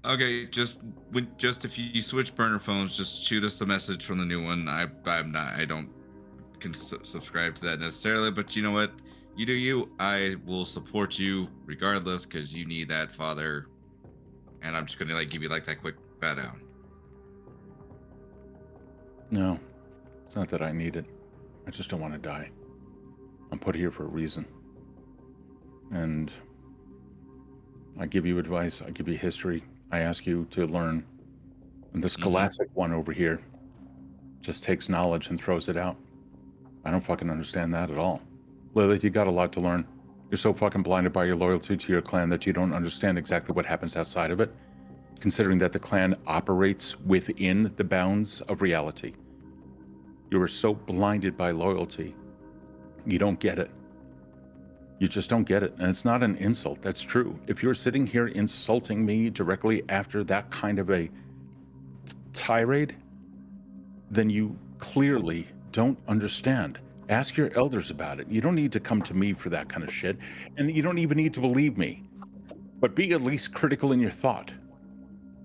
S4: Okay, just if you switch burner phones, just shoot us a message from the new one. I don't subscribe to that necessarily, but you know what? You do you. I will support you regardless because you need that, father. And I'm just gonna like give you like that quick bow down.
S2: No, it's not that I need it. I just don't want to die. I'm put here for a reason. And I give you advice. I give you history. I ask you to learn. And the scholastic one over here just takes knowledge and throws it out. I don't fucking understand that at all. Lilith, you got a lot to learn. You're so fucking blinded by your loyalty to your clan that you don't understand exactly what happens outside of it, considering that the clan operates within the bounds of reality. You are so blinded by loyalty, you don't get it. You just don't get it. And it's not an insult. That's true. If you're sitting here insulting me directly after that kind of a tirade, then you clearly don't understand. Ask your elders about it. You don't need to come to me for that kind of shit. And you don't even need to believe me. But be at least critical in your thought.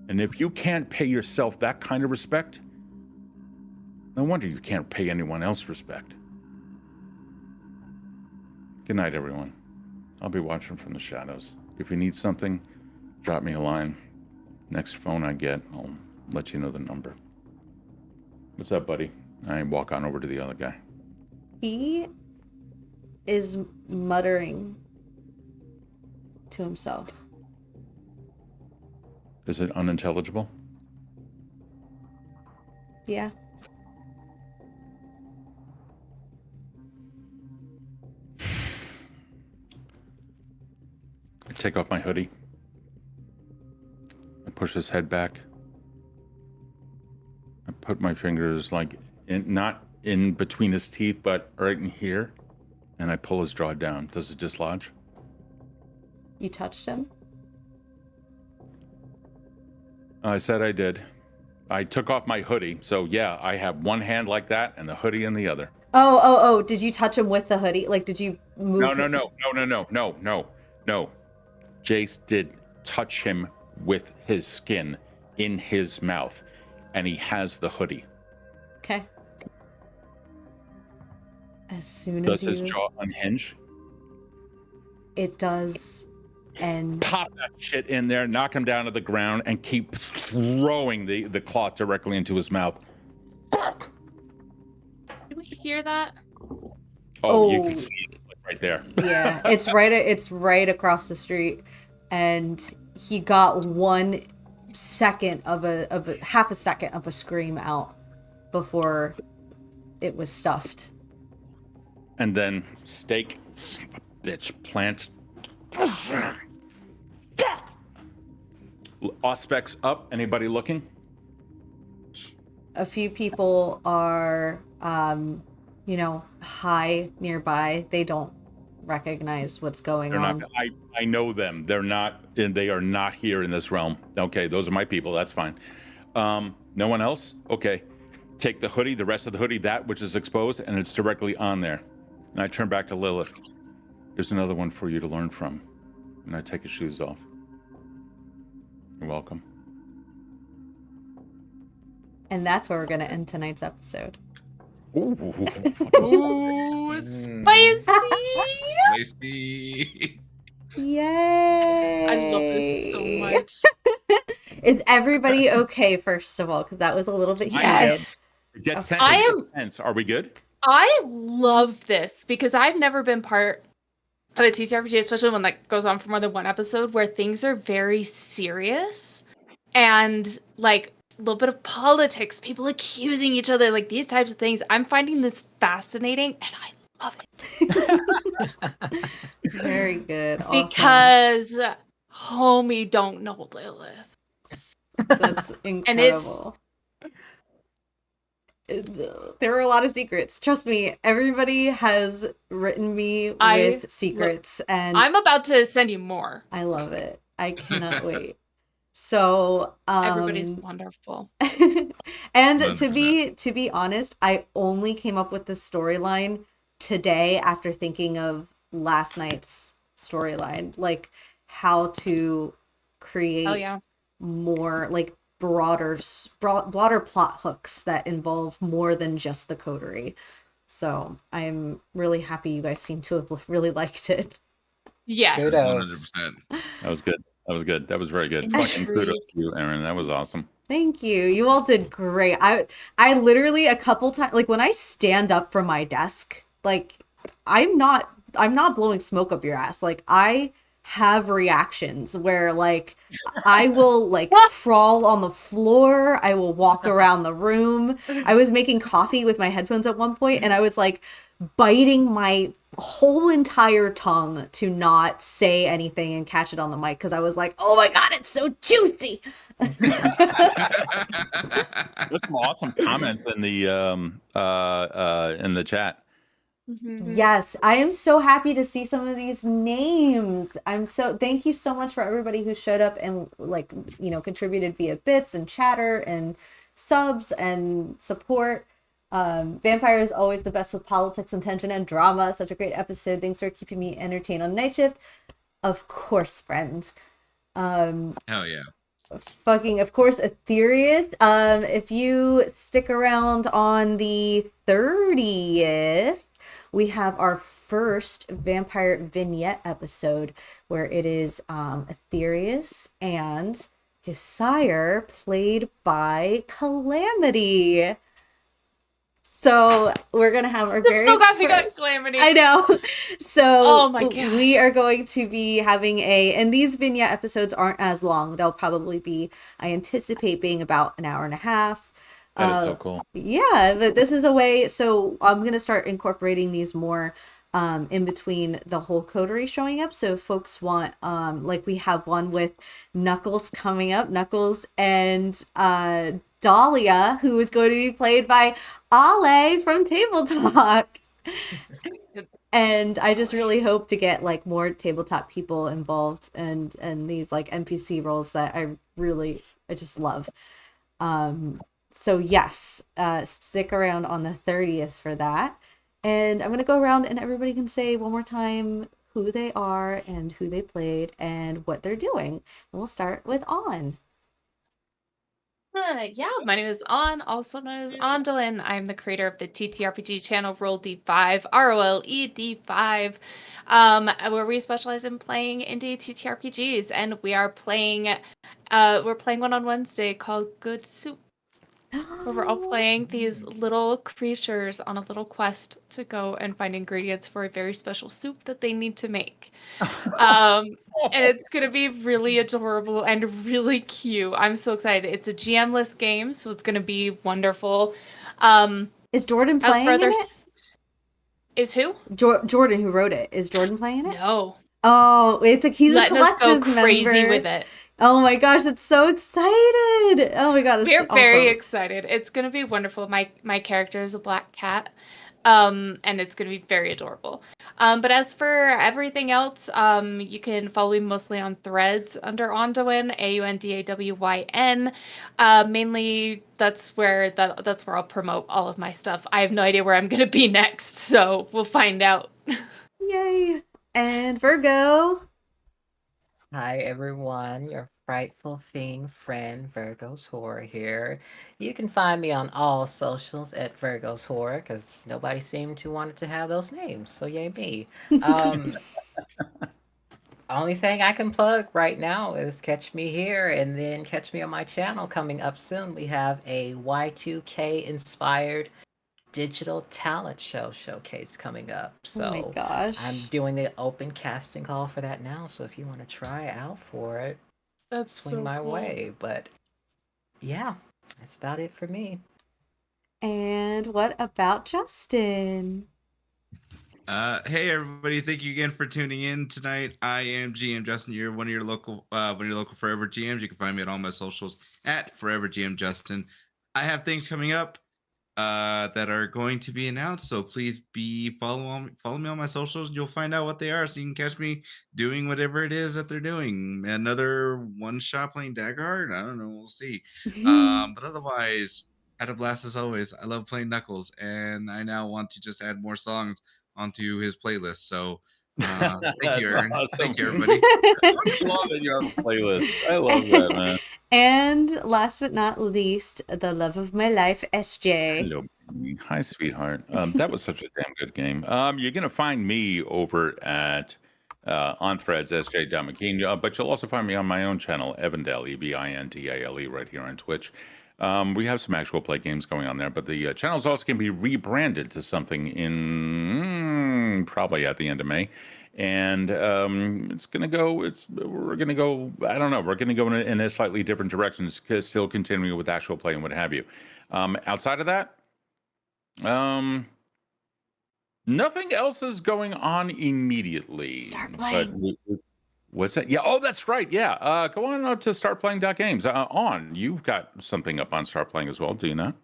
S2: And if you can't pay yourself that kind of respect, no wonder you can't pay anyone else respect. Good night, everyone. I'll be watching from the shadows. If you need something, drop me a line. Next phone I get, I'll let you know the number. What's up, buddy? I walk on over to the other guy.
S1: He is muttering to himself.
S2: Is it unintelligible?
S1: Yeah.
S2: I take off my hoodie. I push his head back. I put my fingers like not in between his teeth, but right in here. And I pull his jaw down. Does it dislodge?
S1: You touched him?
S2: I said I did. I took off my hoodie. So yeah, I have one hand like that and the hoodie in the other.
S1: Oh. Did you touch him with the hoodie? Like, did you move?
S2: No. Jayce did touch him with his skin in his mouth, and he has the hoodie.
S1: Okay. As soon
S2: Does
S1: as
S2: his
S1: you,
S2: jaw unhinge?
S1: it does, and
S2: Pop that shit in there, knock him down to the ground, and keep throwing the cloth directly into his mouth. Fuck!
S3: Did we hear that?
S2: Oh, you can
S1: Oh.
S2: see it right there.
S1: yeah, it's right across the street, and he got 1 second of a half a second of a scream out before it was stuffed.
S2: And then steak, bitch, plant. Auspex up. Anybody looking?
S1: A few people are, high nearby. They don't recognize what's going
S2: They're not.
S1: on.
S2: I know them. They're not. And they are not here in this realm. Okay, those are my people. That's fine. No one else. Okay. Take the hoodie, the rest of the hoodie, that which is exposed, and it's directly on there. And I turn back to Lilith. There's another one for you to learn from. And I take his shoes off. You're welcome.
S1: And that's where we're going to end tonight's episode.
S2: Ooh.
S3: Ooh, spicy!
S4: Spicy.
S1: Yay!
S3: I love this so much.
S1: Is everybody okay, first of all? Because that was a little bit heated.
S3: Yes.
S2: It gets
S1: Okay.
S2: tense.
S3: I
S2: It
S3: am-
S2: gets tense. Are we good?
S3: I love this because I've never been part of a TTRPG, especially one that goes on for more than one episode, where things are very serious and like a little bit of politics, people accusing each other, like these types of things. I'm finding this fascinating and I love it.
S1: Very good. Awesome.
S3: Because homie don't know Lilith.
S1: That's incredible. There are a lot of secrets. Trust me, everybody has written me with secrets, and
S3: I'm about to send you more.
S1: I love it. I cannot wait. So
S3: Everybody's wonderful.
S1: and
S4: 100%.
S1: to be honest, I only came up with this storyline today after thinking of last night's storyline, like how to create
S3: Oh yeah.
S1: more like broader plot hooks that involve more than just the coterie. So I'm really happy you guys seem to have really liked it.
S3: Yes.
S5: Kudos.
S4: 100%.
S2: That was good. That was good. That was very good.
S3: Intrigue.
S2: Fucking kudos to you, Erin. That was awesome.
S1: Thank you. You all did great. I literally a couple times, like when I stand up from my desk, like I'm not blowing smoke up your ass. Like I have reactions where like I will like crawl on the floor, I will walk around the room. I was making coffee with my headphones at one point and I was like biting my whole entire tongue to not say anything and catch it on the mic because I was like, oh my god, it's so juicy.
S2: There's some awesome comments in the chat.
S3: Mhm.
S1: Yes, I am so happy to see some of these names. Thank you so much for everybody who showed up and like, contributed via bits and chatter and subs and support. Vampire is always the best with politics and tension and drama. Such a great episode. Thanks for keeping me entertained on night shift. Of course, friend.
S4: Hell yeah.
S1: Fucking, of course, Aetherius. If you stick around on the 30th, we have our first vampire vignette episode where it is Aetherius and his sire, played by Calamity. So we're gonna have our very
S3: Still got me that
S1: first...
S3: Calamity.
S1: I know. So
S3: Oh my gosh.
S1: we are going to be having and these vignette episodes aren't as long. They'll probably be, I anticipate, being about an hour and a half.
S2: That is so cool.
S1: Yeah, but this is a way, so I'm gonna start incorporating these more in between the whole coterie showing up. So if folks want, like we have one with Knuckles coming up, Knuckles and Dahlia, who is going to be played by Ale from Table Talk. And I just really hope to get like more tabletop people involved and these like NPC roles that I just love. So yes, stick around on the 30th for that. And I'm going to go around and everybody can say one more time who they are and who they played and what they're doing. And we'll start with On.
S3: Yeah, my name is On, also known as Ondalin. I'm the creator of the TTRPG channel Roll D5, ROLED5, where we specialize in playing indie TTRPGs, and we're playing one on Wednesday called Good Soup, where we're all playing these little creatures on a little quest to go and find ingredients for a very special soup that they need to make. And it's going to be really adorable and really cute. I'm so excited. It's a GM-less game, so it's going to be wonderful.
S1: Is Jordan
S3: As for
S1: playing in
S3: other
S1: it?
S3: is who?
S1: Jordan, who wrote it, is Jordan playing it?
S3: No.
S1: Oh, he's
S3: Letting
S1: a
S3: us go
S1: collective
S3: crazy
S1: member.
S3: with it.
S1: Oh my gosh, I'm so excited! Oh my god, this
S3: We're
S1: is
S3: very
S1: awesome.
S3: excited. It's going to be wonderful. My character is a black cat. And it's going to be very adorable. But as for everything else, you can follow me mostly on Threads under Ondawyn, AUNDAWYN. Mainly, that's where I'll promote all of my stuff. I have no idea where I'm going to be next, so we'll find out.
S1: Yay! And Virgo.
S5: Hi everyone, your frightful fiend friend Virgo's Horror here. You can find me on all socials at Virgo's Horror because nobody seemed to want to have those names, so yay me. Um, Only thing I can plug right now is catch me here and then catch me on my channel coming up soon. We have a Y2K inspired digital talent show showcase coming up.
S1: Oh my
S5: So
S1: gosh.
S5: I'm doing the open casting call for that now. So if you want to try out for it,
S3: That's
S5: swing
S3: so
S5: my
S3: cool.
S5: way. But yeah, that's about it for me.
S1: And what about Justin?
S4: Hey everybody! Thank you again for tuning in tonight. I am GM Justin. You're one of your local Forever GMs. You can find me at all my socials at Forever GM Justin. I have things coming up that are going to be announced, so please follow me on my socials. And you'll find out what they are, so you can catch me doing whatever it is that they're doing. Another one shot playing Daggerheart. I don't know. We'll see. But otherwise, I had a blast as always. I love playing Knuckles, and I now want to just add more songs onto his playlist. So thank
S2: That's
S4: you, Erin.
S2: awesome.
S4: Thank you, everybody.
S2: I love that you have a playlist. I love that, man.
S1: And last but not least, the love of my life, SJ.
S2: Hello. Hi, sweetheart. That was such a damn good game. You're going to find me over at on Threads, SJ.McKean, but you'll also find me on my own channel, Evandale, EVINDALE, right here on Twitch. We have some actual play games going on there, but the channel's also going to be rebranded to something in probably at the end of May. And it's going to go, we're going to go, I don't know, we're going to go in a slightly different direction, still continuing with actual play and what have you. Outside of that, nothing else is going on immediately.
S1: Start playing.
S2: But what's that? Yeah. Oh, that's right. Yeah. Go on out to startplaying.games. You've got something up on Start Playing as well, do you not?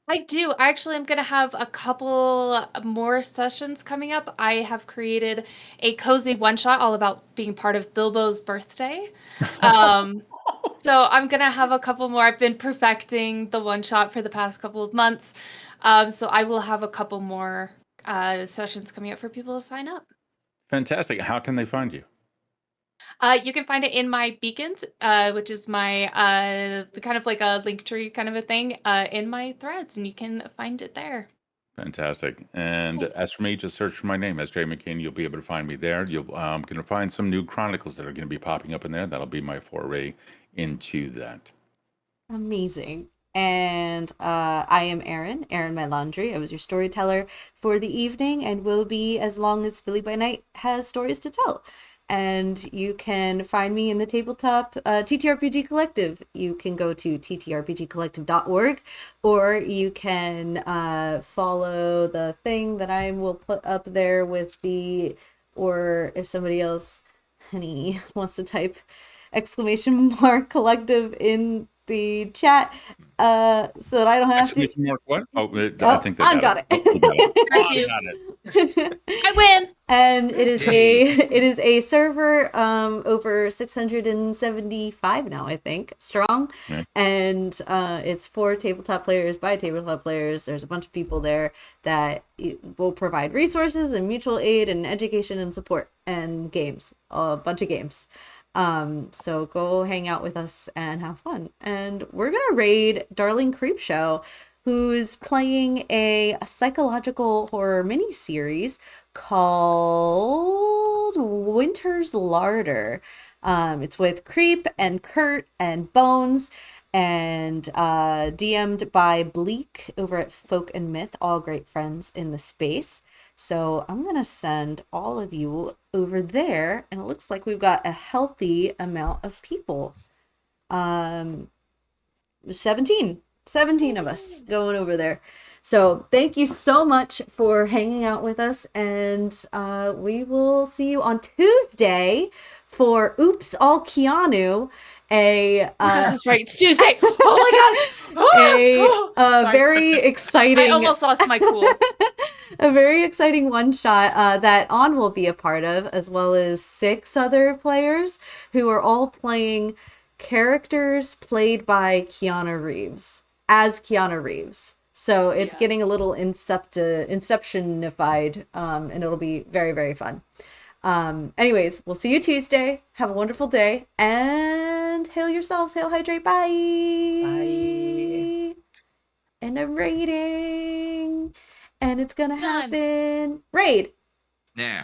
S3: I do. Actually, I'm going to have a couple more sessions coming up. I have created a cozy one-shot all about being part of Bilbo's birthday. So I'm going to have a couple more. I've been perfecting the one-shot for the past couple of months. So I will have a couple more sessions coming up for people to sign up.
S2: Fantastic. How can they find you?
S3: You can find it in my beacons, which is my kind of like a link tree kind of a thing in my threads, and you can find it there.
S2: Fantastic. And as for me, just search for my name, SJ McKean. You'll be able to find me there. You'll going to find some new chronicles that are going to be popping up in there. That'll be my foray into that.
S1: Amazing. And I am erinmylaundry. I was your storyteller for the evening and will be as long as Philly by Night has stories to tell. And you can find me in the tabletop TTRPG Collective. You can go to ttrpgcollective.org, or you can follow the thing that I will put up there with or if somebody else, honey, wants to type !! collective in the chat so that I don't have to.
S2: What? I think they
S1: got it.
S3: Got you.
S2: Got it.
S3: I win.
S1: And it is a server over 675 now, I think, strong.
S2: Yeah.
S1: And it's for tabletop players by tabletop players. There's a bunch of people there that will provide resources and mutual aid and education and support and games, a bunch of games. So go hang out with us and have fun. And we're gonna raid Darling Creepshow, who's playing a psychological horror miniseries called Winter's Larder. It's with Creep and Kurt and Bones, and DM'd by Bleak over at Folk and Myth, all great friends in the space. So I'm going to send all of you over there, and it looks like we've got a healthy amount of people. 17 of us going over there. So thank you so much for hanging out with us, and we will see you on Tuesday for Oops All Keanu,
S3: That's right. It's Tuesday. Oh my gosh. Sorry.
S1: very exciting.
S3: I almost lost my cool.
S1: A very exciting one shot that On will be a part of, as well as 6 other players who are all playing characters played by Keanu Reeves as Keanu Reeves. So it's getting a little inceptionified, and it'll be very, very fun. Anyways, we'll see you Tuesday. Have a wonderful day, and hail yourselves, hail, hydrate, bye.
S5: Bye.
S1: And I'm raiding, and it's gonna happen. Raid.
S4: Yeah.